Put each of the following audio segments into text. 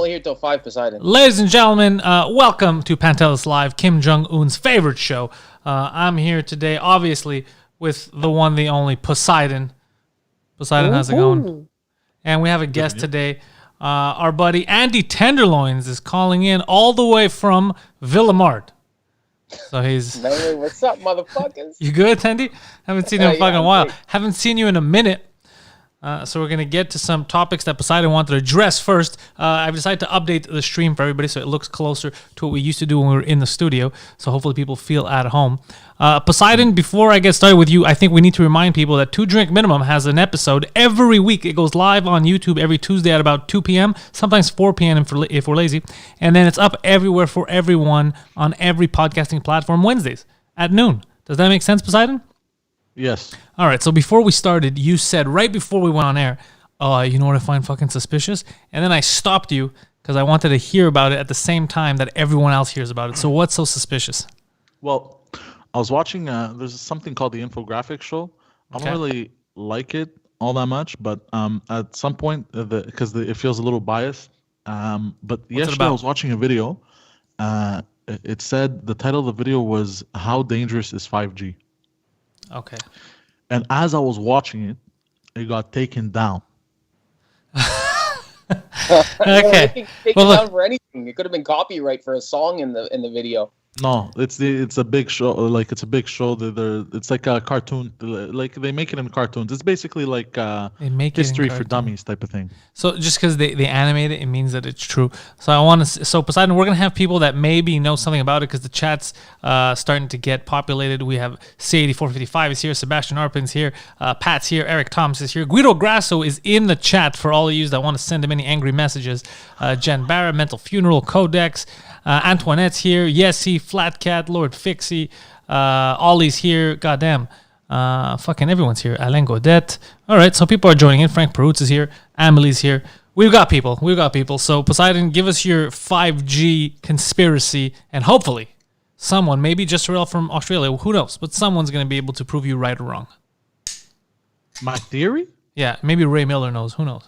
only here till 5, Poseidon. Ladies and gentlemen, welcome to Pantelis Live, Kim Jong-un's favorite show. I'm here today, obviously, with the one, the only Poseidon. Poseidon, how's it going? And we have a guest today. Our buddy Andy Tenderloins is calling in all the way from Villamart. So he's... Hey, what's up, motherfuckers? You good, Andy? Haven't seen you in a fucking while. Haven't seen you in a minute. So we're going to get to some topics that Poseidon wanted to address first. I've decided to update the stream for everybody so it looks closer to what we used to do when we were in the studio. So hopefully people feel at home. Poseidon, before I get started with you, I think we need to remind people that 2 Drink Minimum has an episode every week. It goes live on YouTube every Tuesday at about 2 p.m., sometimes 4 p.m. if we're lazy. And then it's up everywhere for everyone on every podcasting platform Wednesdays at noon. Does that make sense, Poseidon? Yes. All right, so before we started, you said right before we went on air, you know what I find fucking suspicious? And then I stopped you because I wanted to hear about it at the same time that everyone else hears about it. So what's so suspicious? Well, I was watching, there's something called the infographic show. I don't really like it all that much, but at some point, because it feels a little biased. But yesterday I was watching a video. It said the title of the video was How Dangerous is 5G? Okay. And as I was watching it, it got taken down. Okay. Taken down for anything. It could have been copyright for a song in the video. No, it's a big show. Like it's a big show. It's like a cartoon. Like they make it in cartoons. It's basically like history for dummies type of thing. So just because they animate it, it means that it's true. So I want to. So Poseidon, we're gonna have people that maybe know something about it because the chat's starting to get populated. We have C8455 is here, Sebastian Arpin's here, Pat's here, Eric Thomas is here, Guido Grasso is in the chat for all of you that want to send him any angry messages. Jen Barra, Mental Funeral, Codex. Antoinette's here, Yesy, Flat Cat, Lord Fixie, Ollie's here, goddamn, fucking everyone's here, Alain Godet. All right, so people are joining in. Frank Perutz is here, Amelie's here. We've got people. So Poseidon, give us your 5G conspiracy, and hopefully someone, maybe just Jarrell from Australia, who knows, but someone's going to be able to prove you right or wrong. My theory? Yeah, maybe Ray Miller knows, who knows?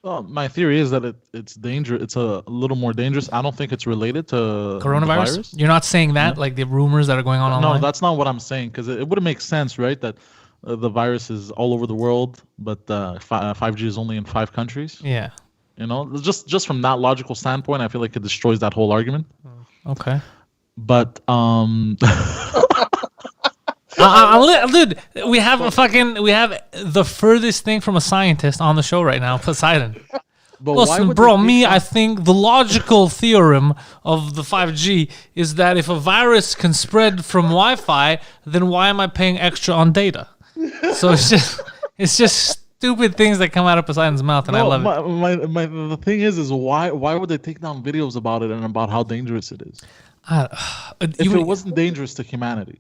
Well, my theory is that it's dangerous. It's a little more dangerous. I don't think it's related to coronavirus. You're not saying that, like the rumors that are going on online? No, that's not what I'm saying, because it wouldn't make sense, right, that the virus is all over the world, but 5G is only in 5 countries. Yeah. You know, just from that logical standpoint, I feel like it destroys that whole argument. Okay. But dude, we have the furthest thing from a scientist on the show right now, Poseidon. But listen, bro, I think the logical theorem of the 5G is that if a virus can spread from Wi-Fi, then why am I paying extra on data? So it's just stupid things that come out of Poseidon's mouth, and I love it. The thing is why would they take down videos about it and about how dangerous it is? If it wasn't dangerous to humanity.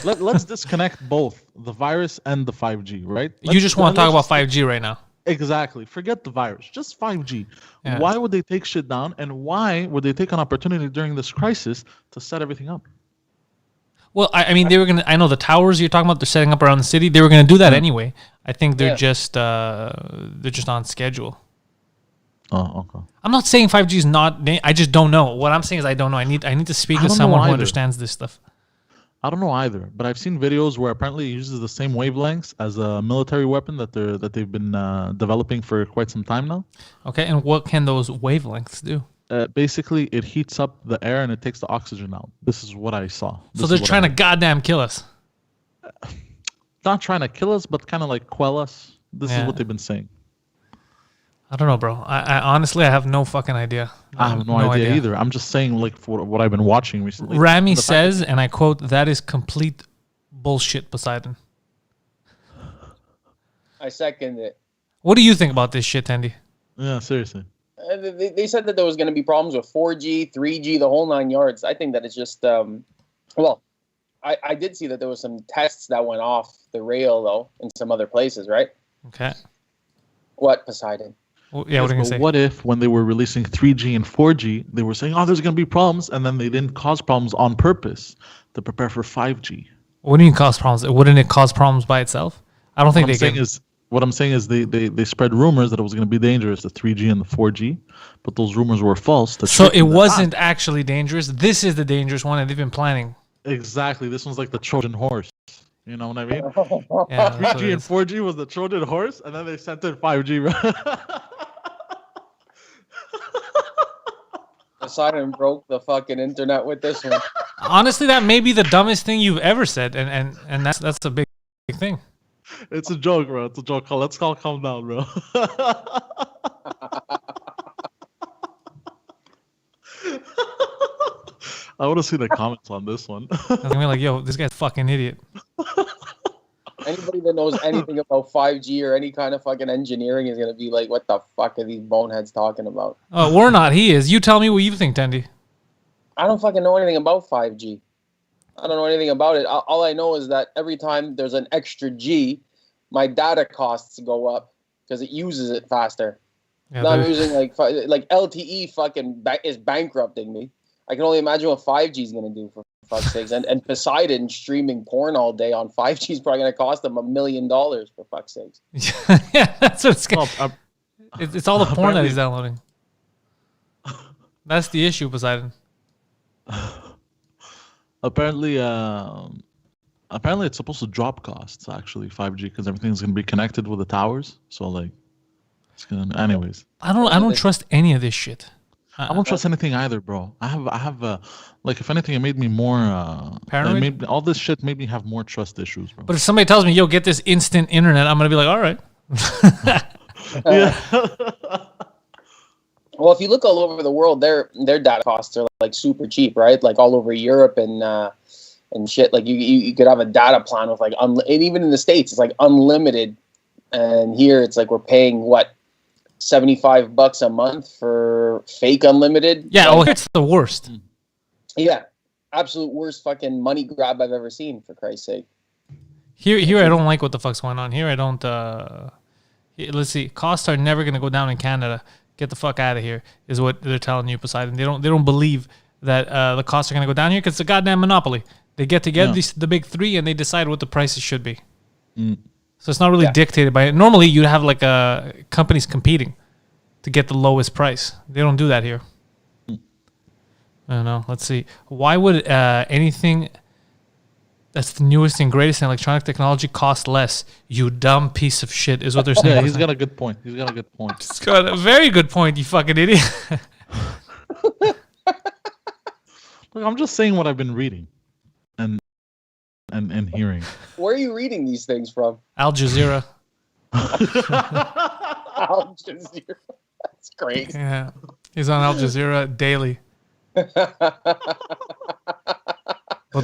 Let's disconnect both the virus and the 5G, right? You just want to talk about 5G right now. Exactly. Forget the virus. Just 5G. Yeah. Why would they take shit down, and why would they take an opportunity during this crisis to set everything up? Well, I mean, they were gonna. I know the towers you're talking about. They're setting up around the city. They were gonna do that anyway. I think they're just on schedule. Oh, okay. I'm not saying 5G is not. I just don't know. What I'm saying is I don't know. I need to speak to someone who understands this stuff. I don't know either, but I've seen videos where apparently it uses the same wavelengths as a military weapon that they've been developing for quite some time now. Okay, and what can those wavelengths do? Basically, it heats up the air and it takes the oxygen out. This is what I saw. So they're trying to goddamn kill us. Not trying to kill us, but kind of like quell us. This is what they've been saying. I don't know, bro. I honestly, I have no fucking idea. I have no idea either. I'm just saying, like, for what I've been watching recently. Rami says, and I quote, "That is complete bullshit, Poseidon." I second it. What do you think about this shit, Andy? Yeah, seriously. They said that there was going to be problems with 4G, 3G, the whole 9 yards. I think that it's just, I did see that there was some tests that went off the rail, though, in some other places, right? Okay. What, Poseidon? Well, yeah, what are you going to say? What if when they were releasing 3G and 4G, they were saying, oh, there's going to be problems, and then they didn't cause problems on purpose to prepare for 5G? What do you mean cause problems? Wouldn't it cause problems by itself? I don't think they can. what I'm saying is they spread rumors that it was going to be dangerous, the 3G and the 4G, but those rumors were false. So it wasn't actually dangerous. This is the dangerous one, and they've been planning. Exactly. This one's like the Trojan horse. You know what I mean? Yeah, 3G and 4G was the Trojan horse, and then they sent in 5G. Poseidon broke the fucking internet with this one. Honestly, that may be the dumbest thing you've ever said, and that's a big thing. It's a joke, bro. It's a joke. Let's all calm down, bro. I want to see the comments on this one. I'm gonna be like, yo, this guy's a fucking idiot. Anybody that knows anything about 5G or any kind of fucking engineering is gonna be like, what the fuck are these boneheads talking about? Oh, we're not. He is. You tell me what you think, Tendy. I don't fucking know anything about 5G. I don't know anything about it. All I know is that every time there's an extra G, my data costs go up because it uses it faster. Yeah, now I'm using like LTE fucking is bankrupting me. I can only imagine what 5G is going to do, for fuck's sakes. And Poseidon streaming porn all day on 5G is probably going to cost them $1 million, for fuck's sakes. Yeah, that's what it's going to It's all the porn that he's downloading. That's the issue, Poseidon. Apparently it's supposed to drop costs, actually, 5G, because everything's going to be connected with the towers. So, like, it's going to... Anyways. I don't trust any of this shit. I don't trust anything either, bro. I have like, if anything, it made me more paranoid. All this shit made me have more trust issues, bro. But if somebody tells me, "Yo, get this instant internet," I'm gonna be like, "All right." Yeah. Well, if you look all over the world, their data costs are like super cheap, right? Like all over Europe and shit. Like you could have a data plan with like and even in the States, it's like unlimited, and here it's like we're paying what? $75 a month for fake unlimited. Yeah, like, it's the worst. Yeah, absolute worst fucking money grab I've ever seen, for Christ's sake. Here I don't like what the fuck's going on. Here I don't. Let's see. Costs are never gonna go down in Canada. Get the fuck out of here is what they're telling you, Poseidon. They don't believe that the costs are gonna go down here because it's a goddamn monopoly. They get together, the big three, and they decide what the prices should be. So it's not really dictated by it. Normally, you'd have like companies competing to get the lowest price. They don't do that here. I don't know. Let's see. Why would anything that's the newest and greatest in electronic technology cost less? You dumb piece of shit is what they're saying. Yeah, he's got a good point. He's got a very good point, you fucking idiot. Look, I'm just saying what I've been reading and hearing. Where are you reading these things from? Al Jazeera. Al Jazeera. That's crazy. Yeah. He's on Al Jazeera daily. But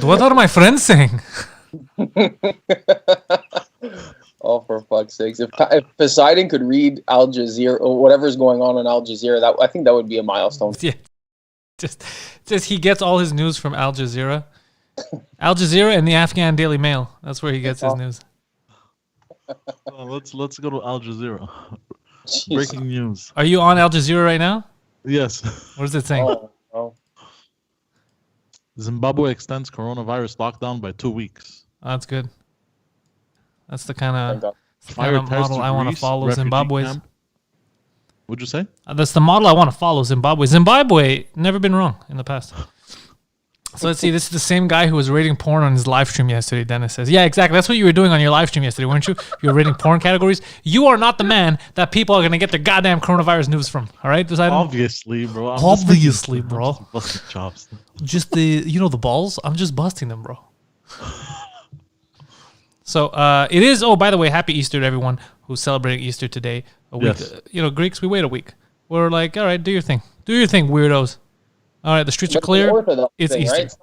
what are my friends saying? Oh, for fuck's sakes. If Poseidon could read Al Jazeera or whatever's going on Al Jazeera, I think that would be a milestone. Yeah. Just he gets all his news from Al Jazeera. Al Jazeera and the Afghan Daily Mail. That's where he gets his news. Let's go to Al Jazeera. Jeez. Breaking news. Are you on Al Jazeera right now? Yes. What is it saying? Oh. Zimbabwe extends coronavirus lockdown by 2 weeks. Oh, that's good. That's the kind of Fire model I want to follow. Zimbabwe's. What'd you say? That's the model I want to follow. Zimbabwe never been wrong in the past. So let's see. This is the same guy who was rating porn on his live stream yesterday. Dennis says, "Yeah, exactly. That's what you were doing on your live stream yesterday, weren't you? You were rating porn categories. You are not the man that people are gonna get their goddamn coronavirus news from. All right, obviously, bro. Obviously, bro. Just busting chops. Just the the balls. I'm just busting them, bro. So it is. Oh, by the way, happy Easter to everyone who's celebrating Easter today. A week. Yes. Greeks, we wait a week. We're like, all right, do your thing. Do your thing, weirdos. All right, the streets are clear. It's thing, Easter. Right?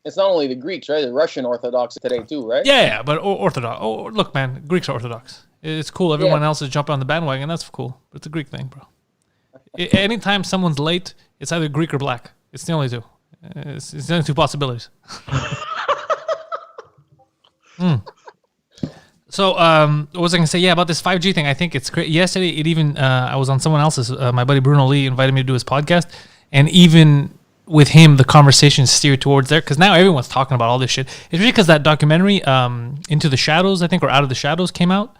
It's not only the Greeks, right? The Russian Orthodox today too, right? Yeah, but Orthodox. Oh, look, man, Greeks are Orthodox. It's cool. Everyone else is jumping on the bandwagon. That's cool. But it's a Greek thing, bro. Anytime someone's late, it's either Greek or black. It's the only two. It's the only two possibilities. So, what was I going to say? Yeah, about this 5G thing. I think it's great. Yesterday, I was on someone else's, my buddy Bruno Lee invited me to do his podcast. And even with him, the conversation steered towards there. Because now everyone's talking about all this shit. It's really because that documentary, Into the Shadows, I think, or Out of the Shadows came out.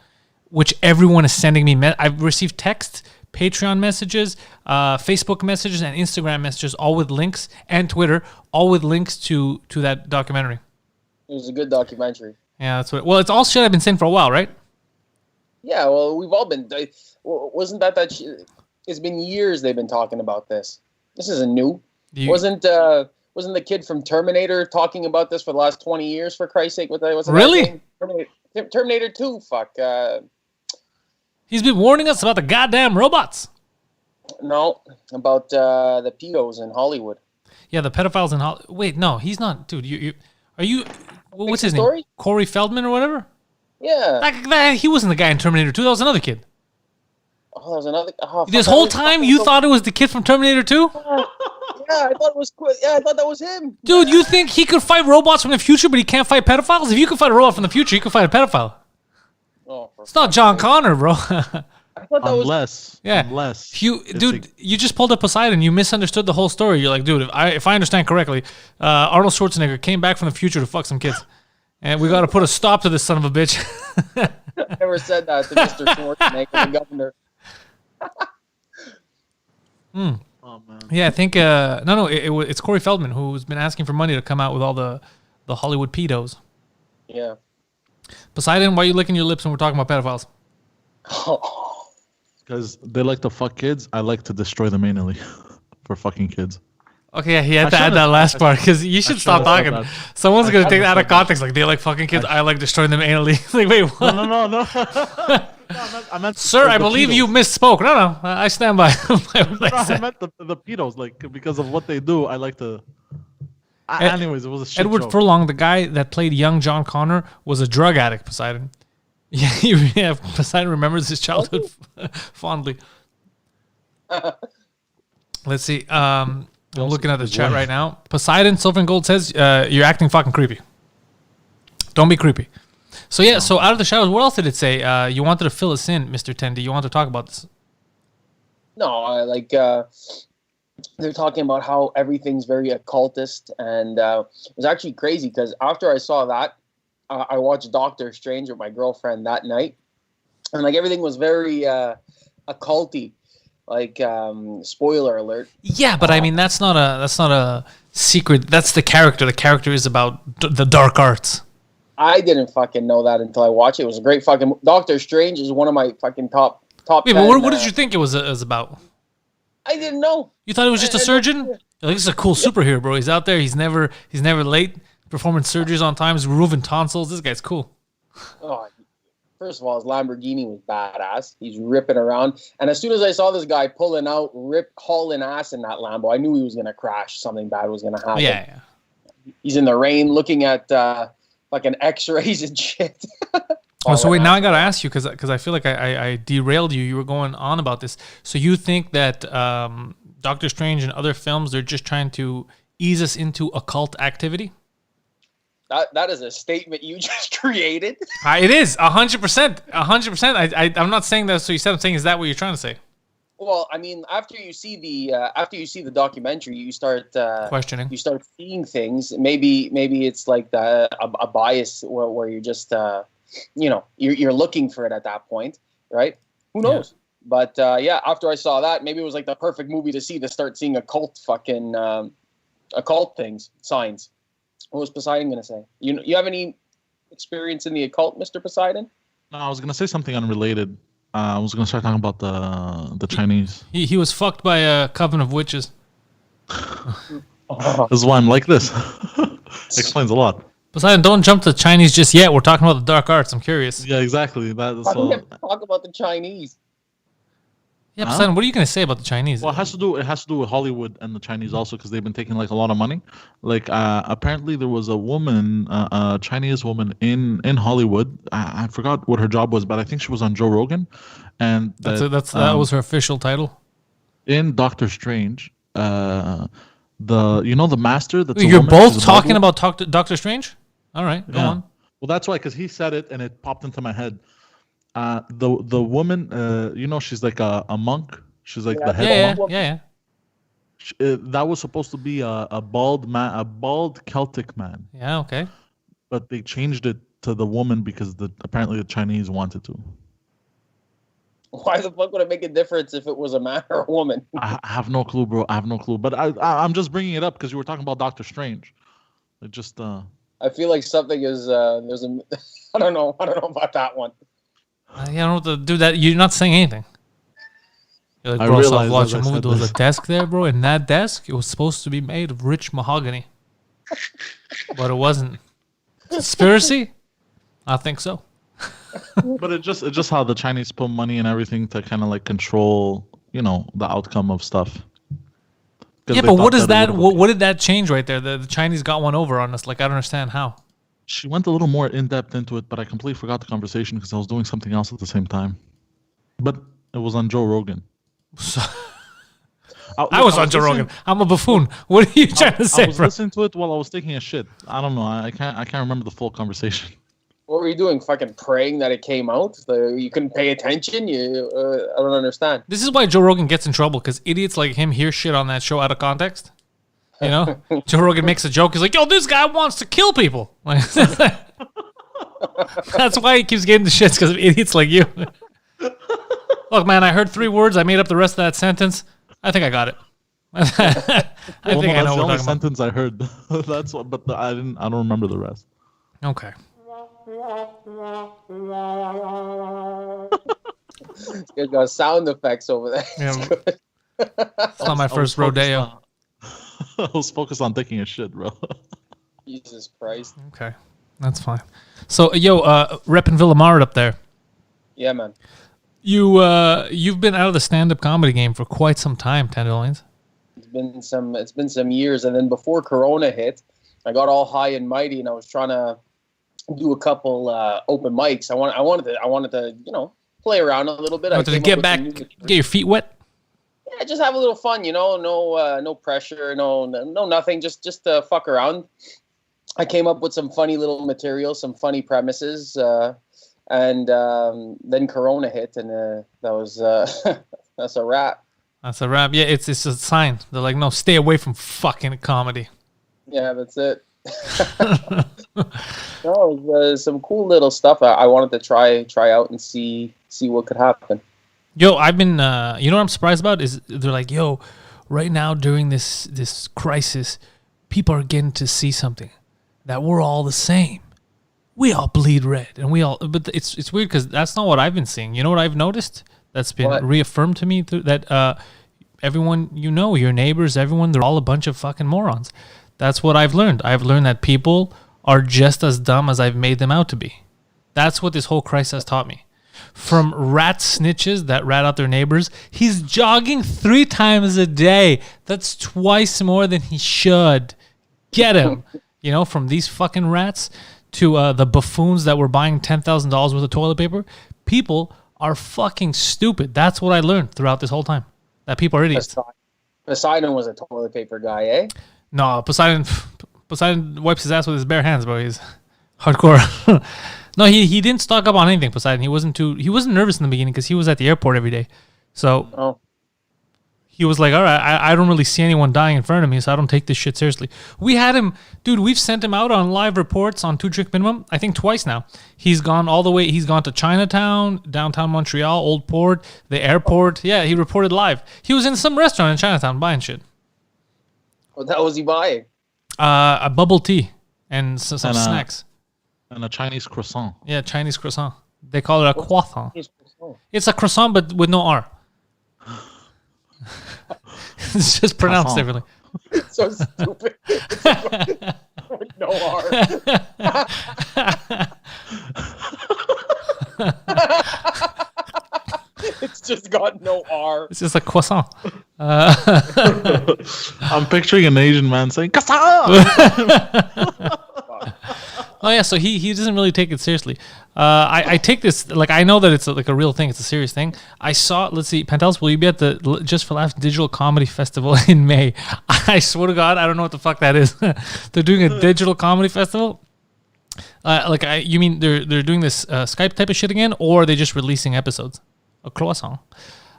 which everyone is sending me. I've received text, Patreon messages, Facebook messages, and Instagram messages, all with links, and Twitter, all with links to that documentary. It was a good documentary. Yeah, that's what. Well, it's all shit I've been saying for a while, right? Yeah, well, we've all been. Wasn't that it's been years they've been talking about this. This isn't new. Wasn't the kid from Terminator talking about this for the last 20 years? For Christ's sake, what's really? Terminator 2. Fuck. He's been warning us about the goddamn robots. No, about the pedos in Hollywood. Yeah, the pedophiles in Hollywood. Wait, no, he's not, dude. Are you? What's his story? name? Corey Feldman or whatever. Yeah. He wasn't the guy in Terminator 2. That was another kid. Oh, that was another. Oh, this whole time you thought it was the kid from Terminator 2? Yeah, I thought it was. Yeah, I thought that was him. Dude, you think he could fight robots from the future, but he can't fight pedophiles? If you could fight a robot from the future, you could fight a pedophile. Oh, it's not John Connor, bro. I thought that unless, dude, you just pulled up Poseidon. You misunderstood the whole story. You're like, dude, if I understand correctly, Arnold Schwarzenegger came back from the future to fuck some kids, and we got to put a stop to this son of a bitch. I never said that to Mr. Schwarzenegger, the governor. Oh man. Yeah, I think it's Corey Feldman who's been asking for money to come out with all the Hollywood pedos. Yeah. Poseidon, why are you licking your lips when we're talking about pedophiles? Because they like to fuck kids. I like to destroy them anally for fucking kids. Okay, yeah, he had to add that last part because you should stop talking. Someone's going to take that out of context. Like, they like fucking kids. I like destroying them anally. Like, wait, what? No. I meant Sir, I believe you misspoke. No, I stand by. I meant the pedos, like, because of what they do. I like to. Anyways, it was a shit Edward show. Furlong, the guy that played young John Connor, was a drug addict. Poseidon. Yeah, Poseidon remembers his childhood fondly. Let's see. I'm looking at the chat right now. Poseidon, Silver and Gold says you're acting fucking creepy. Don't be creepy. So yeah, so Out of the Shadows, what else did it say? You wanted to fill us in, Mr. Tendi. You want to talk about this? No, they're talking about how everything's very occultist, and it was actually crazy because after I saw that, I watched Doctor Strange with my girlfriend that night, and like everything was very occulty. Like spoiler alert. Yeah, but I mean that's not a secret. That's the character. The character is about the dark arts. I didn't fucking know that until I watched it. It was a great fucking. Doctor Strange is one of my fucking top. Wait, 10, but what did you think it was about? I didn't know. You thought it was just a surgeon? Like, this is a cool superhero, bro. He's out there. He's never late. Performing surgeries on time. He's removing tonsils. This guy's cool. Oh, first of all, his Lamborghini was badass. He's ripping around. And as soon as I saw this guy pulling out, hauling ass in that Lambo, I knew he was going to crash. Something bad was going to happen. Yeah. He's in the rain looking at fucking x-rays and shit. So wait, now I got to ask you because I feel like I derailed you. You were going on about this. So you think that Doctor Strange and other films, they're just trying to ease us into occult activity? That is a statement you just created. It is 100%. 100%. I'm not saying that. So you said I'm saying, is that what you're trying to say? Well, I mean, after you see the documentary, you start questioning. You start seeing things. Maybe it's like a bias where you're just you're looking for it at that point, right? Who knows? Yeah. But after I saw that, maybe it was like the perfect movie to see to start seeing occult things, signs. What was Poseidon going to say? You have any experience in the occult, Mr. Poseidon? No, I was going to say something unrelated. I was going to start talking about the Chinese. He was fucked by a coven of witches. This is why I'm like this. Explains a lot. Poseidon, don't jump to Chinese just yet. We're talking about the dark arts. I'm curious. Yeah, exactly. Talk about the Chinese. Yeah, Poseidon, what are you going to say about the Chinese? Well, it has to do with Hollywood and the Chinese also because they've been taking like a lot of money. Like apparently there was a woman, a Chinese woman in Hollywood. I forgot what her job was, but I think she was on Joe Rogan, and that was her official title. In Doctor Strange, the master. You're both talking about Doctor Strange. All right, go on. Well, that's why because he said it and it popped into my head. The woman, she's like a monk. She's like the head monk. Yeah. That was supposed to be a bald man, a bald Celtic man. Yeah, okay. But they changed it to the woman because apparently the Chinese wanted to. Why the fuck would it make a difference if it was a man or a woman? I have no clue, bro. I have no clue. But I'm just bringing it up because you were talking about Doctor Strange. It just I feel like something is there's a I don't know about that one. I don't know what to do. That you're not saying anything. You're like, I bro, so I realized watched as a I movie. said There was this. a desk there, bro, and that desk it was supposed to be made of rich mahogany, but it wasn't. Conspiracy? I think so. But it's just how the Chinese put money and everything to kind of like control, the outcome of stuff. 'Cause Yeah, they but thought what is it that? would've- What did that change right there? The Chinese got one over on us. Like I don't understand how. She went a little more in depth into it, but I completely forgot the conversation because I was doing something else at the same time. But it was on Joe Rogan. So, Look, I was on Joe listening- Rogan. I'm a buffoon. What are you trying to I say, was bro? listening to it while I was taking a shit. I don't know. I can't remember the full conversation. What were you doing? Fucking praying that it came out? You couldn't pay attention? I don't understand. This is why Joe Rogan gets in trouble because idiots like him hear shit on that show out of context. You know, Joe Rogan makes a joke. He's like, "Yo, this guy wants to kill people." Like, that's why he keeps getting the shits because of idiots like you. Look, man, I heard 3 words. I made up the rest of that sentence. I think I got it. I think I know That's the what we're only talking about. sentence I heard. That's what, but I don't remember the rest. Okay. You got sound effects over there. Yeah. It's not my first rodeo. I was focused on taking a shit, bro. Jesus Christ. Okay, that's fine. So, yo, repping Villamart up there. Yeah, man. You've been out of the stand-up comedy game for quite some time, Tenderloins. It's been some years, and then before Corona hit, I got all high and mighty, and I was trying to do a couple open mics. I wanted to play around a little bit. Wanted to get back, get your feet wet. Yeah, just have a little fun, no pressure, no nothing, just to fuck around. I came up with some funny little material, some funny premises, and then Corona hit, and that was that's a wrap. That's a wrap. Yeah, it's a sign. They're like, no, stay away from fucking comedy. Yeah, that's it. No, it was, some cool little stuff I wanted to try out and see what could happen. Yo, I've been, you know what I'm surprised about is they're like, yo, right now during this crisis, people are getting to see something that we're all the same. We all bleed red, and but it's weird because that's not what I've been seeing. You know what I've noticed that's been What? reaffirmed to me that everyone, your neighbors, everyone, they're all a bunch of fucking morons. That's what I've learned. I've learned that people are just as dumb as I've made them out to be. That's what this whole crisis has taught me. From rat snitches that rat out their neighbors, he's jogging 3 times a day. That's twice more than he should. Get him. From these fucking rats to the buffoons that were buying $10,000 worth of toilet paper. People are fucking stupid. That's what I learned throughout this whole time. That people are idiots. Poseidon was a toilet paper guy, eh? No, Poseidon wipes his ass with his bare hands, bro. He's hardcore. No, he didn't stock up on anything, Poseidon. He wasn't nervous in the beginning because he was at the airport every day. So he was like, all right, I don't really see anyone dying in front of me, so I don't take this shit seriously. We had him, dude, we've sent him out on live reports on 2 Drink Minimum, I think twice now. He's gone all the way, he's gone to Chinatown, downtown Montreal, Old Port, the airport. Yeah, he reported live. He was in some restaurant in Chinatown buying shit. What the hell was he buying? A bubble tea and some snacks. And a Chinese croissant. Yeah, Chinese croissant. They call it a croissant. It's a croissant, but with no R. It's just pronounced differently. It's so stupid. With no R. It's just got no R. It's just a croissant. I'm picturing an Asian man saying croissant. Oh yeah, so he doesn't really take it seriously. I take this, like, I know that it's a real thing. It's a serious thing. I saw, let's see, Pantelis, will you be at the Just for Laughs Digital Comedy Festival in May? I swear to God, I don't know what the fuck that is. They're doing a digital comedy festival? You mean they're doing this Skype type of shit again, or are they just releasing episodes? A croissant.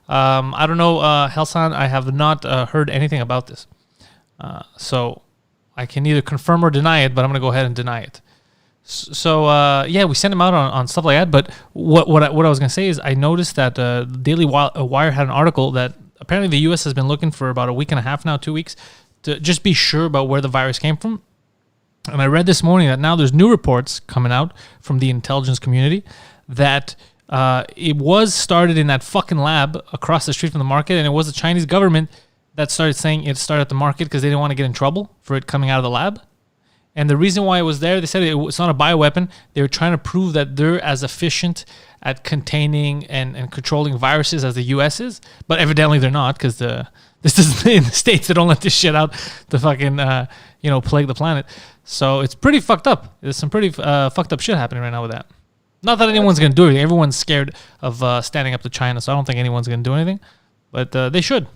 I don't know, Helsan, I have not heard anything about this. So I can neither confirm or deny it, but I'm going to go ahead and deny it. So yeah, we sent him out on stuff like that. But what I was gonna say is I noticed that Daily Wire had an article that apparently the U.S. has been looking for about a week and a half now, 2 weeks, to just be sure about where the virus came from. And I read this morning that now there's new reports coming out from the intelligence community that it was started in that fucking lab across the street from the market, and it was the Chinese government that started saying it started at the market because they didn't want to get in trouble for it coming out of the lab. And the reason why it was there, they said it's not a bioweapon. They were trying to prove that they're as efficient at containing and controlling viruses as the U.S. is. But evidently they're not, because this is in the States. They don't let this shit out to fucking, plague the planet. So it's pretty fucked up. There's some pretty fucked up shit happening right now with that. Not that anyone's going to do anything. Everyone's scared of standing up to China, so I don't think anyone's going to do anything. But they should.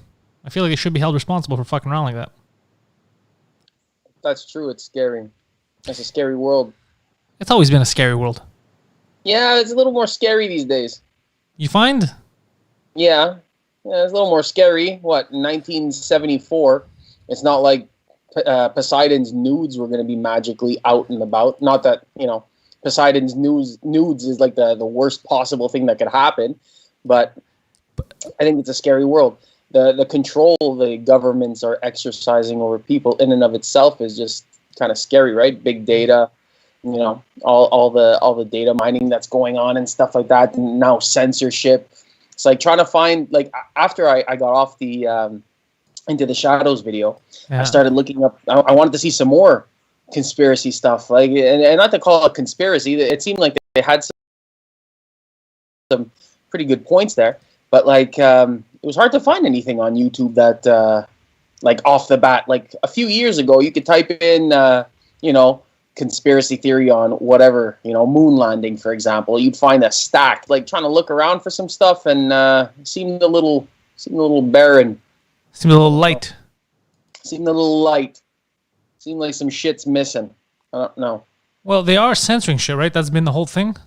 I feel like they should be held responsible for fucking around like that. That's true. It's scary. It's a scary world. It's always been a scary world. Yeah, it's a little more scary these days. You find? Yeah, it's a little more scary. What, 1974? It's not like Poseidon's nudes were going to be magically out and about. Not that, Poseidon's nudes is like the worst possible thing that could happen. But I think it's a scary world. The control the governments are exercising over people in and of itself is just kind of scary, right? Big data, all the data mining that's going on and stuff like that, and now censorship. It's like trying to find, like, after I got off the Into the Shadows video, yeah. I started looking up. I wanted to see some more conspiracy stuff, like, and not to call it conspiracy. It seemed like they had some pretty good points there, but like it was hard to find anything on YouTube that like off the bat. Like a few years ago, you could type in conspiracy theory on whatever, moon landing, for example. You'd find a stack. Like trying to look around for some stuff, and seemed a little barren. Seemed a little light. Seemed like some shit's missing. I don't know. Well, they are censoring shit, right? That's been the whole thing.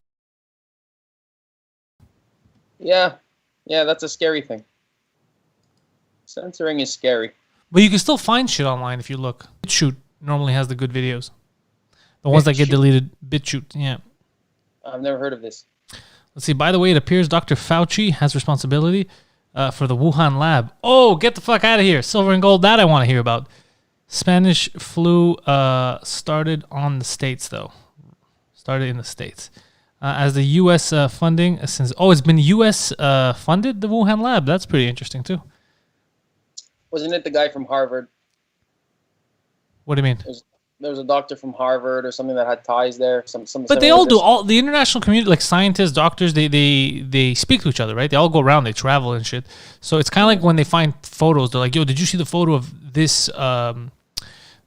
Yeah, that's a scary thing. Censoring is scary. But you can still find shit online if you look. BitChute normally has the good videos. The ones that get deleted. BitChute, yeah. I've never heard of this. Let's see. By the way, it appears Dr. Fauci has responsibility for the Wuhan lab. Oh, get the fuck out of here. Silver and gold, that I want to hear about. Spanish flu started on the States, though. Started in the States. As the U.S. funding, since... Oh, it's been U.S. Funded, the Wuhan lab. That's pretty interesting, too. Wasn't it the guy from Harvard? What do you mean? There was a doctor from Harvard or something that had ties there. But they all do. All the international community, like scientists, doctors, they speak to each other, right? They all go around, they travel and shit. So it's kind of like when they find photos, they're like, "Yo, did you see the photo of this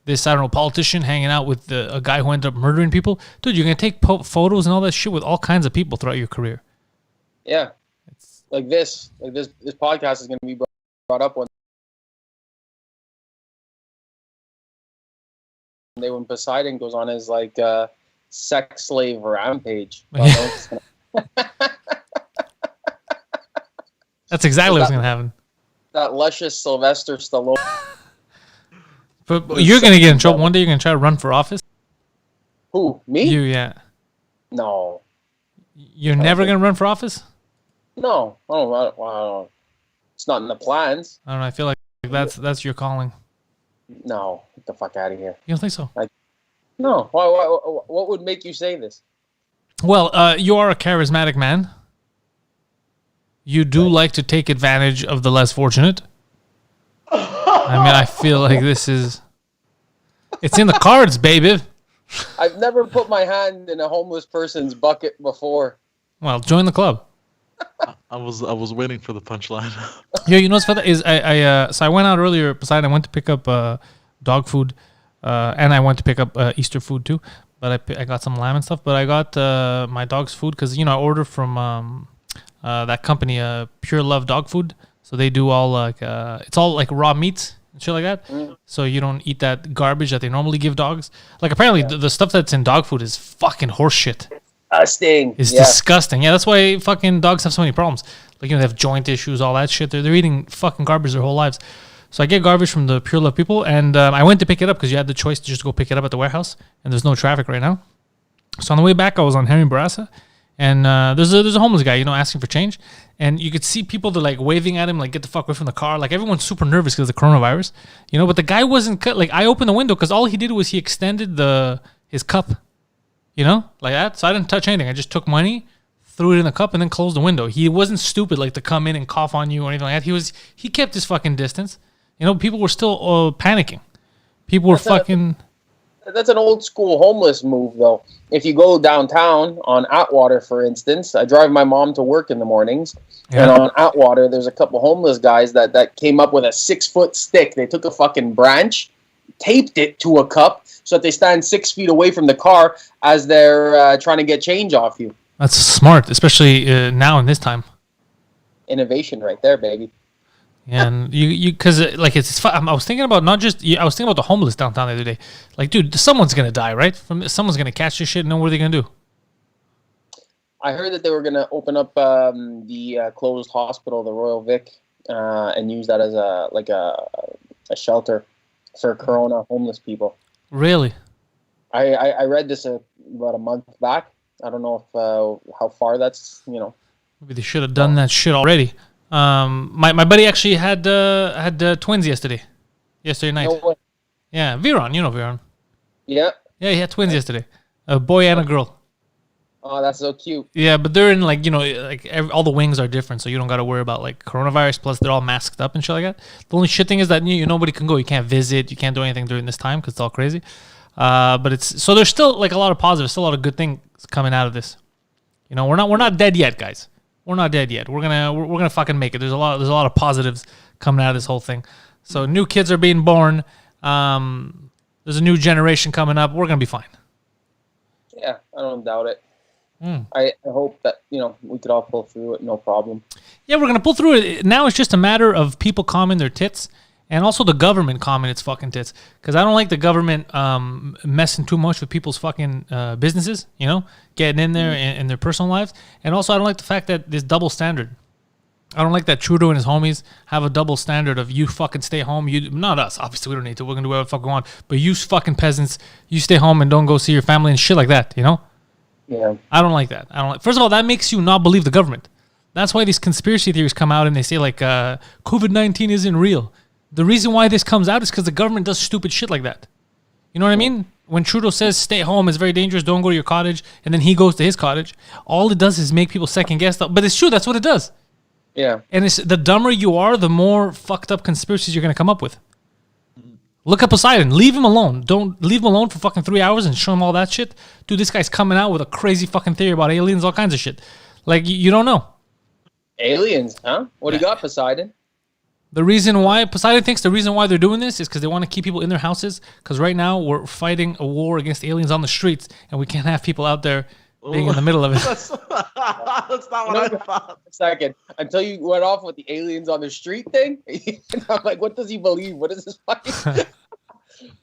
this I don't know politician hanging out with a guy who ended up murdering people?" Dude, you're gonna take photos and all that shit with all kinds of people throughout your career. Yeah, it's like this podcast is gonna be brought up one day when Poseidon goes on his like sex slave rampage. That's exactly what's gonna happen. That luscious Sylvester Stallone. But you're gonna get in trouble one day. You're gonna try to run for office. Who, me? You, yeah. No. You're never gonna run for office? No, I don't. It's not in the plans. I don't know. I feel like that's your calling. No, get the fuck out of here. You don't think so? No. Why? What would make you say this? Well, you are a charismatic man. You do like to take advantage of the less fortunate. I mean, I feel like it's in the cards, baby. I've never put my hand in a homeless person's bucket before. Well, join the club. I was waiting for the punchline. Yeah, you know what's funny is so I went out earlier. Besides, I went to pick up dog food, and I went to pick up Easter food too. But I got some lamb and stuff. But I got my dog's food because I ordered from that company, Pure Love Dog Food. So they do all it's all like raw meats and shit like that. So you don't eat that garbage that they normally give dogs. Like apparently the stuff that's in dog food is fucking horse shit. Disgusting. It's disgusting. Yeah, that's why fucking dogs have so many problems. Like, they have joint issues, all that shit. They're eating fucking garbage their whole lives. So I get garbage from the Pure Love people, and I went to pick it up because you had the choice to just go pick it up at the warehouse, and there's no traffic right now. So on the way back, I was on Henry Barassa, and there's a homeless guy, asking for change, and you could see people that like waving at him, like get the fuck away from the car. Like everyone's super nervous because of the coronavirus, But the guy wasn't cut. Like I opened the window because all he did was he extended his cup, like that. So I didn't touch anything. I just took money, threw it in the cup, and then closed the window. He wasn't stupid like to come in and cough on you or anything like that. He kept his fucking distance. People were still panicking. People were That's an old school homeless move, though. If you go downtown on Atwater, for instance, I drive my mom to work in the mornings, and on Atwater, there's a couple homeless guys that came up with a 6-foot stick. They took a fucking branch, taped it to a cup, so that they stand 6 feet away from the car as they're trying to get change off you. That's smart, especially now in this time. Innovation right there, baby. And because I was thinking about I was thinking about the homeless downtown the other day. Like, dude, someone's gonna die, right? Someone's gonna catch this shit. And then what are they gonna do? I heard that they were gonna open up the closed hospital, the Royal Vic, and use that as a shelter for Corona homeless people. Really? I read this about a month back. I don't know if how far that's Maybe they should have done that shit already. My buddy actually had twins yesterday night. No way. Yeah, Viron, Viron. Yeah. Yeah, he had twins yesterday, a boy and a girl. Oh, that's so cute. Yeah, but they're in all the wings are different, so you don't got to worry about like coronavirus. Plus, they're all masked up and shit like that. The only shit thing is that nobody can go. You can't visit. You can't do anything during this time because it's all crazy. But so there's still like a lot of positives, still a lot of good things coming out of this. We're not dead yet, guys. We're not dead yet. We're gonna fucking make it. There's a lot of positives coming out of this whole thing. So new kids are being born. There's a new generation coming up. We're gonna be fine. Yeah, I don't doubt it. I hope that we could all pull through it, no problem. Yeah, we're gonna pull through it. Now it's just a matter of people calming their tits, and also the government calming its fucking tits. Because I don't like the government messing too much with people's fucking businesses. Getting in there in their personal lives, and also I don't like the fact that there's double standard. I don't like that Trudeau and his homies have a double standard of you fucking stay home. You not us, obviously we don't need to. We're gonna do whatever the fuck we want. But you fucking peasants, you stay home and don't go see your family and shit like that. Yeah. I don't like that. First of all, that makes you not believe the government. That's why these conspiracy theories come out and they say like COVID-19 isn't real. The reason why this comes out is because the government does stupid shit like that. You know what I mean? When Trudeau says stay home, it's very dangerous, don't go to your cottage, and then he goes to his cottage, all it does is make people second guess. But it's true, that's what it does. Yeah. And it's the dumber you are, the more fucked up conspiracies you're going to come up with. Look at Poseidon. Leave him alone. Don't leave him alone for fucking 3 hours and show him all that shit. Dude, this guy's coming out with a crazy fucking theory about aliens, all kinds of shit. Like, you don't know. Aliens, huh? What do you got, Poseidon? The reason why Poseidon thinks the reason why they're doing this is because they want to keep people in their houses. Because right now we're fighting a war against aliens on the streets, and we can't have people out there being in the middle of it. That's not what I thought. A second, until you went off with the aliens on the street thing, I'm like, what does he believe? What is this fucking?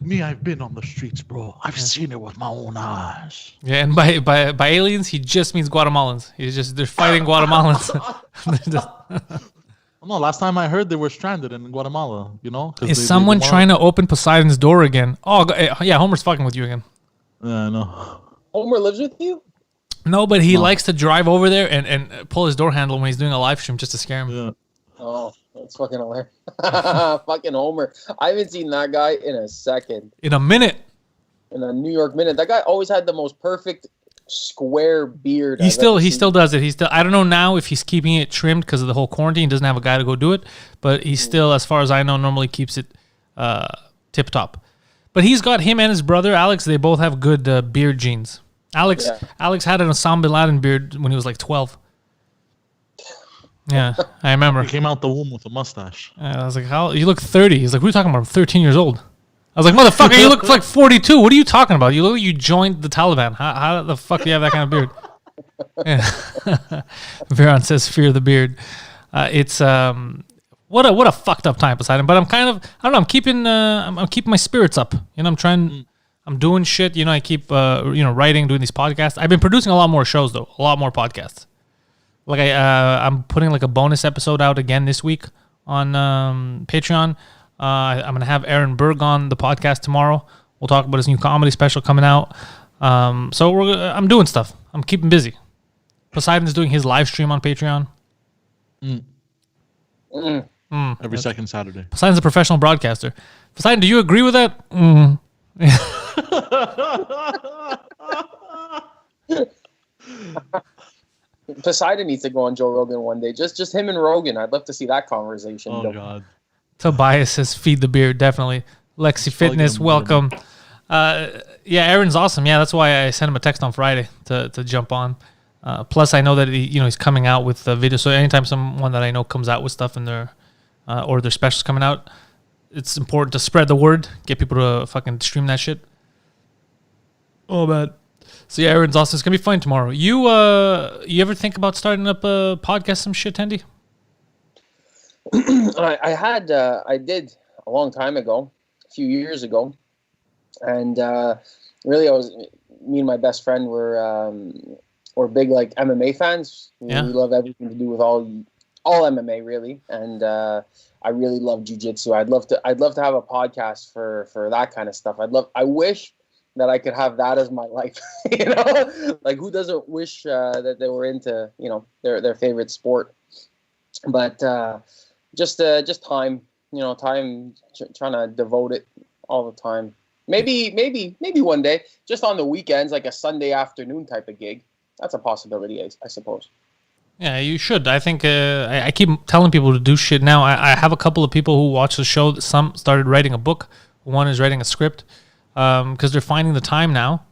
Me, I've been on the streets, bro. I've seen it with my own eyes. Yeah, and by aliens, he just means Guatemalans. They're fighting Guatemalans. No, last time I heard they were stranded in Guatemala, Is someone trying to open Poseidon's door again? Oh, yeah, Homer's fucking with you again. Yeah, no. Homer lives with you? No, but he likes to drive over there and pull his door handle when he's doing a live stream just to scare him. Yeah. Oh, that's fucking hilarious. Fucking Homer. I haven't seen that guy in a second. In a minute. In a New York minute. That guy always had the most perfect square beard. He still does it. I don't know now if he's keeping it trimmed because of the whole quarantine. Doesn't have a guy to go do it, but he still, as far as I know, normally keeps it tip top. But he's got him and his brother Alex. They both have good beard genes. Alex had an Osama bin Laden beard when he was like 12. Yeah, I remember. He came out the womb with a mustache. I was like, "How you look 30?" He's like, "What are you talking about? I'm 13 years old." I was like, "Motherfucker, you look like 42. What are you talking about? You look like you joined the Taliban. How the fuck do you have that kind of beard?" Yeah. Veron says, "Fear the beard." It's what a fucked up time, Poseidon. But I'm kind of I'm keeping my spirits up. I'm doing shit. I keep writing, doing these podcasts. I've been producing a lot more shows though, a lot more podcasts. Like I'm putting like a bonus episode out again this week on Patreon. I'm gonna have Aaron Berg on the podcast tomorrow. We'll talk about his new comedy special coming out. So I'm doing stuff. I'm keeping busy. Poseidon's doing his live stream on Patreon. Every second Saturday. Poseidon's a professional broadcaster. Poseidon, do you agree with that? Poseidon needs to go on Joe Rogan one day. Just him and Rogan. I'd love to see that conversation. Oh God. Tobias says, "Feed the beard." Definitely. Lexi Fitness, welcome. Yeah, Aaron's awesome. Yeah, that's why I sent him a text on Friday to jump on. Plus, I know that he's coming out with the video. So anytime someone that I know comes out with stuff in their or their specials coming out, it's important to spread the word, get people to fucking stream that shit. Oh man. So yeah, Aaron's awesome. It's gonna be fun tomorrow. You ever think about starting up a podcast, some shit, Tandy? I did a long time ago, a few years ago, and really, me and my best friend were big like MMA fans. Yeah. We love everything to do with all MMA really, and I really love jiu-jitsu. I'd love to have a podcast for that kind of stuff. I wish that I could have that as my life. You know, like who doesn't wish that they were into their favorite sport, but just time, trying to devote it all the time. Maybe one day, just on the weekends, like a Sunday afternoon type of gig. That's a possibility, I suppose. Yeah, you should. I think I keep telling people to do shit now. I have a couple of people who watch the show. Some started writing a book. One is writing a script because they're finding the time now.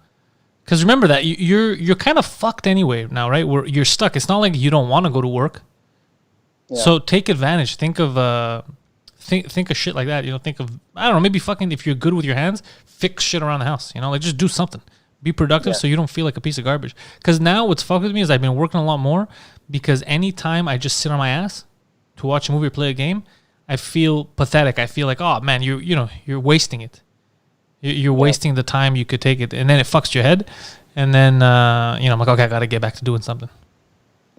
Because remember that you're kind of fucked anyway now, right? You're stuck. It's not like you don't want to go to work. Yeah. So take advantage. Think of think of shit like that. Think of, I don't know, maybe fucking, if you're good with your hands, fix shit around the house. Like just do something. Be productive so you don't feel like a piece of garbage. Because now what's fucked with me is I've been working a lot more because anytime I just sit on my ass to watch a movie or play a game, I feel pathetic. I feel like, oh man, you're wasting it. You're wasting the time you could take it, and then it fucks your head. And then I'm like, okay, I gotta get back to doing something.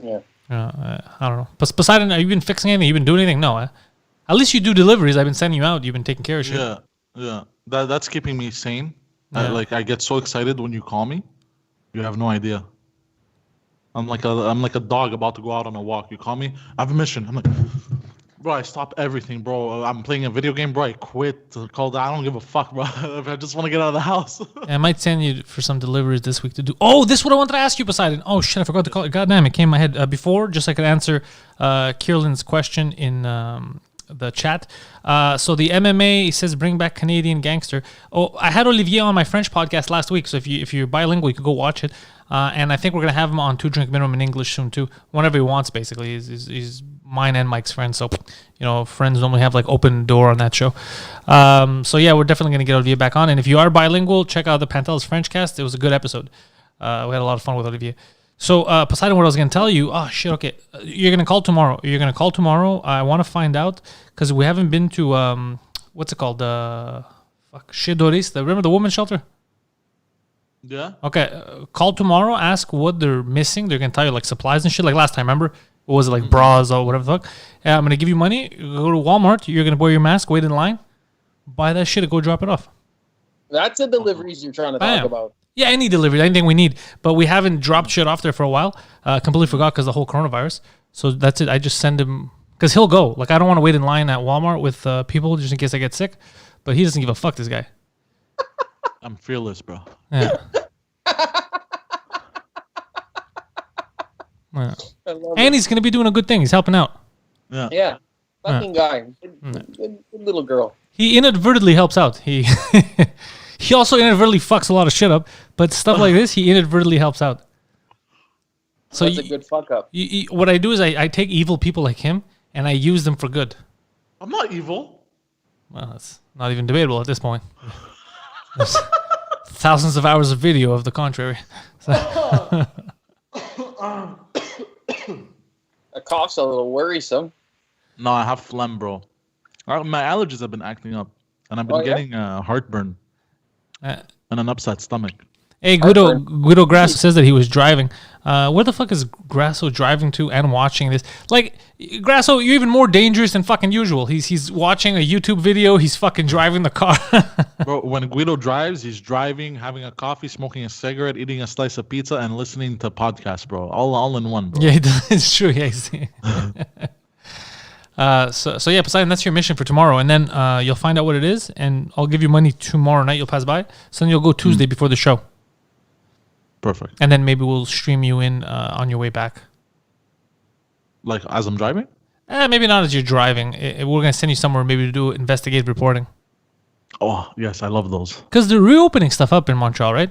Yeah. I don't know. But Poseidon, have you been fixing anything? You've been doing anything? No. At least you do deliveries. I've been sending you out. You've been taking care of shit. Yeah. That's keeping me sane. Yeah. I get so excited when you call me. You have no idea. I'm like a dog about to go out on a walk. You call me, I have a mission. I'm like, bro, I stop everything, bro. I'm playing a video game, bro. I quit. Call that. I don't give a fuck, bro. I just want to get out of the house. I might send you for some deliveries this week to do. Oh, this is what I wanted to ask you, Poseidon. Oh shit, I forgot to call it. God damn, it came in my head before, just so I could answer Kierlan's question in the chat. So the MMA says bring back Canadian gangster. Oh, I had Olivier on my French podcast last week. So if you're bilingual, you could go watch it. And I think we're gonna have him on 2 Drink Minimum in English soon too. Whenever he wants, basically. He's mine and Mike's friend. So friends normally have like open door on that show. So yeah, we're definitely gonna get Olivier back on. And if you are bilingual, check out the Pantelis French cast. It was a good episode. We had a lot of fun with Olivier. So, Poseidon, what I was going to tell you, oh, shit, okay. You're going to call tomorrow. I want to find out, because we haven't been to, what's it called? Chez Doris, remember the women's shelter? Yeah. Okay, call tomorrow, ask what they're missing. They're going to tell you, like, supplies and shit. Like last time, remember? What was it, like bras or whatever the fuck? Yeah, I'm going to give you money. Go to Walmart. You're going to wear your mask, wait in line, buy that shit, and go drop it off. That's the deliveries you're trying to talk about. Yeah, any delivery, anything we need. But we haven't dropped shit off there for a while. Completely forgot because the whole coronavirus. So that's it. I just send him, because he'll go. Like, I don't want to wait in line at Walmart with people just in case I get sick. But he doesn't give a fuck, this guy. I'm fearless, bro. Yeah. Yeah. And he's going to be doing a good thing. He's helping out. Yeah. Yeah. Fucking guy. Good little girl. He inadvertently helps out. He he also inadvertently fucks a lot of shit up, but stuff like this, he inadvertently helps out. So that's a good fuck up. What I do is I take evil people like him and I use them for good. I'm not evil. Well, that's not even debatable at this point. There's thousands of hours of video of the contrary. So. A cough's a little worrisome. No, I have phlegm, bro. My allergies have been acting up, and I've been getting heartburn and an upset stomach. Hey, Guido Grasso says that he was driving. Where the fuck is Grasso driving to and watching this? Like, Grasso, you're even more dangerous than fucking usual. He's watching a YouTube video. He's fucking driving the car. Bro, when Guido drives, he's driving, having a coffee, smoking a cigarette, eating a slice of pizza, and listening to podcasts, bro. All in one, bro. Yeah, it's true. Yeah, so yeah, Poseidon, that's your mission for tomorrow, and then you'll find out what it is, and I'll give you money tomorrow night. You'll pass by, so then you'll go Tuesday before the show. Perfect. And then maybe we'll stream you in on your way back. Like as I'm driving? Maybe not as you're driving. We're gonna send you somewhere maybe to do investigative reporting. Oh yes, I love those. Because they're reopening stuff up in Montreal, right?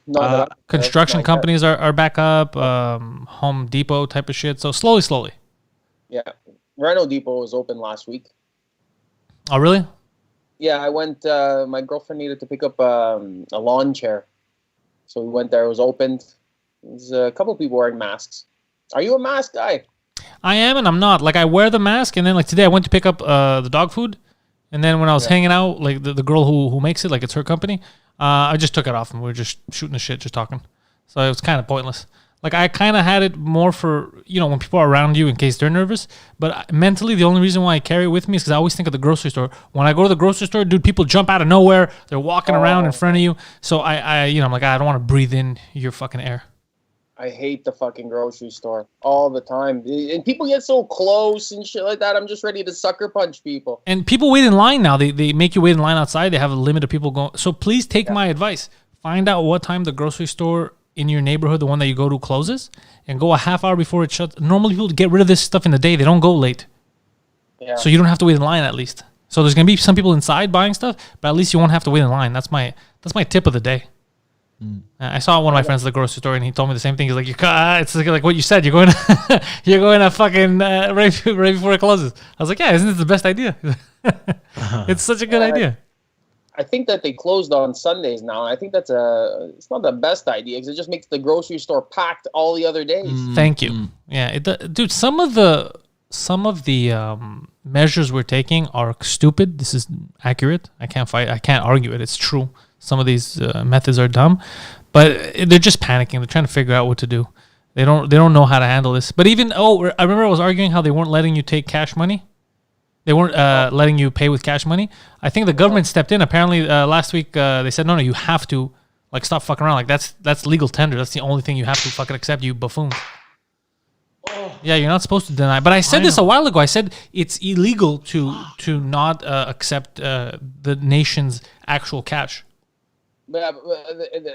No, construction companies are back up. Home Depot type of shit. So slowly. Yeah, Reno Depot was open last week. Oh really? Yeah, I went. My girlfriend needed to pick up a lawn chair, so we went there. It was opened. There's a couple of people wearing masks. Are you a mask guy? I am and I'm not. Like I wear the mask, and then like today I went to pick up the dog food, and then when I was hanging out, like the girl who makes it, like it's her company, I just took it off and we were just shooting the shit, just talking. So it was kind of pointless. Like I kind of had it more for, when people are around you in case they're nervous. But mentally, the only reason why I carry it with me is because I always think of the grocery store. When I go to the grocery store, dude, people jump out of nowhere. They're walking around in front of you. So I'm like, I don't want to breathe in your fucking air. I hate the fucking grocery store all the time. And people get so close and shit like that. I'm just ready to sucker punch people. And people wait in line now. They make you wait in line outside. They have a limit of people going. So please take my advice. Find out what time the grocery store in your neighborhood, the one that you go to, closes, and go a half hour before it shuts. Normally people get rid of this stuff in the day. They don't go late. Yeah. So you don't have to wait in line at least. So there's going to be some people inside buying stuff, but at least you won't have to wait in line. That's my tip of the day. I saw one of my friends at the grocery store, and he told me the same thing. He's like, "It's like what you said. You're going to, you're going to fucking right before it closes." I was like, "Yeah, isn't it the best idea? It's such a good idea." I think that they closed on Sundays now. I think it's not the best idea because it just makes the grocery store packed all the other days. Thank you. Yeah, dude. Some of the measures we're taking are stupid. This is accurate. I can't argue it. It's true. Some of these methods are dumb, but they're just panicking. They're trying to figure out what to do. They don't know how to handle this. But even I remember I was arguing how they weren't letting you take cash money. They weren't letting you pay with cash money. I think the government stepped in. Apparently last week they said no, you have to stop fucking around. Like that's legal tender. That's the only thing you have to fucking accept. You buffoon. Yeah, you're not supposed to deny. But I said this a while ago. I said it's illegal to not accept the nation's actual cash. But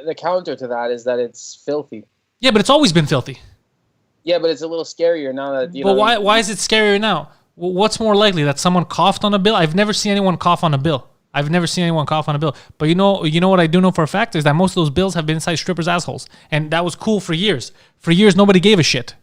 the counter to that is that it's filthy. Yeah, but it's always been filthy. Yeah, but it's a little scarier now that But why is it scarier now? What's more likely, that someone coughed on a bill? I've never seen anyone cough on a bill. But you know what I do know for a fact is that most of those bills have been inside strippers' assholes, and that was cool for years. For years, nobody gave a shit.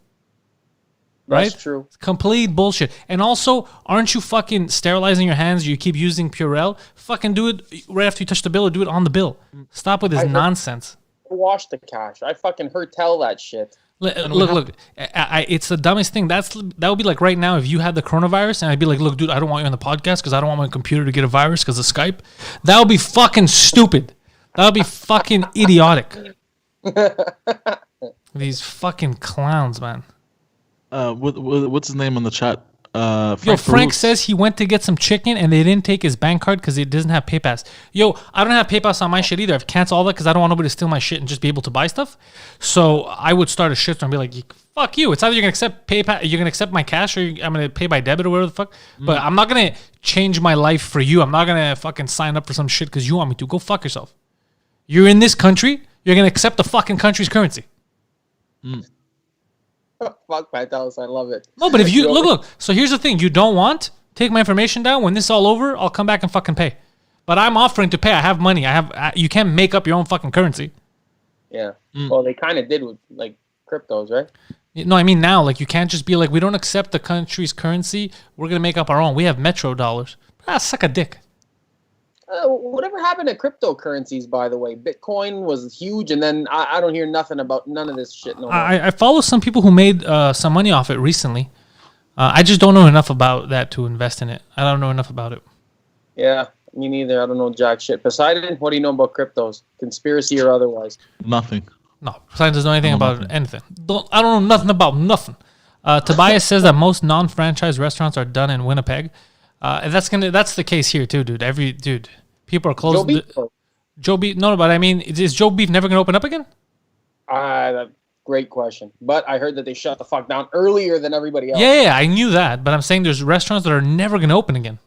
Right? That's true. It's complete bullshit. And also, aren't you fucking sterilizing your hands? You keep using Purell. Fucking do it right after you touch the bill, or do it on the bill. Stop with this nonsense. Wash the cash. I fucking heard tell that shit. Look. It's the dumbest thing. That would be like right now if you had the coronavirus, and I'd be like, look, dude, I don't want you on the podcast because I don't want my computer to get a virus because of Skype. That would be fucking stupid. That would be fucking idiotic. These fucking clowns, man. What's his name on the chat? Frank says he went to get some chicken and they didn't take his bank card because it doesn't have PayPass. I don't have PayPass on my shit either. I've canceled all that because I don't want nobody to steal my shit and just be able to buy stuff. So I would start a shit store and be like, fuck you. It's either you're going to accept PayPal, you're going to accept my cash, or I'm going to pay by debit or whatever the fuck. But I'm not going to change my life for you. I'm not going to fucking sign up for some shit because you want me to. Go fuck yourself. You're in this country. You're going to accept the fucking country's currency. Fuck Pantelis, I love it. No, but if you look. So here's the thing: you don't want, take my information down. When this is all over, I'll come back and fucking pay. But I'm offering to pay. I have money. You can't make up your own fucking currency. Yeah. Well, they kind of did with like cryptos, right? No, I mean now, like you can't just be like, we don't accept the country's currency. We're gonna make up our own. We have Metro dollars. Suck a dick. Whatever happened to cryptocurrencies, by the way? Bitcoin was huge, and then I don't hear nothing about none of this shit no more. I follow some people who made some money off it recently. I just don't know enough about that to invest in it. I don't know enough about it. Yeah. Me neither. I don't know jack shit. Poseidon, what do you know about cryptos? Conspiracy or otherwise? Nothing. No, Poseidon doesn't know anything about nothing. anything. I don't know nothing about nothing. Tobias says that most non-franchise restaurants are done in Winnipeg. And that's the case here too, dude. People are closed. Joe Beef. No, but I mean, is Joe Beef never gonna open up again? Great question. But I heard that they shut the fuck down earlier than everybody else. Yeah, I knew that. But I'm saying there's restaurants that are never gonna open again.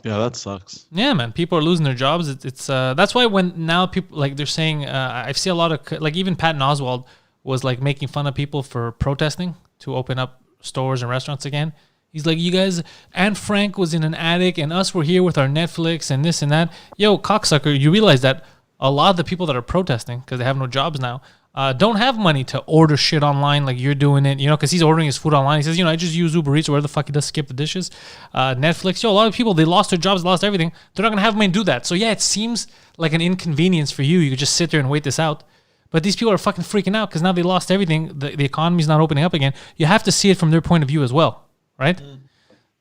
Yeah, that sucks. Yeah, man. People are losing their jobs. It's that's why when now people like they're saying I see a lot of like even Patton Oswalt was like making fun of people for protesting to open up stores and restaurants again. He's like, you guys, Anne Frank was in an attic and us were here with our Netflix and this and that. Yo, cocksucker, you realize that a lot of the people that are protesting because they have no jobs now don't have money to order shit online like you're doing it, because he's ordering his food online. He says, I just use Uber Eats or where the fuck he does skip the dishes. Netflix, a lot of people, they lost their jobs, lost everything. They're not going to have money to do that. So yeah, it seems like an inconvenience for you. You could just sit there and wait this out. But these people are fucking freaking out because now they lost everything. The economy's not opening up again. You have to see it from their point of view as well, right?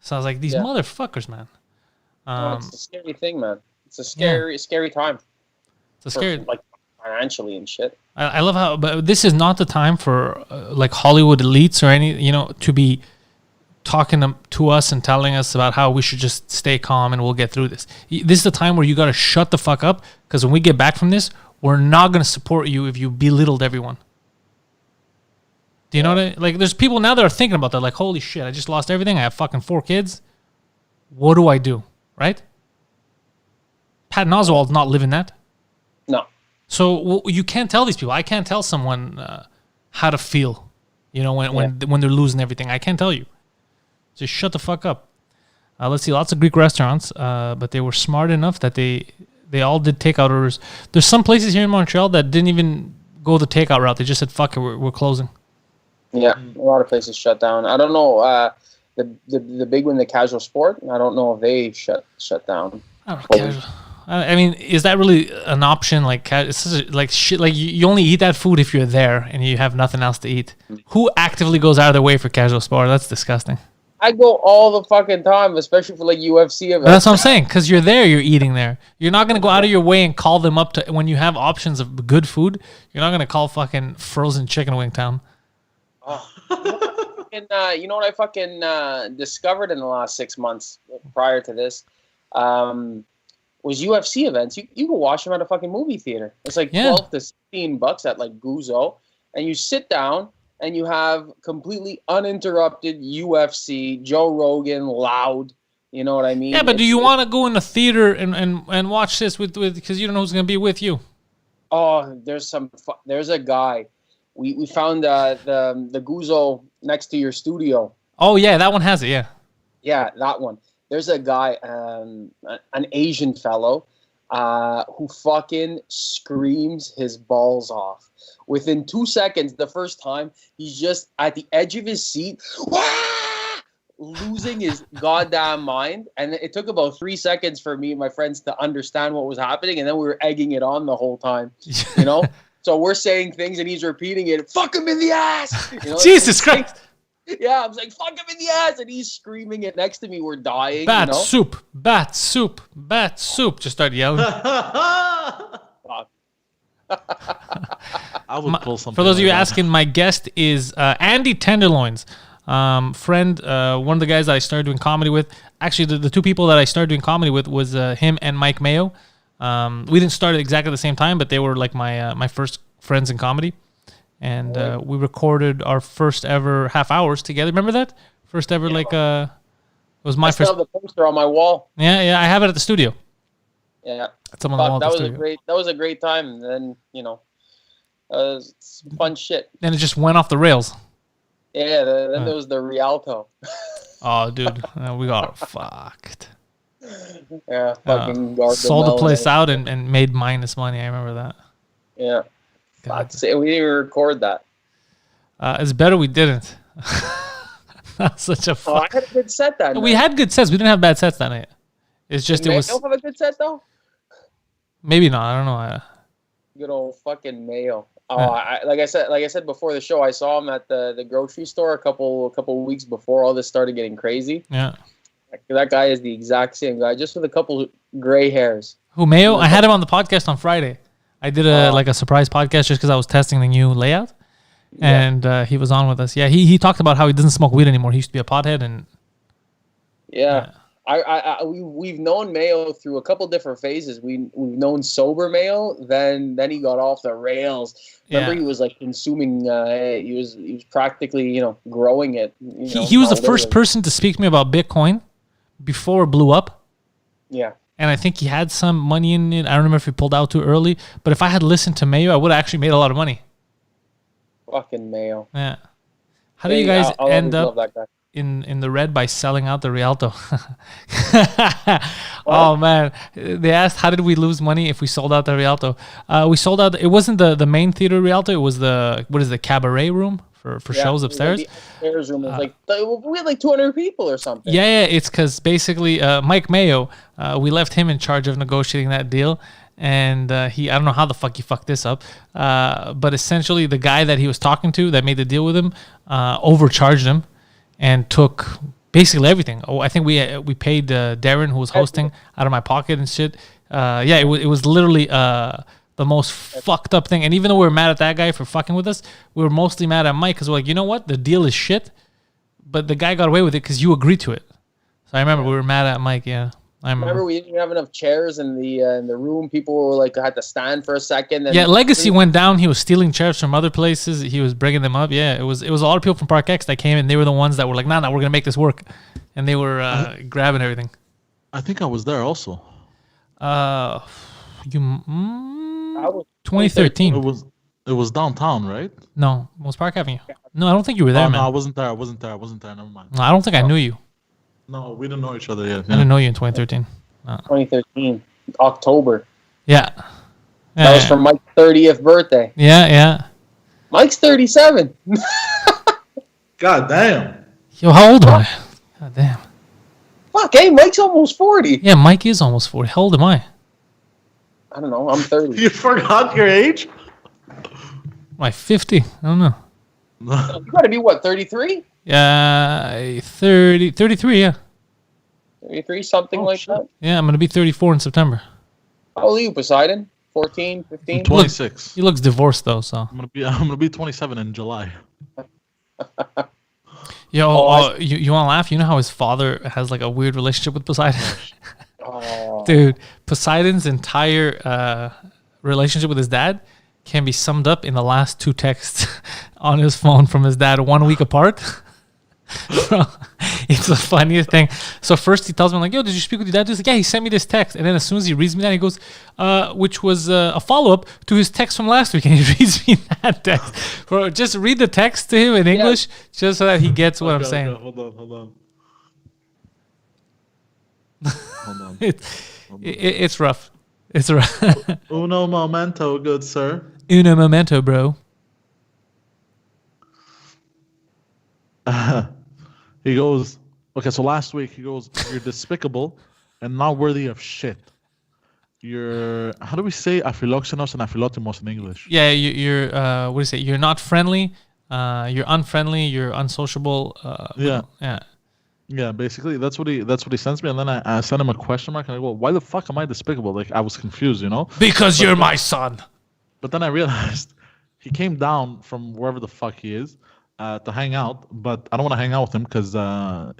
So I was like, these motherfuckers, man. It's a scary thing, man. It's a scary time. It's a scary, like financially and shit. I love how, but this is not the time for like Hollywood elites or any, to be talking to us and telling us about how we should just stay calm and we'll get through this. This is the time where you got to shut the fuck up because when we get back from this, we're not going to support you if you belittled everyone. Do you know what I mean? Like, there's people now that are thinking about that, like, holy shit, I just lost everything. I have fucking 4 kids. What do I do? Right? Patton Oswalt's not living that. No. So you can't tell these people. I can't tell someone how to feel, when they're losing everything. I can't tell you. Just shut the fuck up. Let's see, lots of Greek restaurants, but they were smart enough that they all did takeout orders. There's some places here in Montreal that didn't even go the takeout route. They just said, fuck it, we're closing. Yeah, a lot of places shut down. I don't know, the big one, the casual sport, I don't know if they shut down. I don't know, casual. I mean, is that really an option? Like, it's like shit. Like, you only eat that food if you're there and you have nothing else to eat. Who actively goes out of their way for casual sport? That's disgusting. I go all the fucking time, especially for like UFC events. That's what I'm saying. Because you're there, you're eating there. You're not gonna go out of your way and call them up to when you have options of good food. You're not gonna call fucking Frozen Chicken Wing Town. You know what I fucking discovered in the last 6 months prior to this? Was UFC events. You can watch them at a fucking movie theater. It's like $12 to $16 at like Guzzo, and you sit down and you have completely uninterrupted UFC, Joe Rogan, loud. You know what I mean? Yeah, but do you want to go in the theater and watch this with because you don't know who's going to be with you? Oh, there's a guy. We found the Guzzo next to your studio. Oh yeah, that one has it. Yeah. Yeah, that one. There's a guy, an Asian fellow, who fucking screams his balls off. Within 2 seconds, the first time, he's just at the edge of his seat, losing his goddamn mind. And it took about 3 seconds for me and my friends to understand what was happening, and then we were egging it on the whole time, So we're saying things, and he's repeating it, fuck him in the ass! Jesus Christ! Yeah, I was like, fuck him in the ass, and he's screaming it next to me. We're dying. Bat soup, bat soup, bat soup. Just start yelling. I would pull something. For those of you asking, my guest is Andy Tenderloins, friend, one of the guys that I started doing comedy with. Actually, the 2 people that I started doing comedy with was him and Mike Mayo. We didn't start at exactly the same time, but they were like my first friends in comedy. And we recorded our first ever half hours together. Remember that? First ever, it was my first. I still have the poster on my wall. Yeah, I have it at the studio. Yeah. It's on the wall. That was a great time. And then, it was fun shit. Then it just went off the rails. Yeah, then there was the Rialto. Oh, dude. We got fucked. Yeah, fucking sold the place out and made minus money. I remember that. Yeah. We didn't even record that. It's better we didn't. That's such a I had a good set that night. We had good sets. We didn't have bad sets that night. It's just it was. Mayo have a good set though. Maybe not. I don't know. Good old fucking Mayo. Oh, like I said before the show, I saw him at the grocery store a couple weeks before all this started getting crazy. Yeah. That guy is the exact same guy, just with a couple gray hairs. Who, Mayo? I had him on the podcast on Friday. I did a surprise podcast just because I was testing the new layout, and he was on with us. Yeah, he talked about how he doesn't smoke weed anymore. He used to be a pothead, and we've known Mayo through a couple different phases. We've known sober Mayo, then he got off the rails. Remember, he was like consuming. He was practically growing it. He was the first person to speak to me about Bitcoin before it blew up. Yeah. And I think he had some money in it. I don't remember if he pulled out too early. But if I had listened to Mayo, I would have actually made a lot of money. Fucking Mayo. Yeah. How do you guys end up in the red by selling out the Rialto? Oh, man. They asked, how did we lose money if we sold out the Rialto? We sold out. It wasn't the main theater Rialto. It was the cabaret room for shows upstairs. The upstairs room was we had like 200 people or something. Yeah. It's because basically Mike Mayo, we left him in charge of negotiating that deal. And I don't know how the fuck he fucked this up. But essentially the guy that he was talking to that made the deal with him overcharged him and took basically everything. Oh, I think we paid Darren, who was hosting, out of my pocket and shit. It was literally the most fucked up thing. And even though we were mad at that guy for fucking with us, we were mostly mad at Mike because we're like, you know what? The deal is shit, but the guy got away with it because you agreed to it. So I remember we were mad at Mike. Yeah, I remember we didn't have enough chairs in the room. People were like had to stand for a second. And Legacy went down. He was stealing chairs from other places. He was bringing them up. Yeah, it was a lot of people from Park X that came in. They were the ones that were like, nah, we're gonna make this work, and they were grabbing everything. I think I was there also. 2013. It was downtown, right? No, it was Park Avenue. No, I don't think you were there, man. No, I wasn't there. Never mind. No, I don't think I knew you. No, we didn't know each other yet. I didn't know you in 2013. No. 2013, October. Yeah. That was for Mike's 30th birthday. Yeah. Mike's 37. God damn. Yo, how old am I? God damn. Fuck, hey, Mike's almost 40. Yeah, Mike is almost 40. How old am I? I don't know. I'm 30. You forgot your age? Am I 50? I don't know. You gotta be what, 33? Yeah, 33, yeah. 33, something that? Yeah, I'm going to be 34 in September. How old are you, Poseidon? 14, 15? 26. He looks divorced, though, so. I'm gonna be 27 in July. Yo, you want to laugh? You know how his father has like a weird relationship with Poseidon? Dude, Poseidon's entire relationship with his dad can be summed up in the last two texts on his phone from his dad 1 week apart. It's the funniest thing. So first he tells me, like, yo, did you speak with your dad? He's like, yeah, he sent me this text. And then as soon as he reads me that, he goes, which was a follow-up to his text from last week. And he reads me that text. Bro, just read the text to him in English just so that he gets what I'm saying. Hold on. It's rough. It's rough. Uno momento, good sir. Uno momento, bro. He goes, okay, so last week he goes, you're despicable and not worthy of shit. You're, how do we say aphiloxenos and aphilotimos in English? Yeah, you're what do you say? You're not friendly, you're unfriendly, you're unsociable. Yeah, basically that's what he sends me, and then I sent him a question mark, and I go, why the fuck am I despicable? Like, I was confused, you know? Because you're my son. But then I realized he came down from wherever the fuck he is to hang out, but I don't want to hang out with him because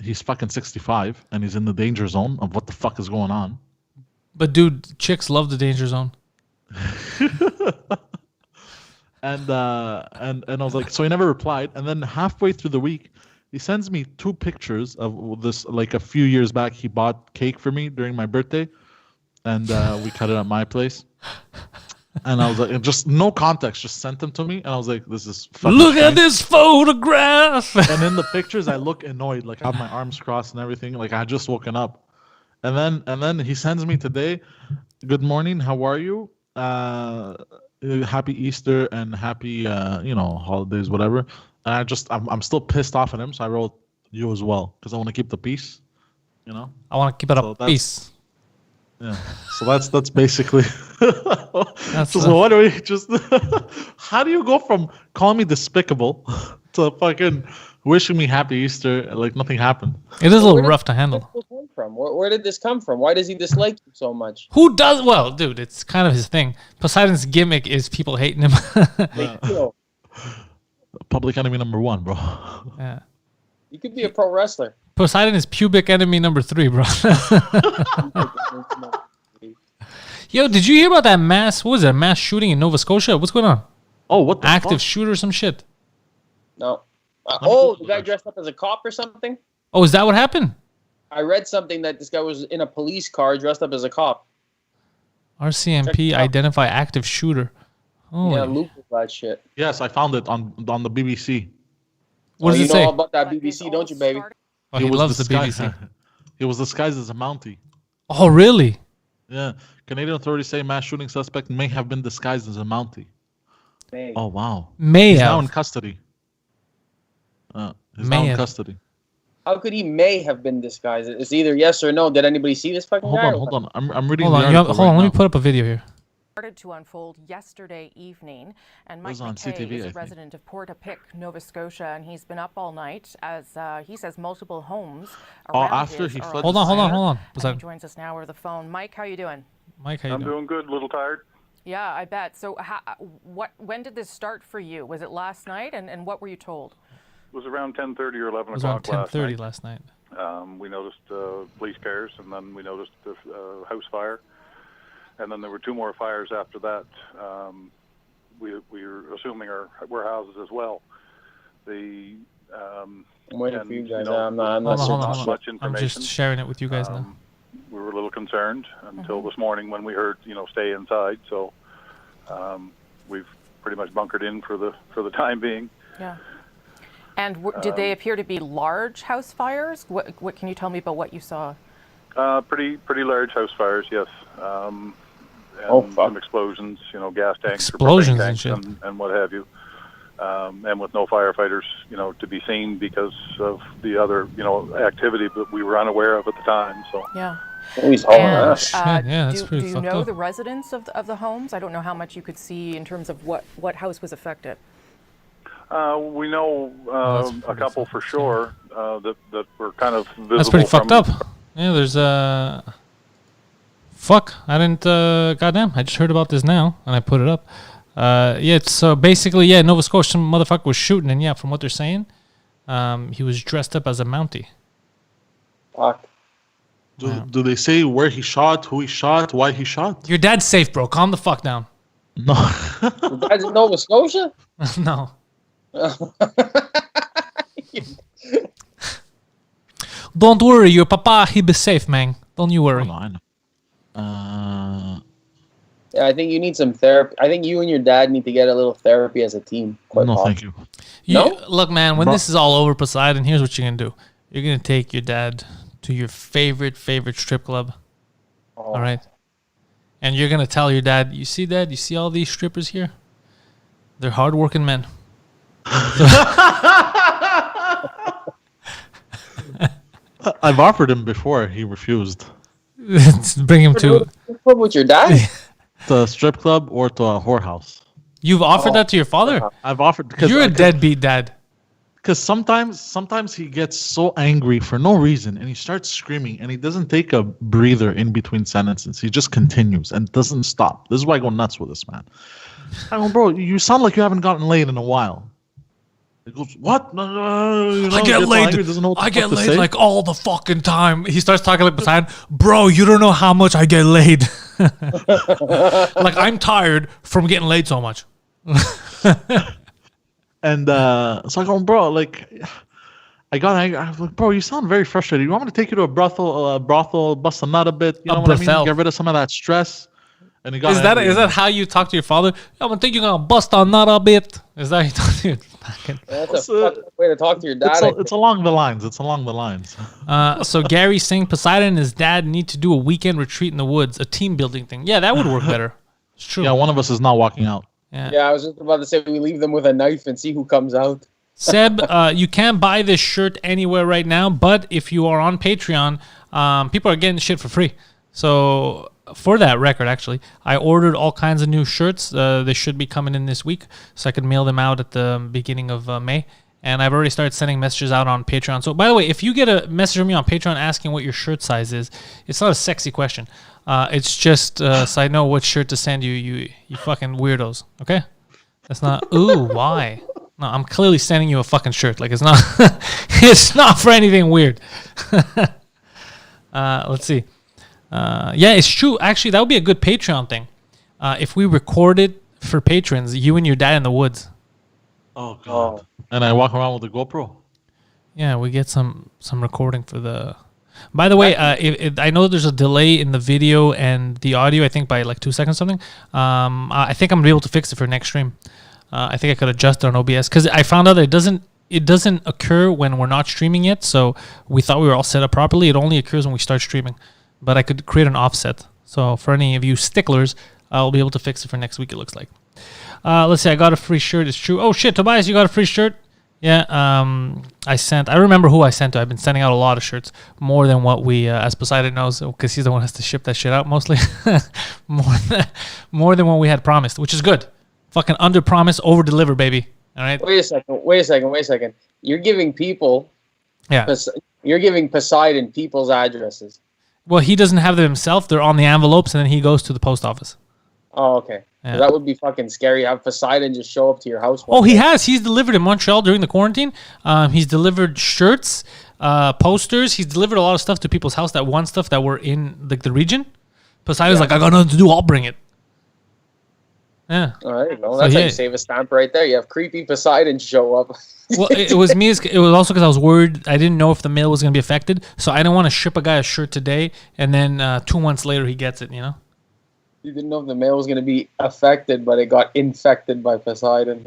he's fucking 65 and he's in the danger zone of what the fuck is going on. But dude, chicks love the danger zone. And I was like, so he never replied. And then halfway through the week, he sends me 2 pictures of this. Like a few years back, he bought cake for me during my birthday, and we cut it at my place. And I was like, just no context, just sent them to me. And I was like, this is fucking Look strange. at this photograph. And in the pictures, I look annoyed, like I have my arms crossed and everything, like I had just woken up. And then he sends me today, good morning, how are you? Happy Easter and happy holidays, whatever. And I'm still pissed off at him, so I wrote you as well because I want to keep the peace, you know. I want to keep it up peace. Yeah. So that's basically. That's what do we just? How do you go from calling me despicable to fucking wishing me happy Easter like nothing happened? It is a little rough to handle. from? Where did this come from? Why does he dislike you so much? Who does? Well, dude, it's kind of his thing. Poseidon's gimmick is people hating him. Public enemy number 1, bro. Yeah. You could be a pro wrestler. Poseidon is pubic enemy number 3, bro. Yo, did you hear about that mass shooting in Nova Scotia? What's going on? Oh, what the Active fuck? shooter or some shit? No. The guy dressed up as a cop or something? Oh, is that what happened? I read something that this guy was in a police car dressed up as a cop. RCMP identify active shooter. Oh, Yeah, Luke was that shit. Yes, I found it on the BBC. What does you it say? know all about that BBC, don't you, baby? Oh, he loves the BBC. He was disguised as a Mountie. Oh, really? Yeah. Canadian authorities say mass shooting suspect may have been disguised as a Mountie. May. Oh, wow. May He's have. now in custody. He's now in custody. How could he may have been disguised? It's either yes or no. Did anybody see this fucking guy? Hold on. I'm reading Hold the on, article hold on. right Let me now. put up a video here. Started to unfold yesterday evening, and Mike was on McKay CTV, is I a think. resident of Portapique, Nova Scotia, and he's been up all night as he says multiple homes around after his he are fled Hold the on, hold on, scene? hold on. And he joins us now over the phone. Mike, how you doing? Mike, how you I'm doing? doing good, a little tired. Yeah, I bet. So, when did this start for you? Was it last night, and what were you told? It was around 10:30 or 11 It was around o'clock 10:30 last night. last night. We noticed police cars, and then we noticed the house fire, and then there were 2 more fires after that. We were assuming were houses as well. I'm waiting for you and, guys. you know, I'm not Hold on, hold on, not hold on. much I'm information. just sharing it with you guys now. We were a little concerned until this morning when we heard, stay inside. So we've pretty much bunkered in for the time being. Yeah. And did they appear to be large house fires? What can you tell me about what you saw? Pretty large house fires, yes. And fuck. some explosions, gas tanks, or Explosions propane and tanks shit. and what have you. And with no firefighters, to be seen because of the other, activity that we were unaware of at the time. So Yeah. He's hauling And ass. Yeah, that's do pretty you fucked know up. the residents of the homes? I don't know how much you could see in terms of what house was affected. we know that's a pretty couple for sure that were kind of visible. That's pretty fucked from- up. Yeah, there's fuck. I didn't. Goddamn. I just heard about this now, and I put it up. Yeah. So basically, yeah, Nova Scotia some motherfucker was shooting, and yeah, from what they're saying, he was dressed up as a Mountie. Fuck. Do they say where he shot, who he shot, why he shot? Your dad's safe, bro. Calm the fuck down. No. You guys in Nova Scotia? No. Don't worry, your papa, he be safe, man. Don't you worry. I know. Yeah, I think you need some therapy. I think you and your dad need to get a little therapy as a team. Quite No, possibly. thank you. No? Look, man, when Bro- this is all over, Poseidon, here's what you're going to do. You're going to take your dad to your favorite strip club. Oh. All right? And you're going to tell your dad, you see, Dad, you see all these strippers here? They're hardworking men. I've offered him before. He refused. Bring him to... What with your dad? To a strip club or to a whorehouse. You've offered that to your father? I've offered because You're a deadbeat dad. Because sometimes he gets so angry for no reason and he starts screaming and he doesn't take a breather in between sentences. He just continues and doesn't stop. This is why I go nuts with this man. I go, bro, you sound like you haven't gotten laid in a while. He goes, what? No, I get gets laid. angry, doesn't know what the I get fuck to laid say. like all the fucking time. He starts talking like Poseidon. Bro, you don't know how much I get laid. Like I'm tired from getting laid so much. And so I go, bro, like, I got angry. I was like, bro, you sound very frustrated. You want me to take you to a brothel, bust a nut a bit? You know what I mean? brothel. Get rid of some of that stress. And he got Is that angry. that how you talk to your father? I'm gonna think you're gonna bust on that a bit. Is that how you talk to your fucking... That's a fucking way to talk to your dad. It's along the lines. It's along the lines. So Gary's saying Poseidon and his dad need to do a weekend retreat in the woods, a team building thing. Yeah, that would work better. It's true. Yeah, one of us is not walking out. Yeah, I was just about to say we leave them with a knife and see who comes out. Seb, you can't buy this shirt anywhere right now, but if you are on Patreon, people are getting shit for free. So for that record, actually, I ordered all kinds of new shirts. They should be coming in this week, so I can mail them out at the beginning of May. and I've already started sending messages out on Patreon. So, by the way, if you get a message from me on Patreon asking what your shirt size is, it's not a sexy question. It's just so I know what shirt to send you. You fucking weirdos. Okay, that's not. Ooh, why? No, I'm clearly sending you a fucking shirt. Like it's not. It's not for anything weird. Let's see. Yeah, it's true. Actually, that would be a good Patreon thing. If we recorded for patrons, you and your dad in the woods. Oh God! And I walk around with a GoPro. Yeah, we get some recording for the. By the way, I know there's a delay in the video and the audio. I think by like 2 seconds or something. I think I'm gonna be able to fix it for next stream. I think I could adjust it on OBS because I found out that it doesn't occur when we're not streaming yet. So we thought we were all set up properly. It only occurs when we start streaming. But I could create an offset. So for any of you sticklers, I'll be able to fix it for next week, it looks like. Let's see, I got a free shirt. It's true. Oh, shit, Tobias, you got a free shirt? Yeah, I remember who I sent to. I've been sending out a lot of shirts, more than what we, as Poseidon knows, because he's the one who has to ship that shit out mostly. more than what we had promised, which is good. Fucking under promise, over deliver, baby. All right? Wait a second. You're giving people... Yeah. You're giving Poseidon people's addresses. Well, he doesn't have them himself. They're on the envelopes, and then he goes to the post office. Oh, okay. Yeah. That would be fucking scary. Have Poseidon just show up to your house. Oh, he has. He's delivered in Montreal during the quarantine. He's delivered shirts, posters. He's delivered a lot of stuff to people's house. That one stuff that were in the region. Poseidon's like, I got nothing to do. I'll bring it. Yeah. All right. Well, that's how you save a stamp right there. You have creepy Poseidon show up. Well, it was me. It was also because I was worried. I didn't know if the mail was going to be affected. So I didn't want to ship a guy a shirt today. And then 2 months later, he gets it, you know? You didn't know if the mail was going to be affected, but it got infected by Poseidon.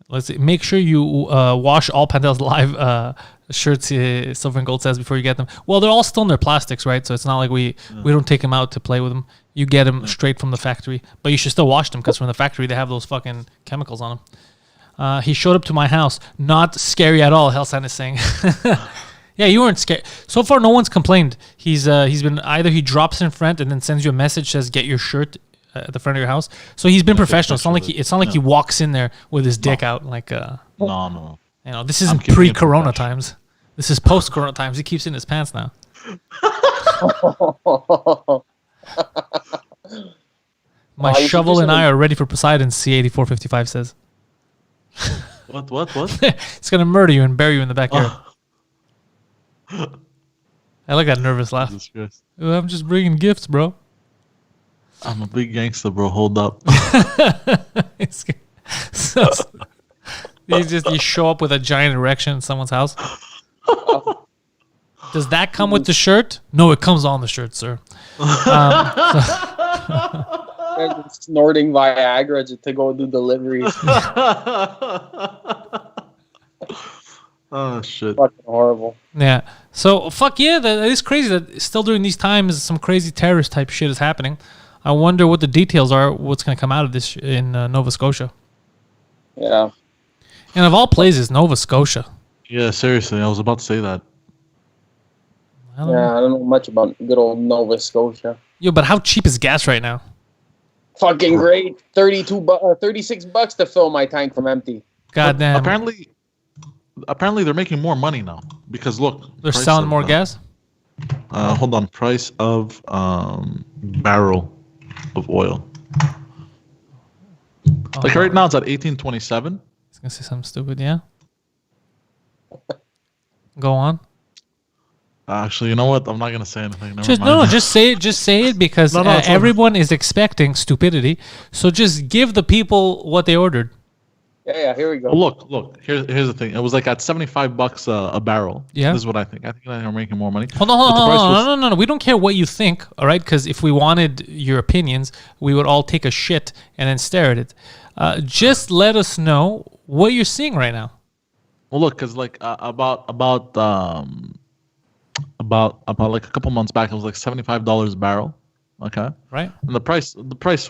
Let's see. Make sure you wash all Pantelis Live shirts, Silver and Gold says, before you get them. Well, they're all still in their plastics, right? So it's not like we don't take them out to play with them. You get them straight from the factory. But you should still wash them because from the factory, they have those fucking chemicals on them. He showed up to my house. Not scary at all, Hellsign is saying. Yeah, you weren't scared. So far, no one's complained. He's been either he drops in front and then sends you a message, says, get your shirt at the front of your house. So he's been professional. It's not like he walks in there with his dick out like No. You know, this isn't pre-corona times. This is post-corona times. He keeps it in his pants now. My shovel and I are ready for Poseidon, C8455 says. What? It's going to murder you and bury you in the backyard. I like that nervous laugh. I'm just bringing gifts, bro. I'm a big gangster, bro. Hold up. You show up with a giant erection in someone's house. Does that come with the shirt? No, it comes on the shirt, sir. Snorting Viagra to go do deliveries. Oh, shit. Fucking horrible. Yeah. So, fuck yeah, that is crazy that still during these times some crazy terrorist type shit is happening. I wonder what the details are, what's going to come out of this in Nova Scotia. Yeah. And of all places, Nova Scotia. Yeah, seriously, I was about to say that. I don't know much about good old Nova Scotia. Yo, but how cheap is gas right now? Fucking great. $36 to fill my tank from empty. Goddamn. Apparently they're making more money now because look, they're selling more gas. Hold on, price of barrel of oil. Like right now it's at 18.27. I was gonna say something stupid, yeah. Go on. Actually, you know what? I'm not gonna say anything. Just say it. Just say it because everyone is expecting stupidity. So just give the people what they ordered. Yeah, here we go. Look. Here's the thing. It was like at $75 a barrel. Yeah. This is what I think. I think they're making more money. Hold on. No. We don't care what you think, all right? Because if we wanted your opinions, we would all take a shit and then stare at it. Just let us know what you're seeing right now. Well, look, because like about like a couple months back, it was like $75 a barrel. Okay. Right. And the price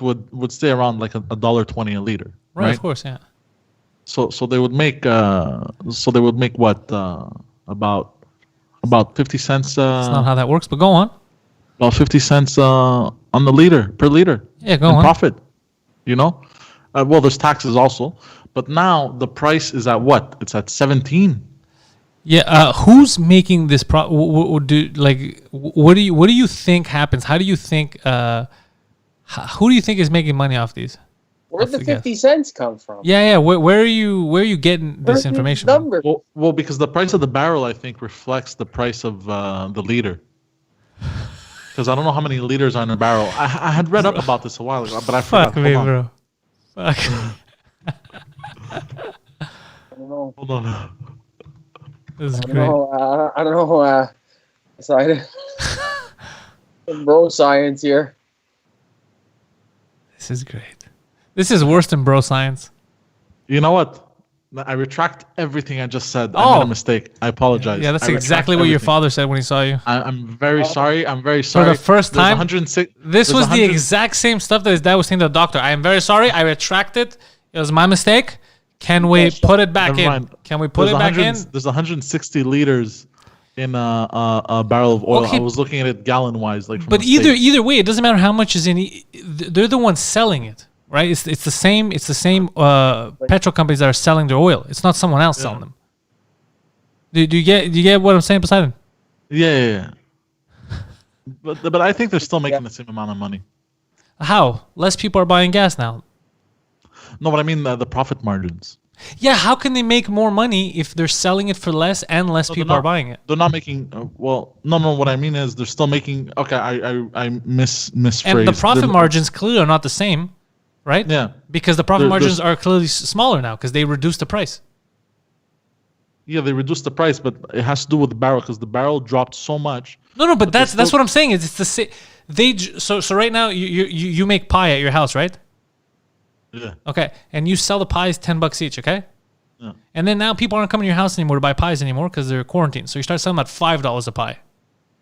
would stay around like $1.20 a liter. Right. Of course. Yeah. So they would make what about 50 cents. That's not how that works, but go on. About 50 cents on the per liter. Yeah, go on. Profit, you know, Well, there's taxes also, but now the price is at what? It's at 17. Yeah, who's making this? What do you think happens? How do you think? Who do you think is making money off these? Where'd the 50 cents come from? Yeah. Where are you getting this information from? Well, because the price of the barrel, I think, reflects the price of the liter. Because I don't know how many liters are in a barrel. I had read up about this a while ago, but I forgot. Fuck me, bro. Fuck. I don't know. Hold on. This is I don't great. know. I don't know. Side bro science here. This is great. This is worse than bro science. You know what? I retract everything I just said. I made a mistake. I apologize. Yeah, that's I exactly what your father said when he saw you. I'm very sorry. I'm very sorry. For the first time, 106, this was the exact same stuff that his dad was saying to the doctor. I am very sorry. I retract it. It was my mistake. Can we put it back in? Can we put it back in? There's 160 liters in a barrel of oil. Okay. I was looking at it gallon-wise. But either way, it doesn't matter how much is in. They're the ones selling it. Right, it's the same petrol companies that are selling their oil. It's not someone else selling them. Do you get what I'm saying, Poseidon? Yeah. But I think they're still making the same amount of money. How? Less people are buying gas now. No, but I mean the profit margins. Yeah, how can they make more money if they're selling it for less and less people are buying it? They're not making. No. What I mean is they're still making. Okay, I misphrased. And the profit margins clearly are not the same. Right? Yeah. Because the profit margins are clearly smaller now because they reduced the price. Yeah, they reduced the price, but it has to do with the barrel because the barrel dropped so much. No, but that's what I'm saying. It's the same. So right now you make pie at your house, right? Yeah. Okay, and you sell the pies $10 each. Okay. Yeah. And then now people aren't coming to your house anymore to buy pies anymore because they're quarantined. So you start selling them at $5 a pie.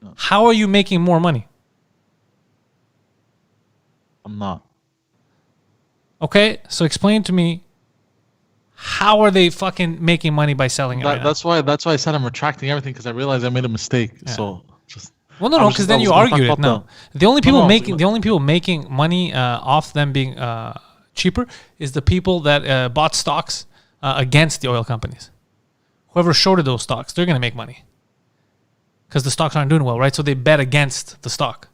Yeah. How are you making more money? I'm not. Okay, so explain to me, how are they fucking making money by selling it? That's why I said I'm retracting everything because I realized I made a mistake. Yeah. So just no, because then you argued it. No, the only people making money off them being cheaper is the people that bought stocks against the oil companies. Whoever shorted those stocks, they're gonna make money because the stocks aren't doing well, right? So they bet against the stock.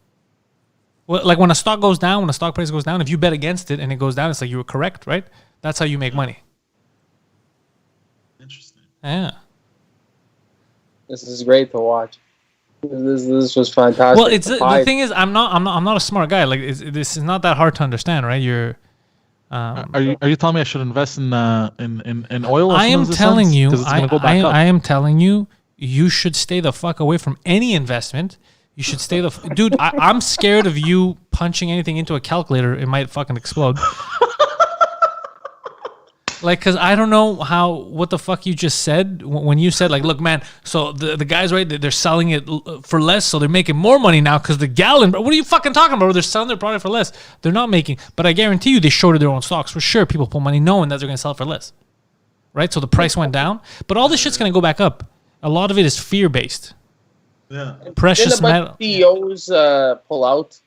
Well, like when a stock goes down, when a stock price goes down, if you bet against it and it goes down, it's like you were correct, right? That's how you make money. Interesting. Yeah. This is great to watch. This was fantastic. Well, the thing is, I'm not a smart guy. Like this is not that hard to understand, right? You're. Are you telling me I should invest in oil? I am telling you. I am telling you. You should stay the fuck away from any investment. You should stay dude. I'm scared of you punching anything into a calculator. It might fucking explode. Like, cause I don't know what the fuck you just said when you said like, look, man. So the guys, right? They're selling it for less, so they're making more money now because the gallon. What are you fucking talking about? They're selling their product for less. They're not making. But I guarantee you, they shorted their own stocks for sure. People pull money knowing that they're gonna sell it for less, right? So the price went down, but all this shit's gonna go back up. A lot of it is fear based. Yeah. Precious metal. CEOs pull out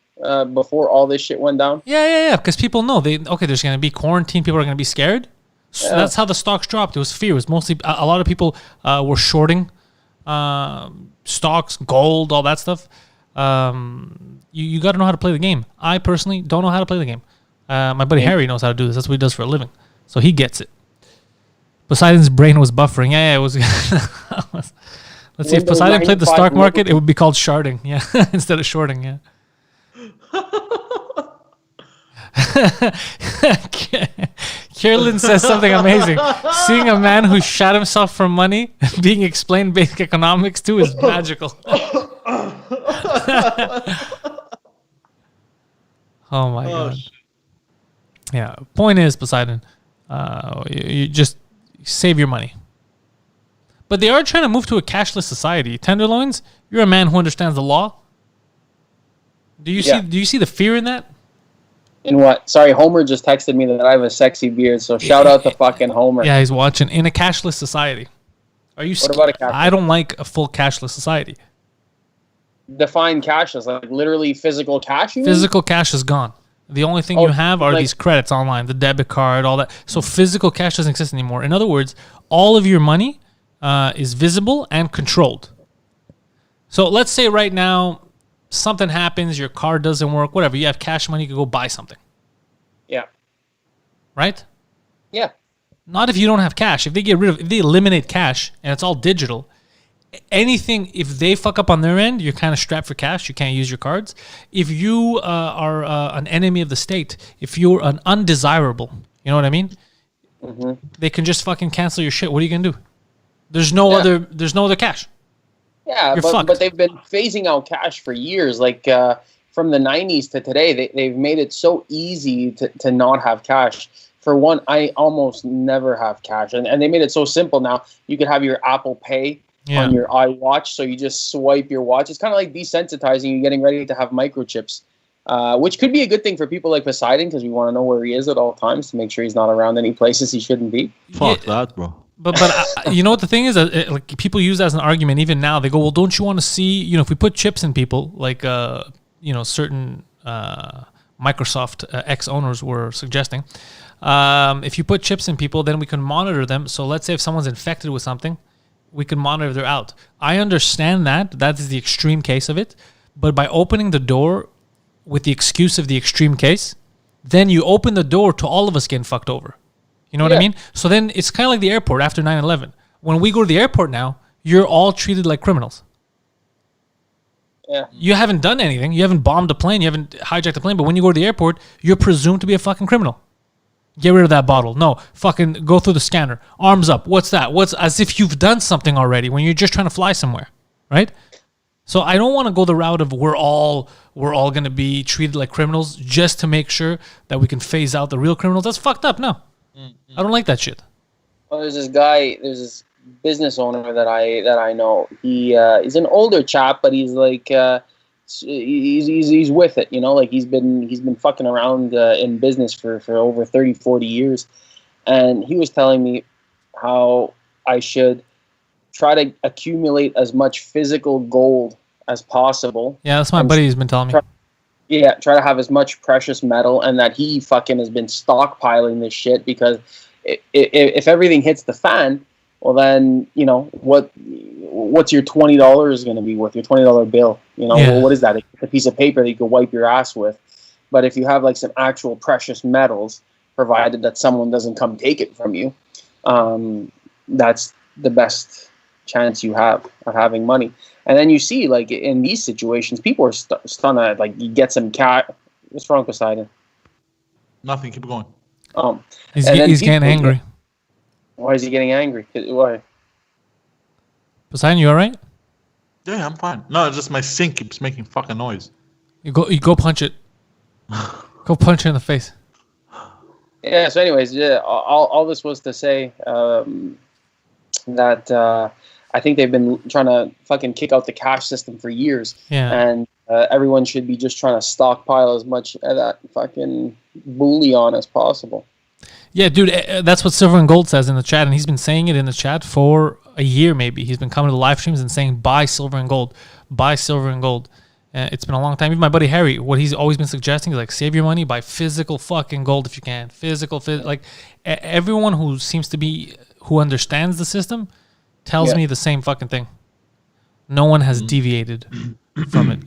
before all this shit went down. Yeah. Because people know there's gonna be quarantine. People are gonna be scared. So that's how the stocks dropped. It was fear. It was mostly a lot of people were shorting stocks, gold, all that stuff. You got to know how to play the game. I personally don't know how to play the game. My buddy Harry knows how to do this. That's what he does for a living. So he gets it. Poseidon's brain was buffering. Yeah, it was. Let's see, if Poseidon played the stock market, it would be called sharding. Yeah, instead of shorting. Yeah. Carolyn says something amazing. Seeing a man who shot himself for money being explained basic economics to is magical. Oh my god. Shit. Yeah. Point is, Poseidon, you just save your money. But they are trying to move to a cashless society. Tenderloins, you're a man who understands the law. Do you see the fear in that? In what? Sorry, Homer just texted me that I have a sexy beard, so shout out to fucking Homer. Yeah, he's watching. In a cashless society. Are you What about a cashless? I don't like a full cashless society. Define cashless, like literally physical cash? Physical cash is gone. The only thing you have are like- these credits online, the debit card, all that. So physical cash doesn't exist anymore. In other words, all of your money is visible and controlled. So let's say right now something happens, your card doesn't work, whatever. You have cash money, you can go buy something, Yeah. right? Yeah. Not if you don't have cash. If they eliminate cash and it's all digital, anything, if they fuck up on their end, you're kind of strapped for cash. You can't use your cards. If you are an enemy of the state, if you're an undesirable, you know what I mean? Mm-hmm. They can just fucking cancel your shit. What are you gonna do? There's no other cash. Yeah, You're but fucked. they've been phasing out cash for years. Like from the 90s to today, they've made it so easy to not have cash. For one, I almost never have cash. And they made it so simple now. You could have your Apple Pay on your iWatch, so you just swipe your watch. It's kind of like desensitizing you, getting ready to have microchips, which could be a good thing for people like Poseidon, because we want to know where he is at all times to make sure he's not around any places he shouldn't be. Fuck that, bro. But you know what the thing is? Like people use that as an argument. Even now, they go, "Well, don't you want to see? If we put chips in people, like certain Microsoft ex-owners were suggesting, if you put chips in people, then we can monitor them. So let's say if someone's infected with something, we can monitor if they're out. I understand that. That is the extreme case of it. But by opening the door with the excuse of the extreme case, then you open the door to all of us getting fucked over. You know what I mean? So then it's kind of like the airport after 9/11. When we go to the airport now, you're all treated like criminals. Yeah. You haven't done anything. You haven't bombed a plane. You haven't hijacked a plane. But when you go to the airport, you're presumed to be a fucking criminal. Get rid of that bottle. No, fucking go through the scanner. Arms up. What's that? What's as if you've done something already when you're just trying to fly somewhere, right? So I don't want to go the route of we're all going to be treated like criminals just to make sure that we can phase out the real criminals. That's fucked up. No, I don't like that shit. Well, there's this business owner that I know. He's an older chap, but he's like he's with it, like he's been fucking around in business for over 30, 40 years. And he was telling me how I should try to accumulate as much physical gold as possible. Yeah, that's my buddy who's been telling me. Try to have as much precious metal, and that he fucking has been stockpiling this shit, because if everything hits the fan, well then, what's your $20 going to be worth? Your $20 bill, Well, what is that? A piece of paper that you could wipe your ass with. But if you have like some actual precious metals, provided that someone doesn't come take it from you, that's the best chance you have of having money. And then you see, like, in these situations, people are stunned at, like, you get some cat. What's wrong, Poseidon? Nothing. Keep going. He's getting angry. Why is he getting angry? Why? Poseidon, you all right? Yeah, I'm fine. No, it's just my sink keeps making fucking noise. You go punch it. Go punch it in the face. Yeah. So, anyways, all this was to say that I think they've been trying to fucking kick out the cash system for years. Yeah. And everyone should be just trying to stockpile as much of that fucking bullion as possible. Yeah, dude, that's what Silver and Gold says in the chat, and he's been saying it in the chat for a year maybe. He's been coming to the live streams and saying, buy Silver and Gold, buy Silver and Gold. It's been a long time. Even my buddy Harry, what he's always been suggesting is, like, save your money, buy physical fucking gold if you can. Like, everyone who seems to be, who understands the system tells me the same fucking thing. No one has deviated from it,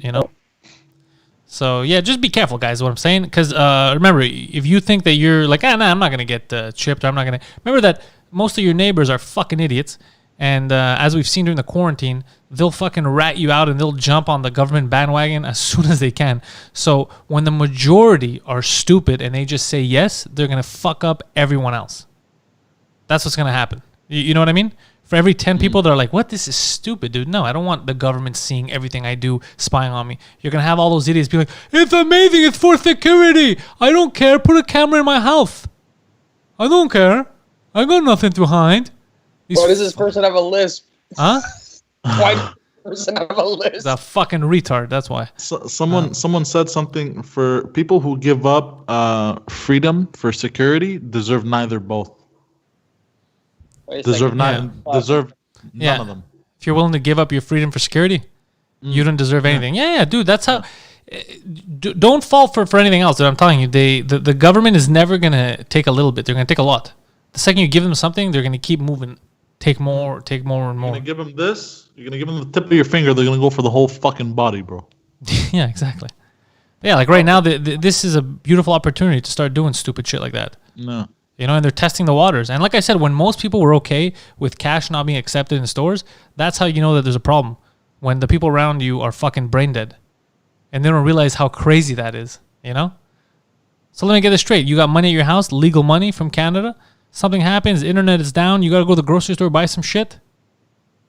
So, yeah, just be careful, guys, is what I'm saying. Because remember, if you think that you're like, I'm not going to get chipped, or I'm not going to... Remember that most of your neighbors are fucking idiots. And as we've seen during the quarantine, they'll fucking rat you out and they'll jump on the government bandwagon as soon as they can. So when the majority are stupid and they just say yes, they're going to fuck up everyone else. That's what's going to happen. You know what I mean? For every 10 people that are like, what, this is stupid, dude. No, I don't want the government seeing everything I do, spying on me. You're going to have all those idiots be like, it's amazing, it's for security. I don't care, put a camera in my house. I don't care. I got nothing to hide. Why does this person have a lisp? Huh? Why does this person have a lisp? He's a fucking retard, that's why. So, someone said something, for people who give up freedom for security deserve neither both. Deserve none of them. If you're willing to give up your freedom for security, you don't deserve anything. Yeah, dude, that's how... don't fall for anything else that I'm telling you. The government is never going to take a little bit. They're going to take a lot. The second you give them something, they're going to keep moving. Take more and more. You're going to give them this. You're going to give them the tip of your finger. They're going to go for the whole fucking body, bro. Yeah, exactly. Yeah, like right now, this is a beautiful opportunity to start doing stupid shit like that. No. You know, and they're testing the waters. And like I said, when most people were okay with cash not being accepted in stores, that's how you know that there's a problem. When the people around you are fucking brain dead. And they don't realize how crazy that is, you know? So let me get this straight. You got money at your house, legal money from Canada. Something happens, internet is down. You got to go to the grocery store, buy some shit.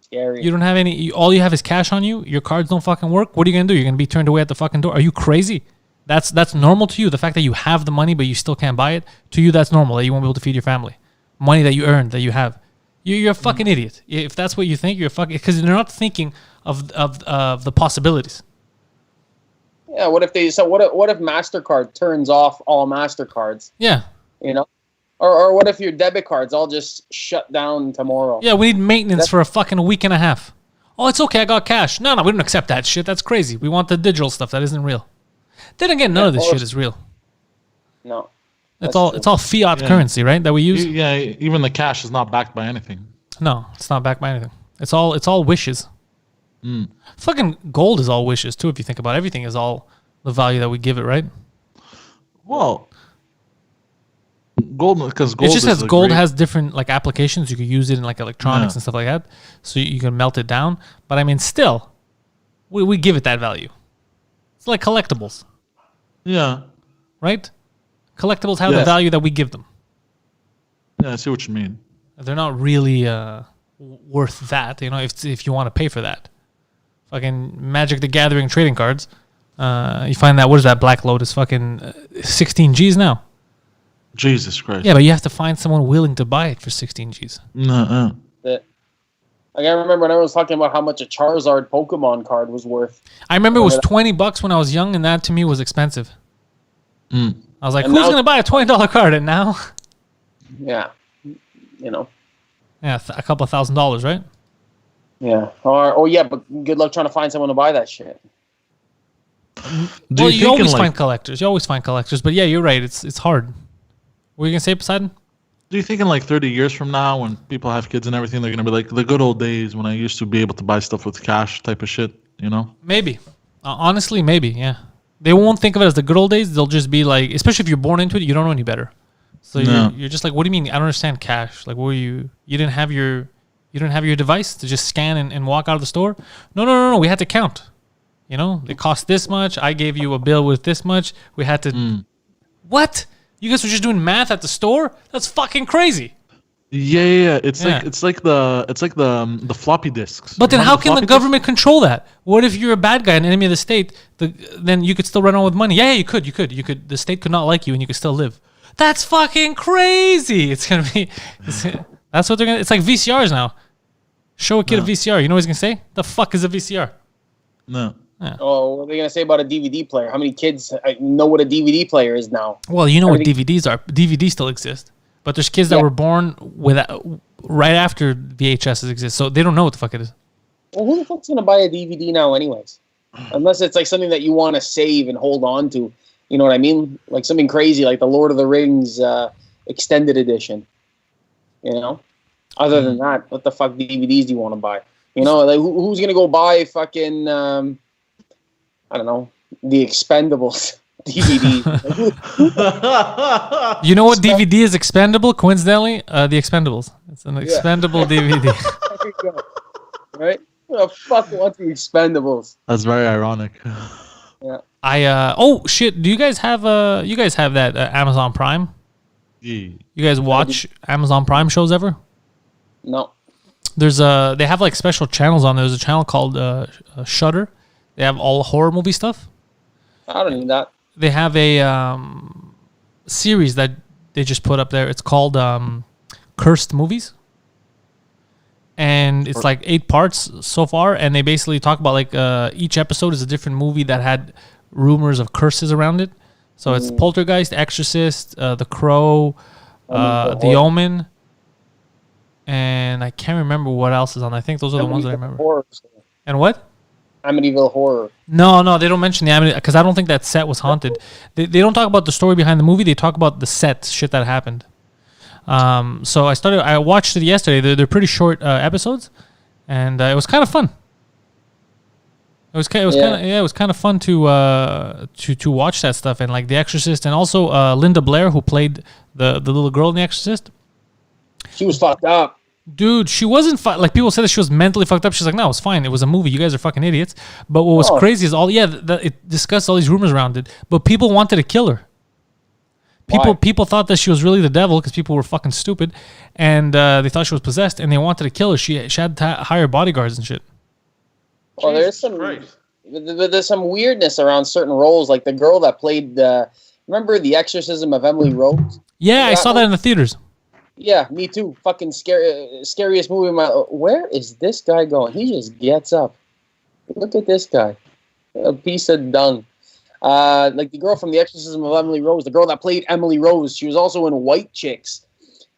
Scary. You don't have any, all you have is cash on you. Your cards don't fucking work. What are you going to do? You're going to be turned away at the fucking door. Are you crazy? That's normal to you. The fact that you have the money, but you still can't buy it, to you, that's normal. That you won't be able to feed your family. Money that you earned, that you have. You're a fucking idiot. If that's what you think, you're fucking, because they're not thinking of the possibilities. Yeah. What if MasterCard turns off all MasterCards? Yeah. You know, or what if your debit cards all just shut down tomorrow? Yeah, we need maintenance for a fucking week and a half. Oh, it's okay. I got cash. No, we don't accept that shit. That's crazy. We want the digital stuff that isn't real. Then again, none of this shit is real. No. It's all fiat currency, right? That we use. Yeah, even the cash is not backed by anything. No, it's not backed by anything. It's all wishes. Fucking gold is all wishes too. If you think about it. Everything is all the value that we give it, right? Well, gold, because gold. It's just because gold has different like applications. You could use it in like electronics and stuff like that. So you can melt it down. But I mean, still, we give it that value. It's like collectibles. Yeah. Right? Collectibles have the value that we give them. Yeah, I see what you mean. They're not really worth that, you know, if you want to pay for that. Fucking Magic the Gathering trading cards. You find that, what is that, Black Lotus? Fucking 16 Gs now. Jesus Christ. Yeah, but you have to find someone willing to buy it for 16 Gs. No. I remember when I was talking about how much a Charizard Pokemon card was worth. I remember it was $20 when I was young, and that to me was expensive. I was like, who's going to buy a $20 card? And now? Yeah. You know. Yeah, a couple of $1,000s, right? Yeah. Yeah, but good luck trying to find someone to buy that shit. You always find collectors. You always find collectors. But yeah, you're right. It's hard. What were you going to say, Poseidon? Do you think in like 30 years from now, when people have kids and everything, they're going to be like the good old days when I used to be able to buy stuff with cash type of shit, you know? Maybe. Honestly, maybe, yeah. They won't think of it as the good old days. They'll just be like, especially if you're born into it, you don't know any better. So you're just like, what do you mean? I don't understand cash. Like, what were you didn't have your device to just scan and walk out of the store? No. We had to count. You know, it cost this much. I gave you a bill with this much. We had to. What? You guys were just doing math at the store? That's fucking crazy. Yeah. It's like the floppy disks. But then how can the government control that? What if you're a bad guy, an enemy of the state? Then you could still run on with money. Yeah, you could. The state could not like you, and you could still live. That's fucking crazy. It's gonna be. That's what they're gonna. It's like VCRs now. Show a kid a VCR. You know what he's gonna say? The fuck is a VCR? No. Yeah. Oh, what are they gonna say about a DVD player? How many kids know what a DVD player is now? Well, you know what DVDs are. DVDs still exist, but there's kids that were born right after VHSs exist, so they don't know what the fuck it is. Well, who the fuck's gonna buy a DVD now, anyways? Unless it's like something that you want to save and hold on to. You know what I mean? Like something crazy, like the Lord of the Rings extended edition. You know. Other than that, what the fuck DVDs do you want to buy? You know, like who's gonna go buy fucking? I don't know, the Expendables DVD. You know what DVD is expendable? Coincidentally, the Expendables. It's an expendable DVD. There you go. Right? Who the fuck wants the Expendables? That's very ironic. Yeah. Oh shit! Do you guys have that Amazon Prime? Yeah. You guys watch Amazon Prime shows ever? No. They have like special channels on there. There's a channel called Shudder. They have all horror movie stuff. I don't need that. They have a series that they just put up there. It's called Cursed Movies. And it's like 8 parts so far. And they basically talk about like each episode is a different movie that had rumors of curses around it. So it's Poltergeist, Exorcist, The Crow, The Omen. And I can't remember what else is on. I think those are the ones that I remember. And what? Amityville Horror. No, they don't mention the Amityville because I don't think that set was haunted. They don't talk about the story behind the movie. They talk about the set shit that happened. So I watched it yesterday. They're pretty short episodes, and it was kind of fun. It was kind of fun to watch that stuff, and like The Exorcist, and also Linda Blair, who played the little girl in The Exorcist. She was fucked up. Dude, she wasn't like people said that she was mentally fucked up. She's like, no, it was fine. It was a movie. You guys are fucking idiots. But what was crazy is it discussed all these rumors around it. But people wanted to kill her. People thought that she was really the devil because people were fucking stupid, and they thought she was possessed, and they wanted to kill her. She had to hire bodyguards and shit. Well, there's some weirdness around certain roles, like the girl that played remember The Exorcism of Emily Rose? Yeah, I saw that in the theaters. Yeah, me too. Fucking scariest movie in my... Where is this guy going? He just gets up. Look at this guy. A piece of dung. Like the girl from The Exorcism of Emily Rose, the girl that played Emily Rose, she was also in White Chicks.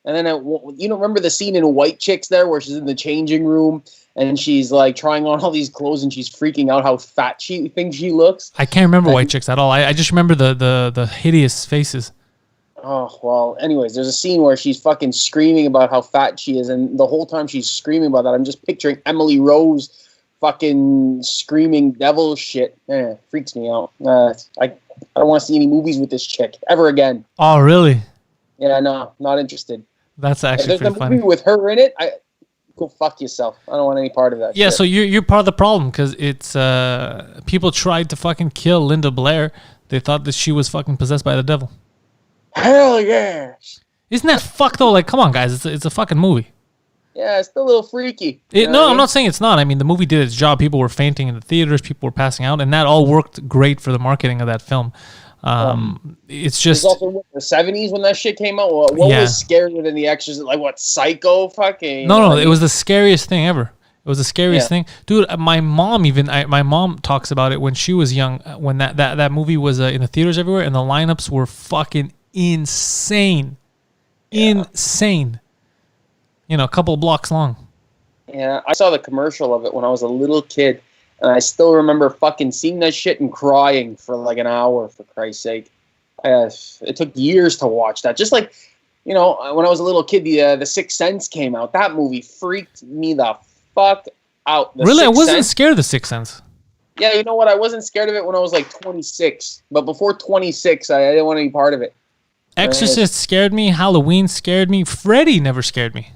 And then, you don't remember the scene in White Chicks there where she's in the changing room and she's like trying on all these clothes and she's freaking out how fat she thinks she looks? I can't remember White Chicks at all. I just remember the hideous faces. Oh, well, anyways, there's a scene where she's fucking screaming about how fat she is, and the whole time she's screaming about that, I'm just picturing Emily Rose fucking screaming devil shit. Freaks me out. I don't want to see any movies with this chick ever again. Oh, really? Yeah, no, not interested. That's actually pretty funny. If there's a movie with her in it, go fuck yourself. I don't want any part of that shit. So you're part of the problem because it's people tried to fucking kill Linda Blair. They thought that she was fucking possessed by the devil. Hell yeah! Isn't that fucked though? Like, come on, guys, it's a fucking movie. Yeah, it's still a little freaky. I'm not saying it's not. I mean, the movie did its job. People were fainting in the theaters. People were passing out, and that all worked great for the marketing of that film. It's just... It was also the 70s when that shit came out. What was scarier than The Exorcist? Like, what, Psycho fucking... No, it was the scariest thing ever. It was the scariest thing. Dude, my mom talks about it when she was young, when that movie was in the theaters everywhere, and the lineups were fucking insane. Insane. A couple of blocks long. Yeah, I saw the commercial of it when I was a little kid, and I still remember fucking seeing that shit and crying for like an hour, for Christ's sake. It took years to watch that. Just like, when I was a little kid, the Sixth Sense came out. That movie freaked me the fuck out. Really? I wasn't scared of The Sixth Sense. Yeah, you know what? I wasn't scared of it when I was like 26. But before 26, I didn't want any part of it. Exorcist scared me. Halloween scared me. Freddy never scared me.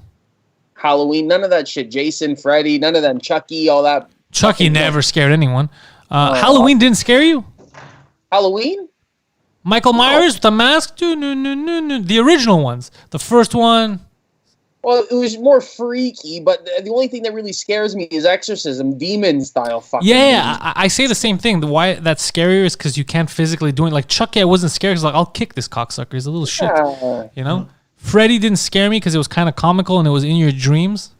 Halloween, none of that shit. Jason, Freddy, none of them. Chucky, all that. Chucky never scared anyone. Halloween didn't scare you? Halloween? Michael Myers with the mask? No. The original ones. The first one. Well, it was more freaky, but the only thing that really scares me is exorcism, demon style fucking. Yeah, I say the same thing. Why that's scarier is because you can't physically do it. Like Chucky, I wasn't scared because I'll kick this cocksucker. He's a little shit. Freddy didn't scare me because it was kind of comical and it was in your dreams.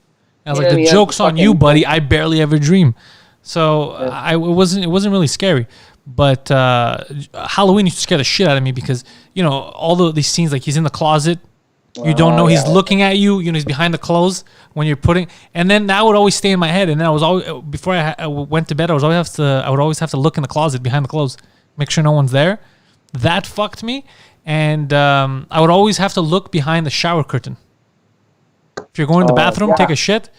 I was like, the joke's on you, buddy. I barely ever dream. So it wasn't really scary. But Halloween used to scare the shit out of me because, all these scenes, like he's in the closet. You don't know he's looking at you. He's behind the clothes when you're putting. And then that would always stay in my head. And then I was always, before I went to bed, I would always have to look in the closet behind the clothes, make sure no one's there. That fucked me. And I would always have to look behind the shower curtain. If you're going to the bathroom, take a shit.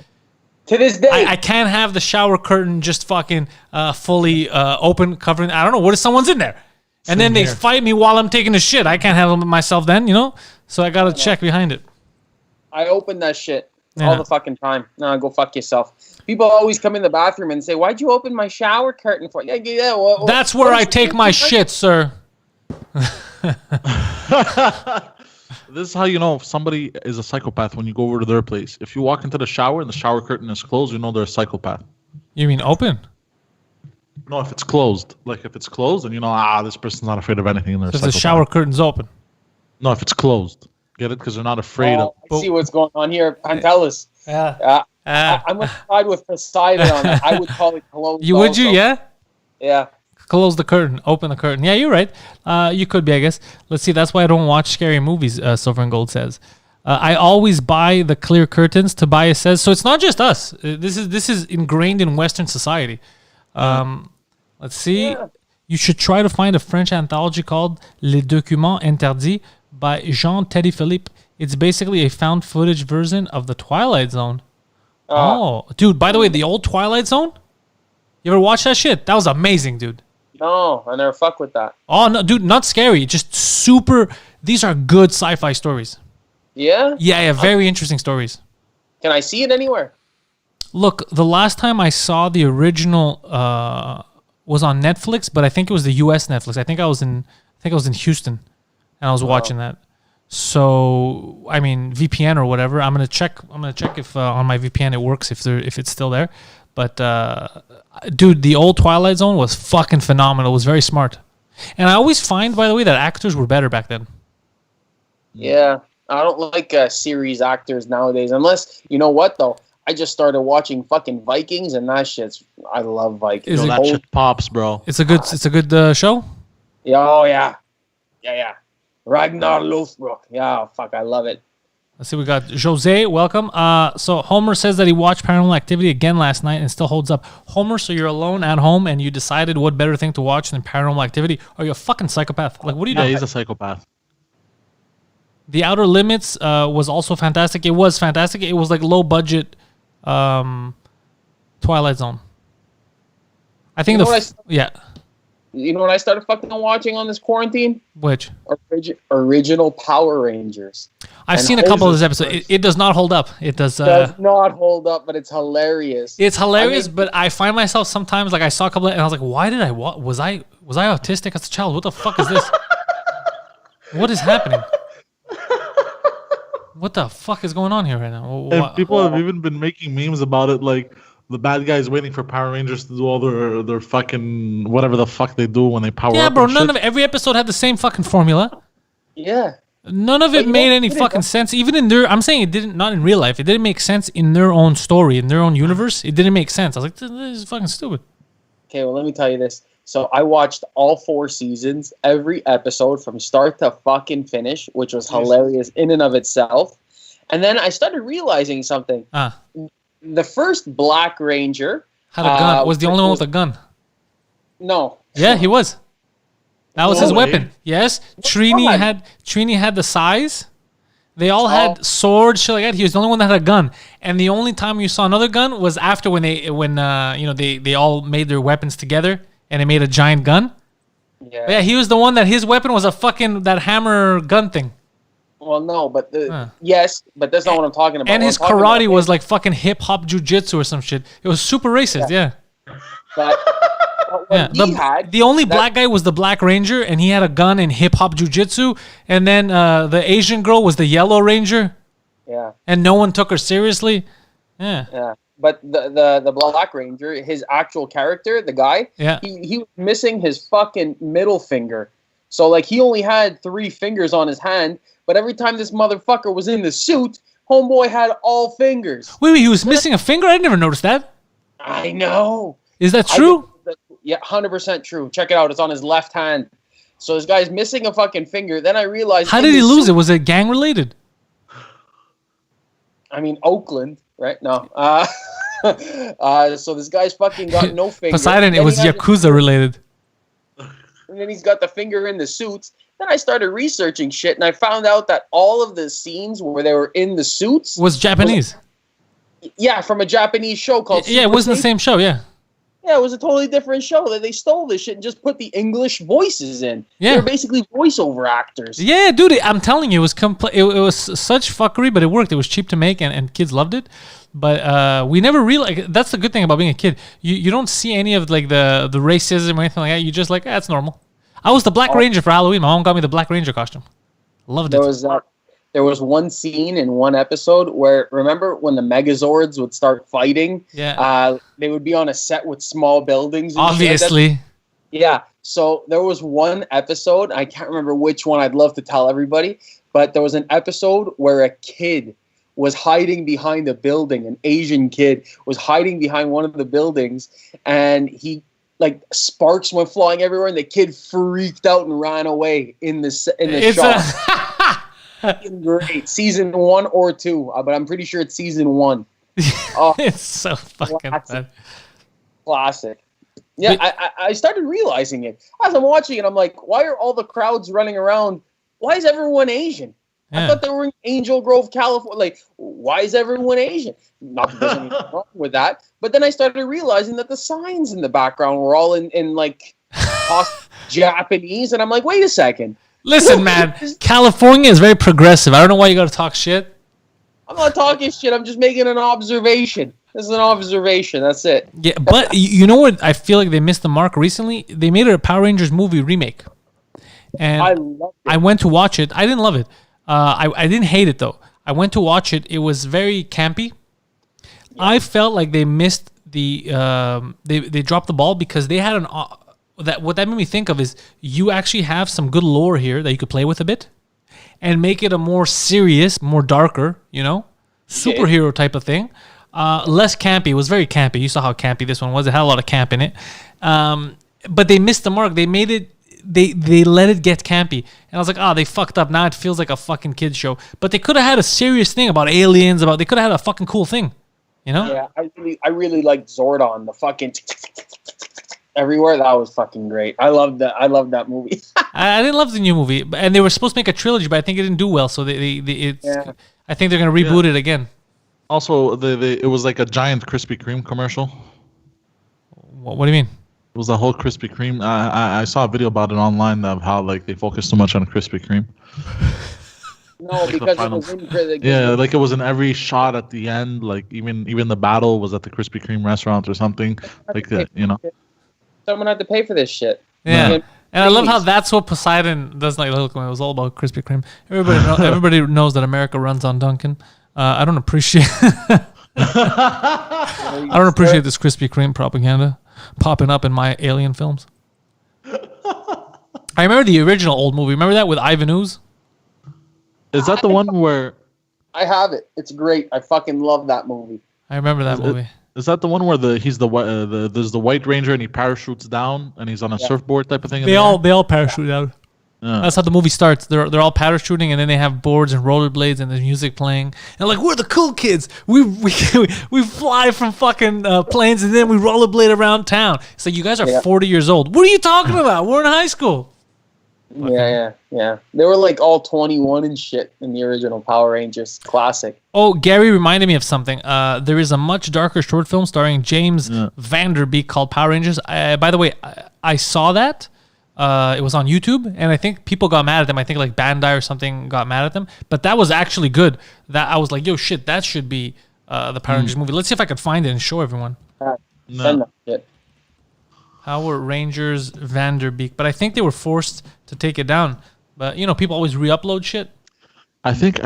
To this day, I can't have the shower curtain just fucking fully open, covering. I don't know. What if someone's in there? And then they fight me while I'm taking a shit. I can't handle myself then, So I got to check behind it. I open that shit all the fucking time. No, go fuck yourself. People always come in the bathroom and say, "Why'd you open my shower curtain for?" That's where I take my shit, sir. This is how you know if somebody is a psychopath when you go over to their place. If you walk into the shower and the shower curtain is closed, you know they're a psychopath. You mean open? No, if it's closed. Like if it's closed, then this person's not afraid of anything. And they're if the shower curtain's open. No, if it's closed. Get it? Because they're not afraid of... I see what's going on here. Pantelis. I'm going to side with Poseidon on that. I would call it closed. Would you, yeah? Yeah. Close the curtain. Open the curtain. Yeah, you're right. You could be, I guess. Let's see. That's why I don't watch scary movies, Silver and Gold says. I always buy the clear curtains, Tobias says. So it's not just us. This is ingrained in Western society. Let's see. Yeah. You should try to find a French anthology called Les Documents Interdits by Jean-Teddy Philippe. It's basically a found footage version of the Twilight Zone. Oh, dude, by the way, the old Twilight Zone? You ever watch that shit? That was amazing, dude. No, I never fuck with that. Oh, no, dude, not scary. Just super. These are good sci-fi stories. Yeah? Yeah, very interesting stories. Can I see it anywhere? Look, the last time I saw the original was on Netflix, but I think it was the U.S. Netflix. I think I was in Houston, and I was watching that. So, I mean, VPN or whatever. I'm gonna check if on my VPN it works, if it's still there. But dude, the old Twilight Zone was fucking phenomenal. It was very smart, and I always find, by the way, that actors were better back then. Yeah, I don't like series actors nowadays. Unless, you know what though, I just started watching fucking Vikings, and that shit's. I love Vikings. That shit pops, bro. It's a good show. Yeah, oh yeah. Ragnar Lothbrok. Yeah, fuck, I love it. Let's see, we got Jose, welcome. So Homer says that he watched Paranormal Activity again last night and still holds up. Homer, so you're alone at home and you decided what better thing to watch than Paranormal Activity? Are you a fucking psychopath? Like, what are you doing? Yeah, he's a psychopath. The Outer Limits was also fantastic. It was fantastic. It was like low budget Twilight Zone. I think yeah. You know what I started fucking watching on this quarantine? Which? Original Power Rangers. I've seen a couple of those episodes. It does not hold up. It does not hold up, but it's hilarious. It's hilarious, but I find myself sometimes, like, I saw a couple of, and I was like, why did was I autistic as a child? What the fuck is this? What is happening? What the fuck is going on here right now? And people have even been making memes about it, like the bad guys waiting for Power Rangers to do all their fucking whatever the fuck they do when they power up. Yeah, bro. None of every episode had the same fucking formula. Yeah. None of it made any fucking sense. Even in I'm saying it didn't, not in real life. It didn't make sense in their own story, in their own universe. It didn't make sense. I was like, this is fucking stupid. Okay, well, let me tell you this. So I watched all 4 seasons, every episode from start to fucking finish, which was hilarious in and of itself. And then I started realizing something. The first Black Ranger had a gun. Was the only one with a gun. No. Yeah, he was. That was his weapon. Yes. Trini had the size. They all had swords, shit like that. He was the only one that had a gun. And the only time you saw another gun was after when they all made their weapons together and they made a giant gun. Yeah. But yeah, he was the one that his weapon was a fucking that hammer gun thing. Well, no, but yes, but that's not what I'm talking about. And his karate was like fucking hip hop jujitsu or some shit. It was super racist, yeah. But the only black guy was the Black Ranger, and he had a gun and hip hop jujitsu. And then the Asian girl was the Yellow Ranger. Yeah. And no one took her seriously. Yeah. Yeah. But the Black Ranger, his actual character, the guy, he was missing his fucking middle finger. So like he only had 3 fingers on his hand. But every time this motherfucker was in the suit, homeboy had all fingers. Wait, he was missing a finger? I never noticed that. I know. Is that true? Yeah, 100% true. Check it out. It's on his left hand. So this guy's missing a fucking finger. Then I realized... How did he lose it? Was it gang related? I mean, Oakland, right? No. So this guy's fucking got no finger. Poseidon, it was Yakuza related. And then he's got the finger in the suits. Then I started researching shit, and I found out that all of the scenes where they were in the suits... was Japanese. From a Japanese show called... Yeah, it wasn't the same show, yeah. Yeah, it was a totally different show. That they stole this shit and just put the English voices in. Yeah. They were basically voiceover actors. Yeah, dude, I'm telling you, it was it was such fuckery, but it worked. It was cheap to make, and kids loved it. But we never realized... That's the good thing about being a kid. You don't see any of like the racism or anything like that. You just like, that's normal. I was the Black Ranger for Halloween. My mom got me the Black Ranger costume. Loved it. There was one scene in one episode where, remember when the Megazords would start fighting? Yeah. They would be on a set with small buildings. And obviously. Yeah. So there was one episode, I can't remember which one, I'd love to tell everybody, but there was an episode where a kid was hiding behind a building. An Asian kid was hiding behind one of the buildings, and like sparks went flying everywhere, and the kid freaked out and ran away in the shot. Great. Season 1 or 2, but I'm pretty sure it's season 1. It's so fucking bad. Classic. Yeah, I started realizing it as I'm watching it. I'm like, why are all the crowds running around? Why is everyone Asian? Yeah. I thought they were in Angel Grove, California. Like, why is everyone Asian? Not that there's anything wrong with that. But then I started realizing that the signs in the background were all in like Japanese, and I'm like, wait a second. Listen, man, California is very progressive. I don't know why you got to talk shit. I'm not talking shit. I'm just making an observation. This is an observation. That's it. Yeah, but you know what? I feel like they missed the mark recently. They made a Power Rangers movie remake, and I loved it. I went to watch it. I didn't love it. I didn't hate it though. I went to watch it. It was very campy. Yeah. I felt like they missed the they dropped the ball because they had what that made me think of is you actually have some good lore here that you could play with a bit, and make it a more serious, more darker, superhero type of thing. Less campy. It was very campy. You saw how campy this one was. It had a lot of camp in it. But they missed the mark. They made it. They let it get campy, and I was like, they fucked up. Now it feels like a fucking kids show. But they could have had a serious thing about aliens. They could have had a fucking cool thing, Yeah, I really liked Zordon. The fucking everywhere. That was fucking great. I loved that. I loved that movie. I didn't love the new movie, and they were supposed to make a trilogy, but I think it didn't do well. So I think they're gonna reboot it again. Also, it was like a giant Krispy Kreme commercial. What do you mean? It was a whole Krispy Kreme. I saw a video about it online of how like they focused too much on Krispy Kreme. No, because it was in like it was in every shot at the end. Like even the battle was at the Krispy Kreme restaurant or something. Like that, Someone had to pay for this shit. Yeah. And I love how that's what Poseidon doesn't like. Look, it was all about Krispy Kreme. Everybody knows that America runs on Dunkin'. I don't appreciate. I don't appreciate this Krispy Kreme propaganda popping up in my alien films. I remember the original old movie. Remember that with Ivan Ooze? Is that the one where? I have it. It's great. I fucking love that movie. I remember that movie. Is that the one where there's the White Ranger and he parachutes down and he's on a surfboard type of thing? They all parachute down. Yeah. That's how the movie starts. They're all parachuting, and then they have boards and rollerblades, and there's music playing. And like, we're the cool kids. We fly from fucking planes, and then we rollerblade around town. It's like, you guys are 40 years old. What are you talking about? We're in high school. Yeah. They were like all 21 and shit in the original Power Rangers classic. Oh, Gary reminded me of something. There is a much darker short film starring James Vanderbeek called Power Rangers. By the way, I saw that. It was on YouTube, and I think people got mad at them. I think like Bandai or something got mad at them. But that was actually good. That I was like, yo, shit, that should be the Power Rangers movie. Let's see if I could find it and show everyone. Send that shit. Power Rangers Vanderbeek. But I think they were forced to take it down. But people always re-upload shit. I think.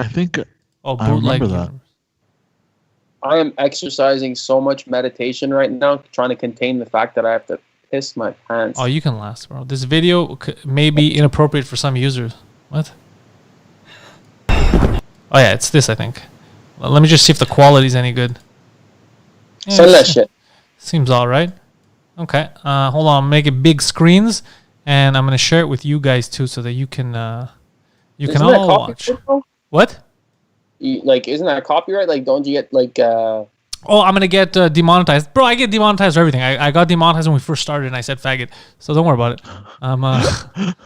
Oh, I remember that. I am exercising so much meditation right now, trying to contain the fact that I have to piss my pants. Oh, you can last, bro. This video may be inappropriate for some users. What? Oh yeah, it's this, I think. Let me just see if the quality's any good. Send that shit. Seems all right. Okay. Hold on. Make it big screens, and I'm gonna share it with you guys too, so that you can all watch. What? Isn't that copyright? Like, don't you get like? Oh, I'm gonna get demonetized, bro. I get demonetized for everything. I got demonetized when we first started, and I said faggot. So don't worry about it.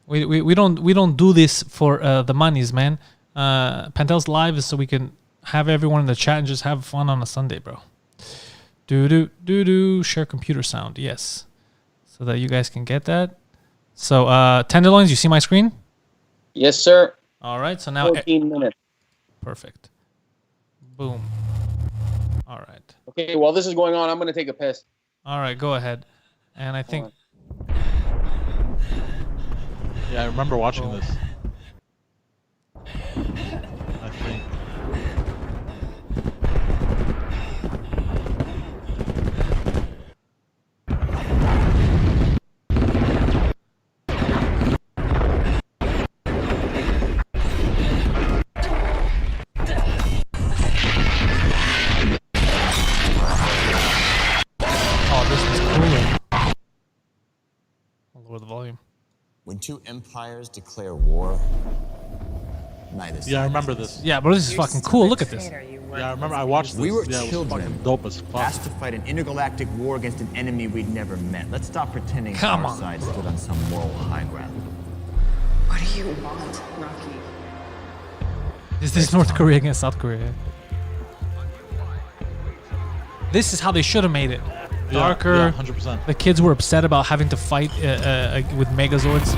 We don't do this for the monies, man. Pantelis Live is so we can have everyone in the chat and just have fun on a Sunday, bro. Share computer sound, yes, so that you guys can get that. So tenderloins, you see my screen? Yes, sir. All right. So now 14 minutes. Perfect. Boom. All right. Okay, while this is going on, I'm going to take a piss. All right, go ahead. And I think... Yeah, I remember watching this. I think... Lower the volume. When two empires declare war, yeah, I remember this. Yeah, but this is fucking cool. Look at this. Are you Yeah, I remember I watched this. We were yeah, it was children, fucking dope as fuck. asked to fight an intergalactic war against an enemy we'd never met. Let's stop pretending Come our on. side stood on some moral high ground. What do you want, Rocky? Is this North Korea against South Korea? This is how they should have made it. Darker. Yeah, 100%. The kids were upset about having to fight with Megazords.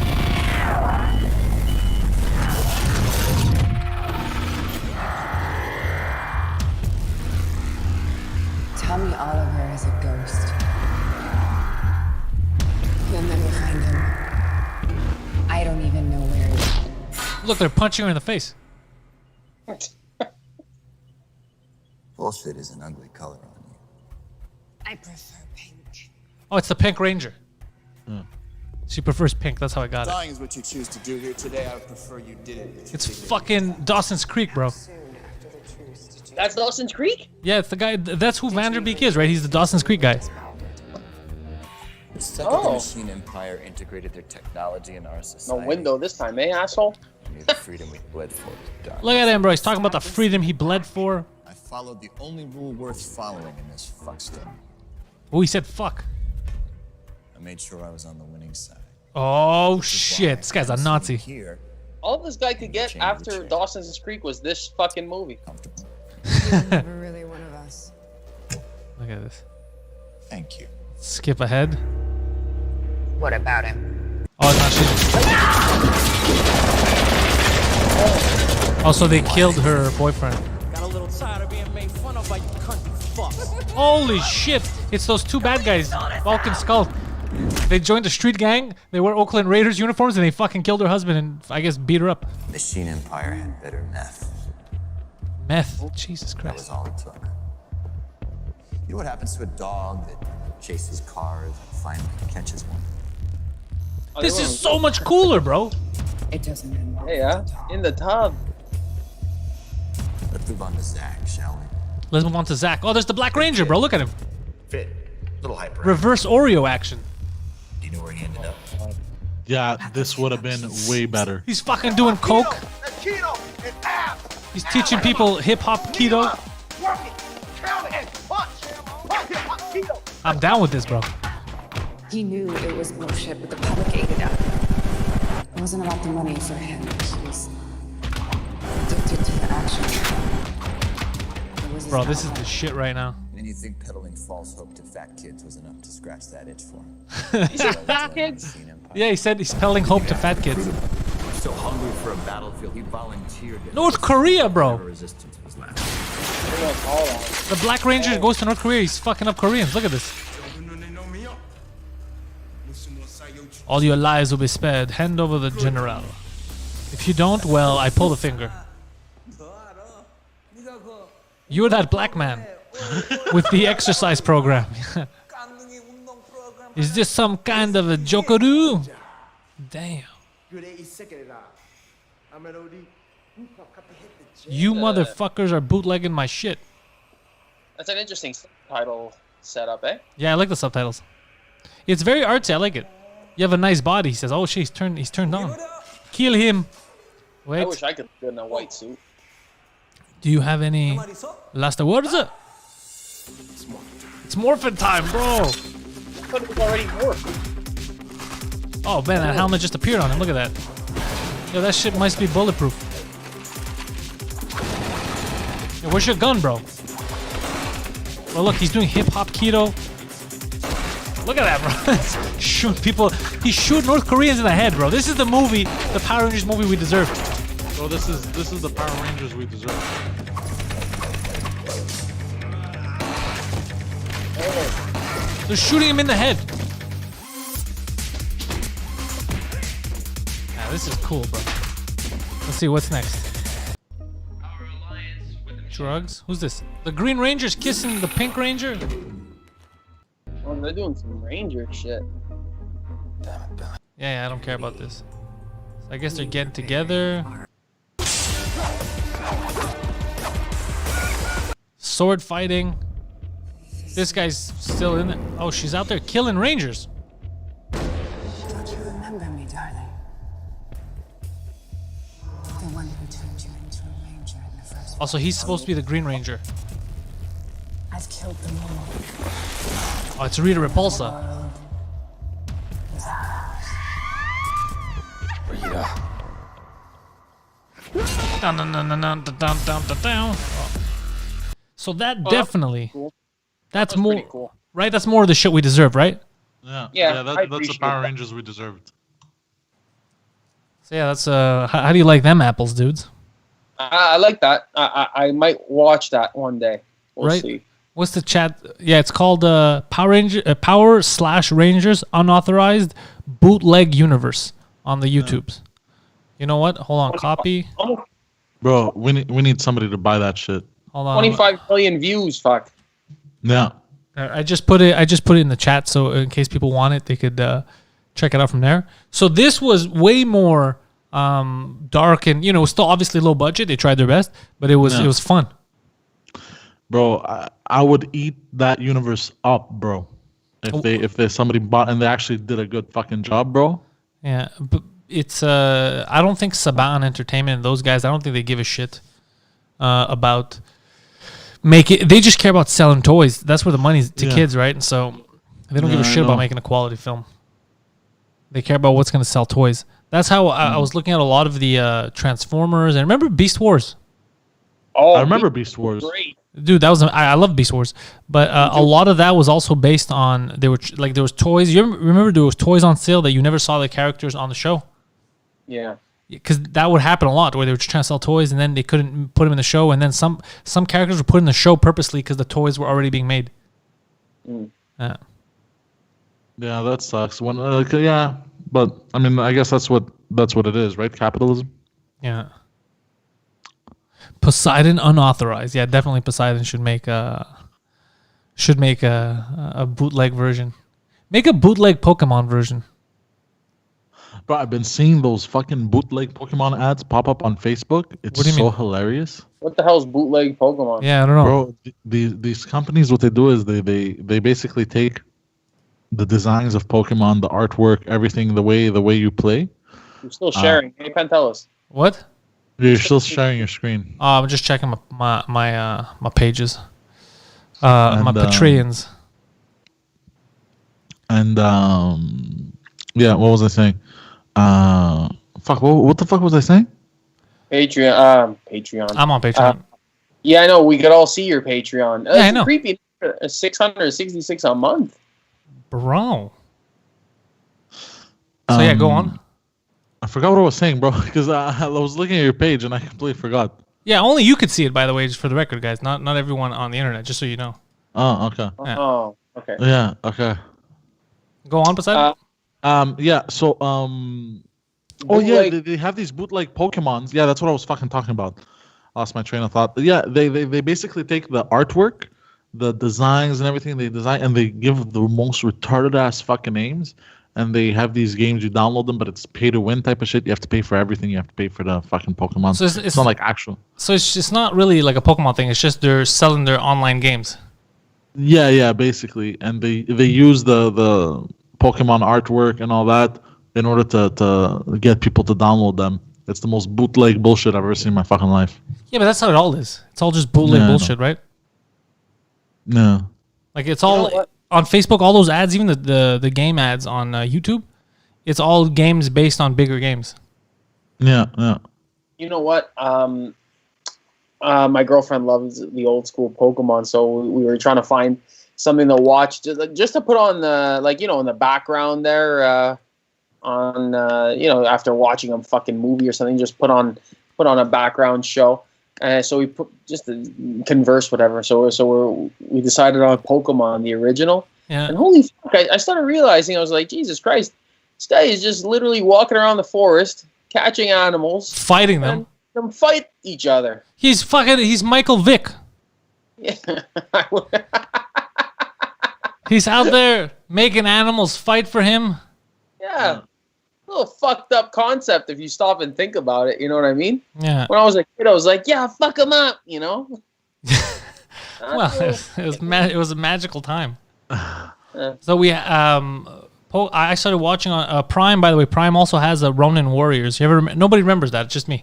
Tell me Oliver is a ghost. And then we find him. I don't even know where he is. Look, they're punching her in the face. Bullshit is an ugly color on you. I prefer pink. Oh, it's the Pink Ranger. She prefers pink. That's how I got it. Dying is what you choose to do here today. I would prefer you did it. It's fucking Dawson's Creek, bro. That's Dawson's Creek? Yeah, it's the guy. That's who Vanderbeek is, right? He's the Dawson's Creek guy. The second the machine empire integrated their technology in our No society, window this time, eh, asshole? we knew the freedom we bled for was done. Look at him, bro. He's talking about the freedom he bled for. I followed the only rule worth following in this fuckstone. Oh, he said fuck. I made sure I was on the winning side. Oh, shit. This guy's a Nazi. Here, All this guy could get Change the after chair. Dawson's Creek was this fucking movie. comfortable. You're never really one of us. Look at this. Thank you. Skip ahead. What about him? Oh, no, she's... Oh, so they killed her boyfriend. Got a little tired of being made fun of by you country fucks. Holy shit! It's those two bad guys, Vulcan Skull. They joined the street gang, they wear Oakland Raiders uniforms, and they fucking killed her husband and, I guess, beat her up. Machine empire had better meth. Meth. Jesus That was Christ. all it took. You know what happens to a dog that chases cars and finally catches one? Oh, This they is were- so much cooler, bro. It doesn't involve. Hey, yeah, in the tub. Let's move on to Zach, shall we? Let's move on to Zach. Oh, there's the Black Ranger, bro. Look at him. Fit. Little hyper. Reverse Oreo action. Do you know where he ended up? Yeah, this would have been way better. He's fucking doing coke. Keto and abs. He's teaching people hip-hop keto. Work it. Count and punch. Punch, punch, keto. I'm down with this, bro. He knew it was bullshit, but the public ate it up. It wasn't about the money for him. He was addicted to the action. It was his Bro, this is power. the shit right now. And you think peddling false hope to fat kids was enough to scratch that itch for him? Fat kids? Yeah, he said he's peddling hope to fat kids. So hungry for a battlefield, he volunteered. to North Korea, bro. resistance was left. They want all that. The Black Ranger goes to North Korea. He's fucking up Koreans. Look at this. All your lives will be spared. Hand over the general. If you don't, well, I pull the finger. You're that black man with the exercise program. Is this some kind of a jokeroo? Damn. You motherfuckers are bootlegging my shit. That's an interesting title setup, eh? Yeah, I like the subtitles. It's very artsy. I like it. You have a nice body. He says, "Oh shit, he's turned on. Kill him." I Wait. wish I could live in a white suit. Do you have any last words? It's morphin' time, bro. But it was already morphed. Oh man, that helmet just appeared on him. Look at that. Yo, that shit must be bulletproof. Yo, where's your gun, bro? Oh look, he's doing hip hop keto. Look at that, bro. Shoot people. He shoot North Koreans in the head, bro. This is the movie, the Power Rangers movie we deserve. So this is the Power Rangers we deserve. They're shooting him in the head. Yeah, this is cool, bro. Let's see what's next. Drugs? Who's this? The Green Ranger's kissing the Pink Ranger? Oh, they're doing some ranger shit. Yeah, I don't care about this. So I guess they're getting together. Sword fighting. This guy's still in it. Oh, she's out there killing rangers. Don't you remember me, darling? The one who turned you into a ranger in the Also, he's supposed to be the Green Ranger. I've killed them all. Oh, it's Rita Repulsa. Down, down, down, down, down, down, down, down, down. So that definitely, cool. that's That was more, pretty cool. right? That's more of the shit we deserve, right? Yeah, Yeah, I that's the appreciate Power that. Rangers we deserved. So yeah, that's how do you like them apples, dudes? I like that. I might watch that one day. We'll Right. see. What's the chat? Yeah, it's called Power/Rangers Unauthorized Bootleg Universe on the YouTubes. You know what? Hold on, copy. Oh, Bro, we need somebody to buy that shit. Hold on. 25 million views. Fuck. Yeah. I just put it in the chat, so in case people want it, they could check it out from there. So this was way more dark, and it was still obviously low budget. They tried their best, but it was fun. Bro, I would eat that universe up, bro. If they somebody bought and they actually did a good fucking job, bro. Yeah, but it's I don't think Saban Entertainment and those guys, I don't think they give a shit about they just care about selling toys. That's where the money's to kids, right? And so they don't give a shit about making a quality film. They care about what's going to sell toys. That's how I was looking at a lot of the Transformers, and remember Beast Wars? Oh, I remember Beast Wars. Great. Dude, that was I love Beast Wars, but a lot of that was also based on there was toys. You remember there was toys on sale that you never saw the characters on the show, Yeah. because that would happen a lot where they were just trying to sell toys and then they couldn't put them in the show, and then some characters were put in the show purposely because the toys were already being made. Yeah, that sucks. Yeah, but I mean, I guess that's what it is, right? Capitalism. Yeah. Poseidon Unauthorized. Yeah, definitely Poseidon should make a bootleg version. Make a bootleg Pokemon version. Bro, I've been seeing those fucking bootleg Pokemon ads pop up on Facebook. It's What do you so mean? hilarious. What the hell's bootleg Pokemon? Yeah, I don't know. Bro, these companies, what they do is they basically take the designs of Pokemon, the artwork, everything, the way you play. I'm still sharing. Hey, Pantelis. What? You're still sharing your screen. I'm just checking my pages. My Patreons. And yeah, what was I saying? Fuck, what the fuck was I saying? Patreon. I'm on Patreon. Yeah, I know. We could all see your Patreon. Yeah, I know. Creepy. 666 a month. Bro. So yeah, go on. I forgot what I was saying, bro, because I was looking at your page and I completely forgot. Yeah, only you could see it, by the way, just for the record, guys. Not everyone on the internet, just so you know. Oh, okay. Yeah. Oh, okay. Yeah, okay. Go on, Poseidon. Yeah, so oh yeah, they have these bootleg Pokemons. Yeah, that's what I was fucking talking about. Lost my train of thought. Yeah, they basically take the artwork, the designs and everything they design, and they give the most retarded ass fucking names. And they have these games, you download them, but it's pay to win type of shit. You have to pay for everything. You have to pay for the fucking Pokemon. So it's not like actual. So it's just not really like a Pokemon thing. It's just they're selling their online games. Yeah, basically. And they use the Pokemon artwork and all that in order to get people to download them. It's the most bootleg bullshit I've ever seen in my fucking life. Yeah, but that's how it all is. It's all just bootleg bullshit, right? No. Like it's all on Facebook. All those ads, even the game ads on YouTube, it's all games based on bigger games. Yeah. You know what? My girlfriend loves the old school Pokemon, so we were trying to find something to watch, just to put on the in the background there, after watching a fucking movie or something, just put on a background show. So we put just to converse, whatever. So we decided on Pokemon, the original. Yeah. And holy fuck, I started realizing, I was like, Jesus Christ, this guy is just literally walking around the forest, catching animals, fighting them. and them fight each other. He's Michael Vick. Yeah. He's out there making animals fight for him. Yeah. A little fucked up concept if you stop and think about it, you know what I mean? Yeah. When I was a kid, I was like, yeah, fuck him up, you know? Well, it was a magical time. So we I started watching on Prime. By the way, Prime also has a Ronin Warriors. Nobody remembers that. It's just me.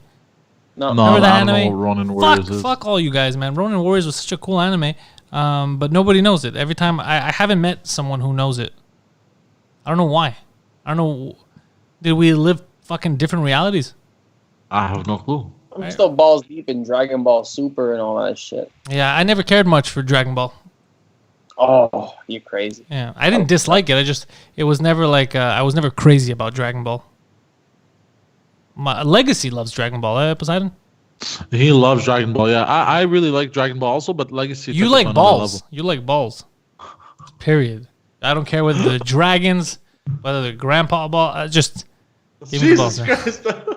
No. No, Remember that I don't know anime? what Ronin Warriors is. Fuck all you guys, man. Ronin Warriors was such a cool anime, but nobody knows it. Every time I haven't met someone who knows it. I don't know why. I don't know. Did we live fucking different realities? I have no clue. I'm still balls deep in Dragon Ball Super and all that shit. Yeah, I never cared much for Dragon Ball. Oh, you crazy. Yeah, I didn't dislike it. It was never like, I was never crazy about Dragon Ball. My Legacy loves Dragon Ball, Poseidon? He loves Dragon Ball. Yeah, I really like Dragon Ball also, but Legacy. You took it like to another balls. level. You like balls. Period. I don't care whether they're dragons, whether they're grandpa ball. Just give me the balls. Jesus Man. Christ.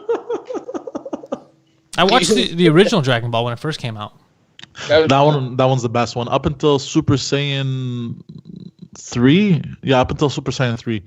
I watched the original Dragon Ball when it first came out. That one's the best one. Up until Super Saiyan 3. Yeah, up until Super Saiyan 3.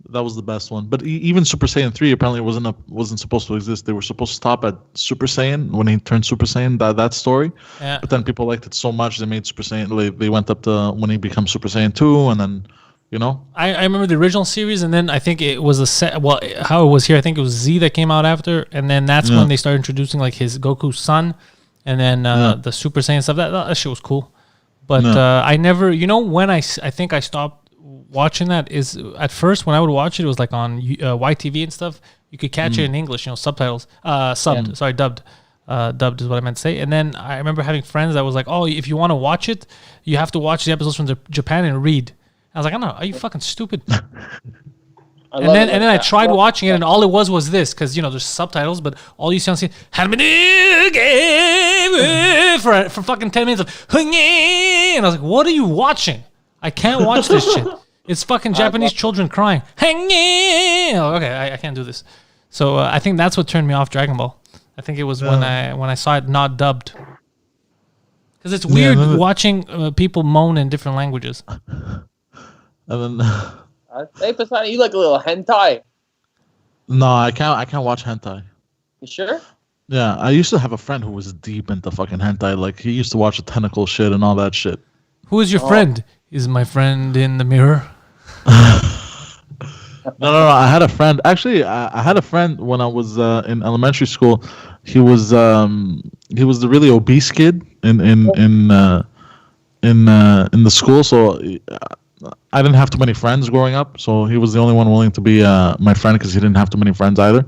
That was the best one. But even Super Saiyan 3 apparently wasn't supposed to exist. They were supposed to stop at Super Saiyan when he turned Super Saiyan, that story. Yeah. But then people liked it so much they made Super Saiyan. They went up to when he becomes Super Saiyan 2, and then, you know. I remember the original series, and then I think it was how it was here. I think it was Z that came out after, and then that's when they started introducing like his Goku's son, and then the Super Saiyan stuff. That shit was cool. But I never, when I think I stopped watching that is at first when I would watch it was like on YTV and stuff. You could catch it in English, subtitles, dubbed. Dubbed is what I meant to say. And then I remember having friends that was like, "Oh, if you want to watch it, you have to watch the episodes from Japan and read." I was like, "I don't know. Are you fucking stupid?" And then I tried watching it, and all it was this, because there's subtitles, but all you see on screen for fucking 10 minutes of, and I was like, "What are you watching? I can't watch this shit. It's fucking Japanese children crying. Okay, I can't do this." So I think that's what turned me off Dragon Ball. I think it was when I saw it not dubbed, because it's weird watching people moan in different languages. And then. Hey, Poseidon, you like a little hentai? No, I can't watch hentai. You sure? Yeah, I used to have a friend who was deep into fucking hentai. Like, he used to watch the tentacle shit and all that shit. Who is your friend? Is my friend in the mirror? No. I had a friend. Actually, I had a friend when I was in elementary school. He was the really obese kid in the school. So I didn't have too many friends growing up. So he was the only one willing to be my friend because he didn't have too many friends either.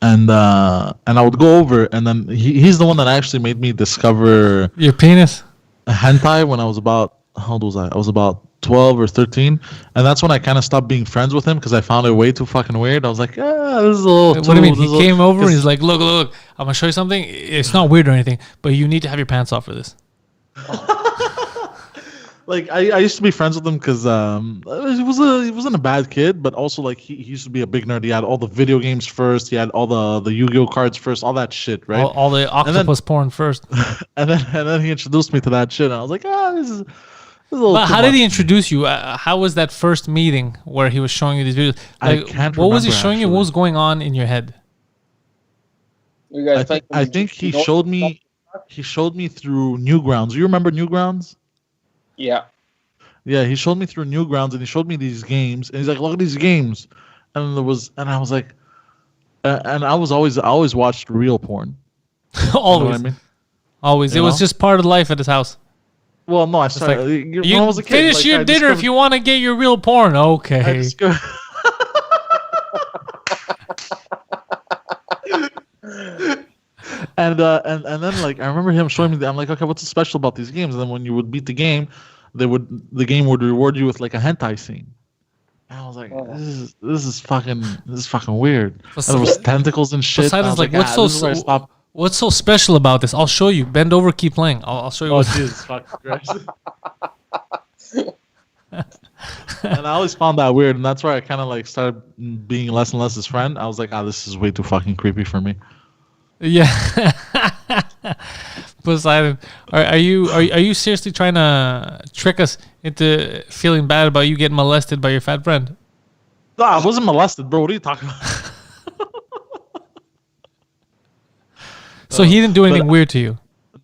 And I would go over, and then he's the one that actually made me discover your penis. Hentai when I was about, how old was I? I was about 12 or 13, and that's when I kind of stopped being friends with him because I found it way too fucking weird. I was like, this is a little. What do you mean? He came over and he's like, look, I'm gonna show you something. It's not weird or anything, but you need to have your pants off for this. Like I used to be friends with him because he wasn't a bad kid, but also like he used to be a big nerd. He had all the video games first. He had all the Yu-Gi-Oh cards first, all that shit, right? All the octopus porn first. And then he introduced me to that shit, and I was like, this is a little. But how did he introduce you? How was that first meeting where he was showing you these videos? Like, I can't what was he remember, showing you? What was going on in your head? You guys I think he showed me. He showed me through Newgrounds. You remember Newgrounds? Yeah. Yeah, he showed me through Newgrounds, and he showed me these games, and he's like, "Look at these games," and I was like, and I always watched real porn. Always, you know what I mean? Always. You It was know? just part of life at his house. Well, no, I started Like, when I was a kid. finish like, your I dinner if discovered- you want to get your real porn. Okay. I discovered- And then like I remember him showing me that. I'm like, okay, what's so special about these games? And then when you would beat the game, the game would reward you with like a hentai scene. And I was like, this is fucking weird. And there was tentacles and shit. Poseidon's I was like, this is where I stopped. what's so special about this? I'll show you. Bend over, keep playing. I'll show you. Oh Jesus fucking Christ! And I always found that weird, and that's where I kind of like started being less and less his friend. I was like, this is way too fucking creepy for me. Yeah. Poseidon, are you seriously trying to trick us into feeling bad about you getting molested by your fat friend? No, I wasn't molested, bro. What are you talking about? So he didn't do anything weird to you?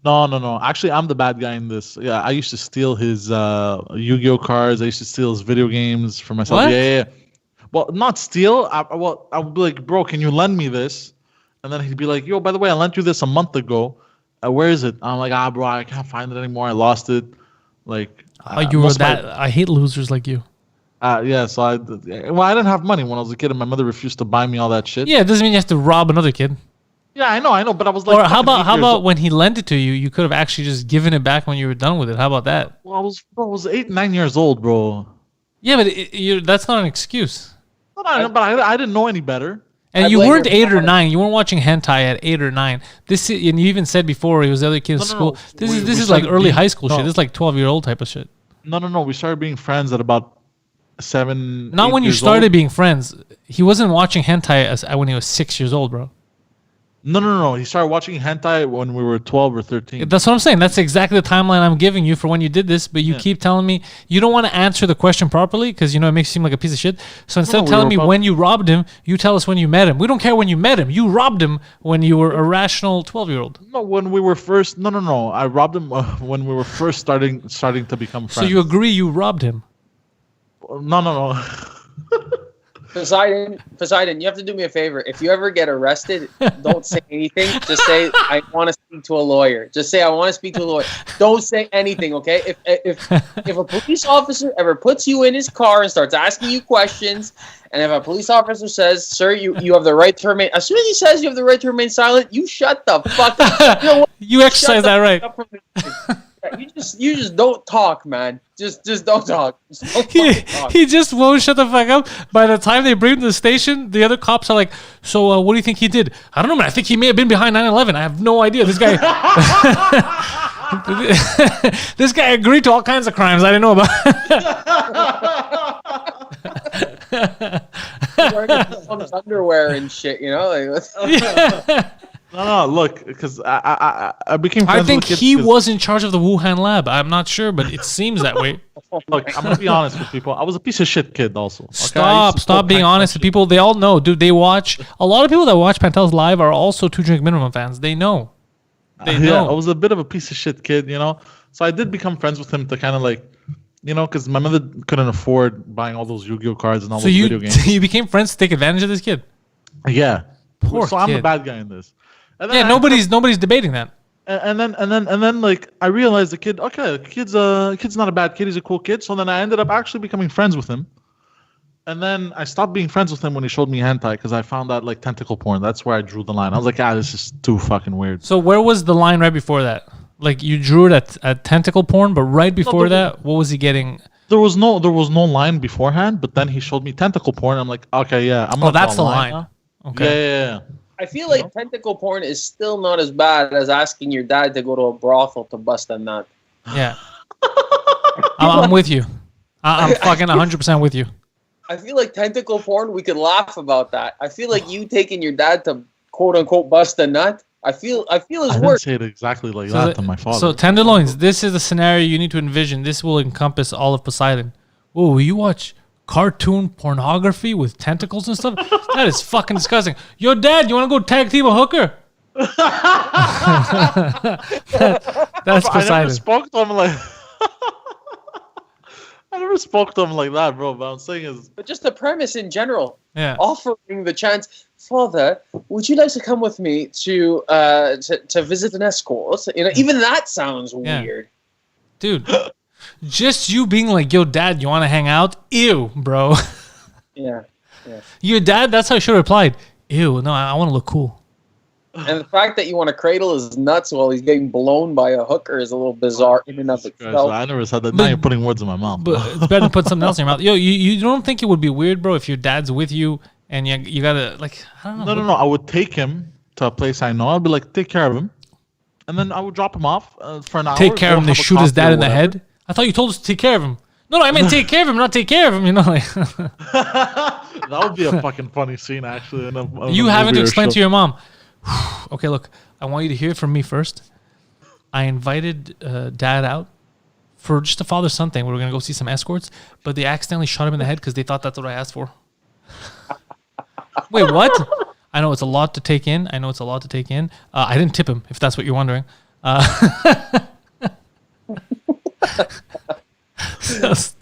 No. Actually, I'm the bad guy in this. Yeah, I used to steal his Yu-Gi-Oh cards. I used to steal his video games for myself. What? Yeah. Well, not steal. I would be like, bro, can you lend me this? And then he'd be like, "Yo, by the way, I lent you this a month ago. Where is it?" I'm like, bro, I can't find it anymore. I lost it. Like, You were that. I hate losers like you. Yeah, so I didn't have money when I was a kid, and my mother refused to buy me all that shit. Yeah, it doesn't mean you have to rob another kid. Yeah, I know, but I was like, Or how about when he lent it to you, you could have actually just given it back when you were done with it. How about that? Well, I was 8, 9 years old, bro. Yeah, but that's not an excuse. But I didn't know any better. And you weren't 8 or 9. You weren't watching hentai at 8 or 9. And you even said before he was the other kid in school. This is like early high school shit. This is like 12-year-old type of shit. No. We started being friends at about 7. Not when you started being friends. He wasn't watching hentai when he was 6 years old, bro. No. He started watching hentai when we were 12 or 13. That's what I'm saying. That's exactly the timeline I'm giving you for when you did this. But you keep telling me you don't want to answer the question properly because it makes you seem like a piece of shit. So instead of telling me when you robbed him, you tell us when you met him. We don't care when you met him. You robbed him when you were a rational 12-year-old. No, when we were first. No. I robbed him when we were first starting to become friends. So you agree you robbed him? No. Poseidon, you have to do me a favor. If you ever get arrested, don't say anything. Just say, I want to speak to a lawyer. Just say, I want to speak to a lawyer. Don't say anything, okay? If a police officer ever puts you in his car and starts asking you questions, and if a police officer says, sir, you have the right to remain, as soon as he says you have the right to remain silent, you shut the fuck up. You know what? You exercise that right. You just don't talk, man. Just don't talk. He just won't shut the fuck up. By the time they bring him to the station, the other cops are like, so what do you think he did? I don't know, man. I think he may have been behind 9/11. I have no idea. This guy this guy agreed to all kinds of crimes I didn't know about. Wearing his underwear and shit, No, look, because I became friends I think with kids he was in charge of the Wuhan lab. I'm not sure, but it seems that way. Look, I'm gonna be honest with people. I was a piece of shit kid, also. Okay? Stop being honest with people. They all know, dude. They watch. A lot of people that watch Pantelis live are also 2 Drink Minimum fans. They know. They know. Yeah, I was a bit of a piece of shit kid, So I did become friends with him to kind of like, because my mother couldn't afford buying all those Yu-Gi-Oh cards and all those video games. So you became friends to take advantage of this kid. Yeah. Poor so kid. I'm the bad guy in this. And then nobody's debating that. And then like I realized the kid's not a bad kid. He's a cool kid. So then I ended up actually becoming friends with him. And then I stopped being friends with him when he showed me hentai because I found out like tentacle porn. That's where I drew the line. I was like, this is too fucking weird. So where was the line right before that? Like you drew it at tentacle porn, but right before that, what was he getting? There was no line beforehand, but then he showed me tentacle porn. I'm like, okay, yeah, I'm gonna that's the line. Huh? Okay. Yeah. I feel like tentacle porn is still not as bad as asking your dad to go to a brothel to bust a nut. Yeah. I'm with you. I'm fucking 100% with you. I feel like tentacle porn, we could laugh about that. I feel like you taking your dad to quote unquote bust a nut. I feel it's worse. I didn't say it exactly like that to my father. So tenderloins, this is the scenario you need to envision. This will encompass all of Poseidon. Oh, you watch cartoon pornography with tentacles and stuff? That is fucking disgusting. Yo, Dad, you want to go tag team a hooker? That's Poseidon. I never spoke to him like I never spoke to him like that, bro. But I'm saying is, but just the premise in general. Yeah. Offering the chance, Father, would you like to come with me to visit an escort? Even that sounds weird, dude. Just you being like, yo, Dad, you want to hang out? Ew, bro. Yeah. Your dad, that's how I should have replied. Ew, no, I want to look cool. And the fact that you want to cradle his nuts while he's getting blown by a hooker is a little bizarre in and of itself. I never said that. Now you're putting words in my mouth. But it's better to put something else in your mouth. Yo, you don't think it would be weird, bro, if your dad's with you and you gotta, like, I don't know. No. I would take him to a place I know. I'd be like, take care of him. And then I would drop him off for an hour. Take care of him to shoot his dad in the head? I thought you told us to take care of him. No, I meant take care of him, not take care of him. That would be a fucking funny scene, actually. You having to explain to your mom. Okay, look, I want you to hear it from me first. I invited Dad out for just a father-son thing. We were going to go see some escorts, but they accidentally shot him in the head because they thought that's what I asked for. Wait, what? I know it's a lot to take in. I didn't tip him, if that's what you're wondering.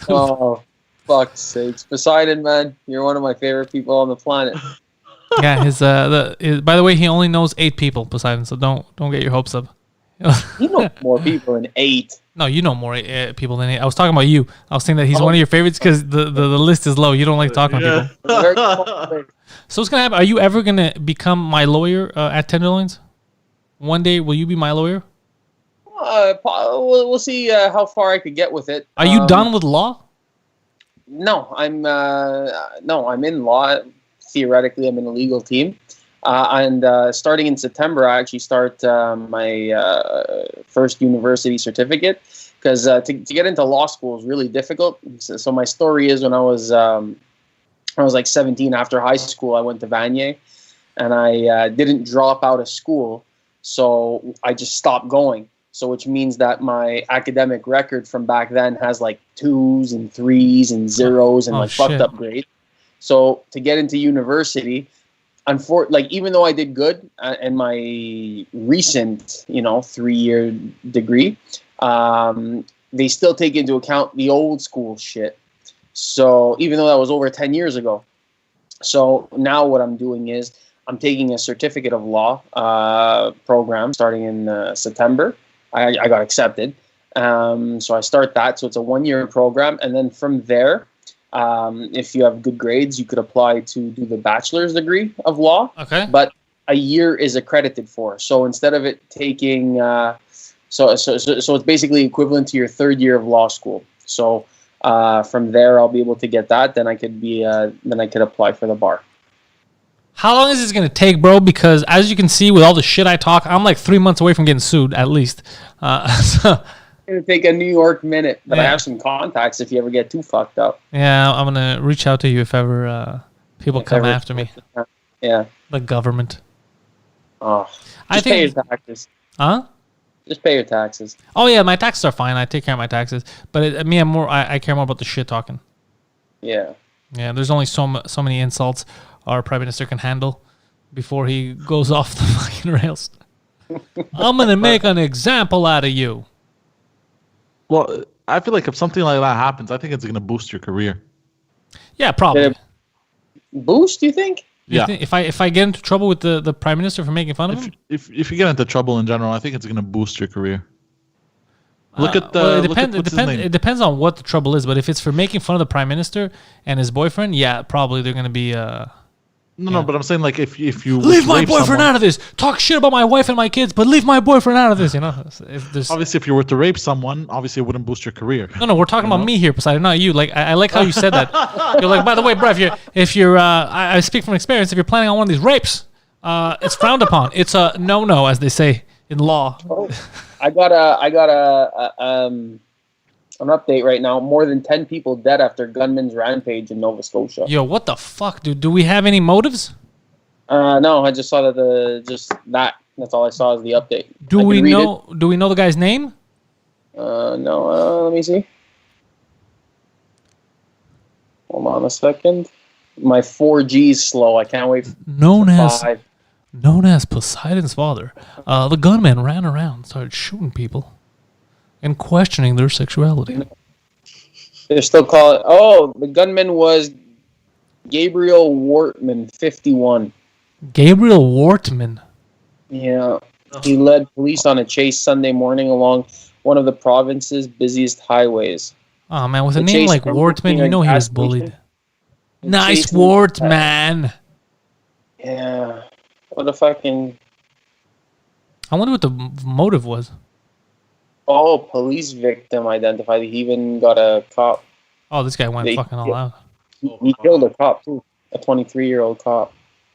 Oh, fuck's sakes. Poseidon, man, you're one of my favorite people on the planet. Yeah, by the way, he only knows 8 people, Poseidon. So don't get your hopes up. You know more people than 8. No, you know more people than 8. I was talking about you. I was saying that he's one of your favorites because the list is low. You don't like talking to people. So what's gonna happen? Are you ever gonna become my lawyer at Tenderloins? One day, will you be my lawyer? We'll see how far I could get with it. Are you done with law? No, I'm in law. Theoretically, I'm in a legal team. And starting in September, I actually start my first university certificate because to get into law school is really difficult. So my story is when I was like 17 after high school, I went to Vanier, and I didn't drop out of school, so I just stopped going. So which means that my academic record from back then has like 2s and 3s and 0s and fucked up grades. So to get into university, even though I did good in my recent, 3-year degree, they still take into account the old school shit. So even though that was over 10 years ago. So now what I'm doing is I'm taking a certificate of law program starting in September. I got accepted. So I start that. So it's a 1-year program. And then from there, if you have good grades, you could apply to do the bachelor's degree of law. Okay. But a year is accredited for. So instead of it taking, so it's basically equivalent to your 3rd year of law school. So from there, I'll be able to get that. Then I could apply for the bar. How long is this going to take, bro? Because as you can see, with all the shit I talk, I'm like 3 months away from getting sued, at least. So it's going to take a New York minute, but I Yeah. have some contacts if you ever get too fucked up. yeah, I'm going to reach out to you if ever people come after me. Yeah. The government. Oh, I just pay think- your taxes. Huh? Just pay your taxes. Oh, yeah, my taxes are fine. I take care of my taxes. But I care more about the shit talking. Yeah. Yeah, there's only so many insults our prime minister can handle before he goes off the fucking rails. I'm going to make an example out of you. Well, I feel like if something like that happens, I think it's going to boost your career. Yeah, probably. Boost, you think? Yeah. If I get into trouble with the prime minister for making fun of him? If you get into trouble in general, I think it's going to boost your career. Look at Well, what's his name? it depends on what the trouble is, but if it's for making fun of the prime minister and his boyfriend, yeah, probably they're going to be... No, but I'm saying like if you leave my rape boyfriend someone- out of this. Talk shit about my wife and my kids, but leave my boyfriend out of this. Obviously, if you were to rape someone, obviously it wouldn't boost your career. No, we're talking about me here, Poseidon, not you. Like I like how you said that. You're like, by the way, bro, if you're I speak from experience. If you're planning on one of these rapes, it's frowned upon. It's a no, as they say in law. Oh, I got an update right now. More than 10 people dead after gunman's rampage in Nova Scotia. Yo, what the fuck, dude? Do we have any motives? No, I just saw that that's all I saw is the update. Do I can we read know? Do we know the guy's name? No, let me see. Hold on a second. My 4G's slow. I can't wait. Known for as 5. known as Poseidon's father, the gunman ran around, started shooting people, and questioning their sexuality. They're still calling. Oh, the gunman was Gabriel Wortman, 51. Gabriel Wortman. Yeah, he led police on a chase Sunday morning along one of the province's busiest highways. Oh man, with a The name chase like from Wortman, you between know a he was gas bullied. station. Nice chasing- Wortman. Yeah, what a fucking I wonder what the motive was. police victim identified. He even got a cop. Oh, this guy went They- fucking all yeah. out. He killed a cop too, a 23-year-old cop.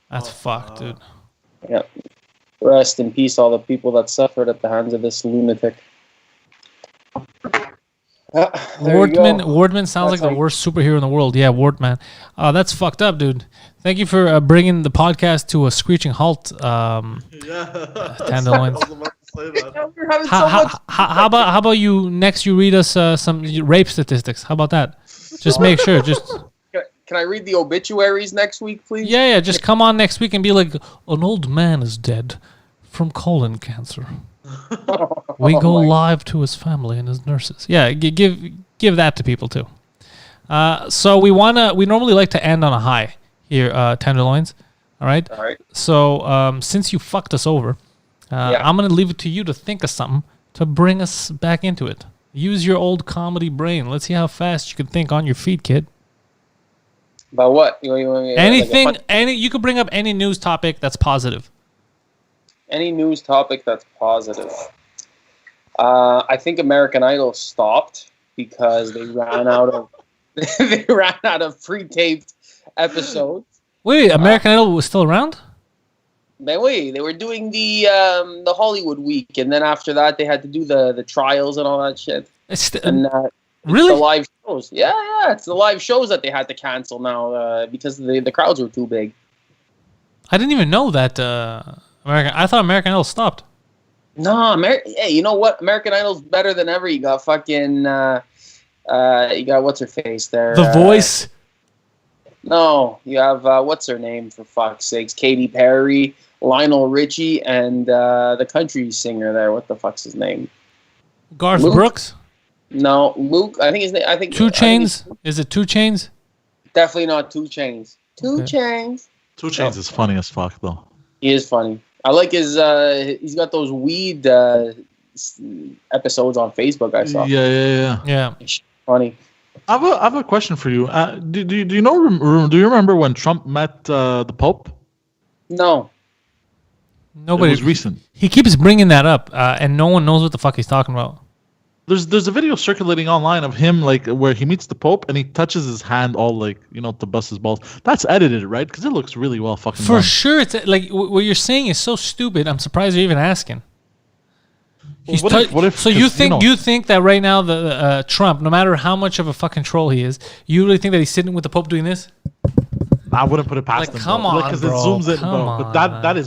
That's fucked, dude. Yeah. Rest in peace, all the people that suffered at the hands of this lunatic. Wardman sounds like That's the worst superhero in the world. Yeah, Wardman. That's fucked up, dude. Thank you for bringing the podcast to a screeching halt. Tenderloins. We're having so How, much. how about you next? You read us some rape statistics. How about that? Just make sure. Just Can I read the obituaries next week, please? yeah. Just come on next week and be like, an old man is dead from colon cancer. We go live to his family and his nurses. Yeah, give that to people too. So we normally like to end on a high here, Tenderloins. All right. All right. So since you fucked us over, I'm gonna leave it to you to think of something to bring us back into it. Use your old comedy brain. Let's see how fast you can think on your feet, kid. About what? You want me, Anything, you could bring up any news topic that's positive. Any news topic that's positive. I think American Idol stopped because they ran out of pre-taped episodes. Wait, American Idol was still around? They were doing the Hollywood week, and then after that they had to do the trials and all that shit. Really? The live shows. Yeah, it's the live shows that they had to cancel now because the crowds were too big. I didn't even know that I thought American Idol stopped. No, hey, you know what? American Idol's better than ever. You got fucking you got what's her face there? The Voice. No, you have what's her name, for fuck's sakes? Katy Perry, Lionel Richie, and the country singer there. What the fuck's his name? Garth Luke? Brooks. No, Luke. I think his name. I think 2 Chainz. Is it 2 Chainz? Definitely not 2 Chainz. 2 Chainz. 2 Chainz is funny as fuck though. He is funny. I like his. He's got those weed episodes on Facebook. I saw. Yeah. Funny. I have a question for you. Do you know? Do you remember when Trump met the Pope? No. Nobody. It was recent. He keeps bringing that up, and no one knows what the fuck he's talking about. There's a video circulating online of him where he meets the Pope and he touches his hand all to bust his balls. That's edited, right? Because it looks really well fucking For done. sure, it's like what you're saying is so stupid. I'm surprised you're even asking. He's What if? So you think that right now the Trump, no matter how much of a fucking troll he is, you really think that he's sitting with the Pope doing this? I wouldn't put it past him. Come on, because bro. it zooms in, Come bro. on, But that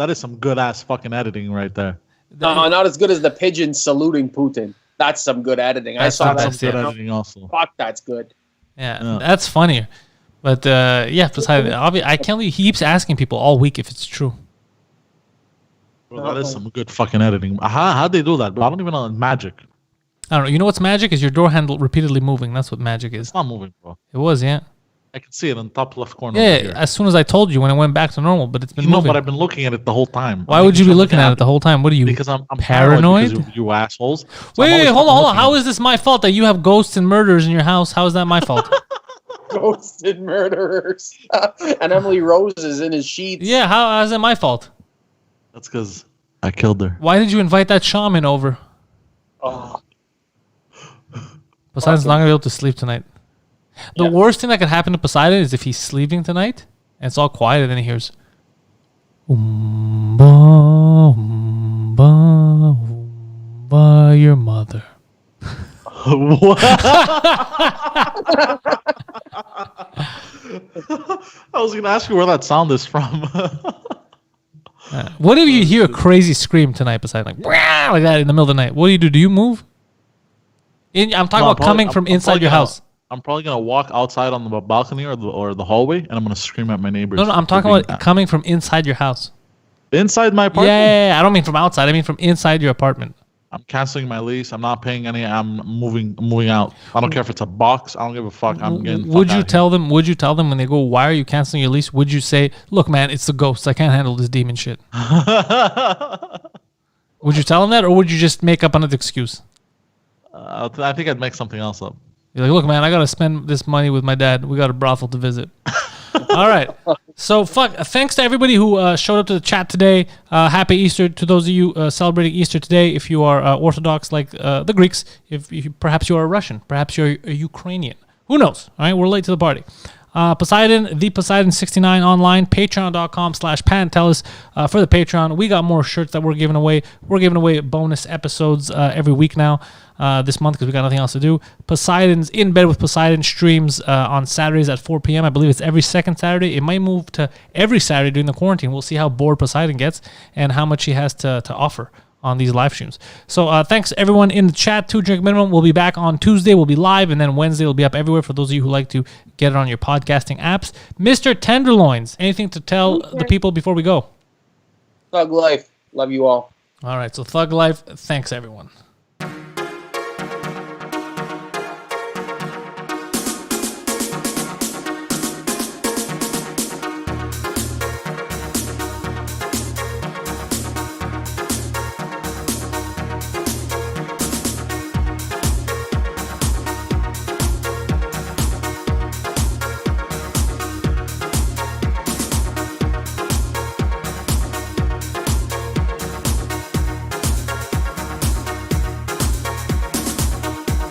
is some good ass fucking editing right there. No, not as good as the pigeon saluting Putin. That's some good editing. I saw that. Some good editing also. Fuck, that's good. Yeah, that's funnier. But besides, I can't believe he keeps asking people all week if it's true. Bro, that is some good fucking editing. How'd they do that? But I don't even know. Magic. I don't know. You know what's magic is your door handle repeatedly moving. That's what magic is. It's not moving, bro. It was, yeah. I can see it in the top left corner. Yeah, over here. as soon as I told you when it went back to normal, but it's been moving. But I've been looking at it the whole time. Why would you be looking at it the whole time? What are you? Because I'm paranoid. Because you assholes. So Wait, hold on. How is this my fault that you have ghosts and murderers in your house? How is that my fault? Ghosts and murderers. And Emily Rose is in his sheets. Yeah, how is that my fault? That's because I killed her. Why did you invite that shaman over? Oh. Poseidon's not gonna be able to sleep tonight. The worst thing that could happen to Poseidon is if he's sleeping tonight and it's all quiet and then he hears Oomba, oomba, oomba, your mother. What? I was gonna ask you where that sound is from. What if you hear a crazy scream tonight, Poseidon, like that in the middle of the night? What do? Do you move? I'm talking about coming from inside your house. I'm probably gonna walk outside on the balcony or the hallway, and I'm gonna scream at my neighbors. No, I'm talking about coming from inside your house. Inside my apartment. Yeah, I don't mean from outside. I mean from inside your apartment. I'm canceling my lease. I'm not paying any. I'm moving out. I don't care if it's a box. I don't give a fuck. I'm getting. Would you tell them? Would you tell them when they go, "Why are you canceling your lease?" Would you say, "Look, man, it's the ghosts. I can't handle this demon shit." Would you tell them that, or would you just make up another excuse? I think I'd make something else up. You're like, look, man, I gotta spend this money with my dad. We got a brothel to visit. All right. So, thanks to everybody who showed up to the chat today. Happy Easter to those of you celebrating Easter today. If you are Orthodox like the Greeks, if perhaps you are a Russian, perhaps you're a Ukrainian. Who knows? All right, we're late to the party. Poseidon, the Poseidon69 online, patreon.com/Pantelis for the Patreon. We got more shirts that we're giving away. We're giving away bonus episodes every week now. This month because we got nothing else to do. Poseidon's In Bed with Poseidon streams on Saturdays at 4 p.m. I believe it's every second Saturday. It might move to every Saturday during the quarantine. We'll see how bored Poseidon gets and how much he has to offer on these live streams. So thanks everyone in the chat. 2 drink minimum. We'll be back on Tuesday. We'll be live, and then Wednesday will be up everywhere for those of you who like to get it on your podcasting apps. Mr. Tenderloins, anything to tell the people before we go? Thug life. Love you all. All right. So Thug Life. Thanks everyone.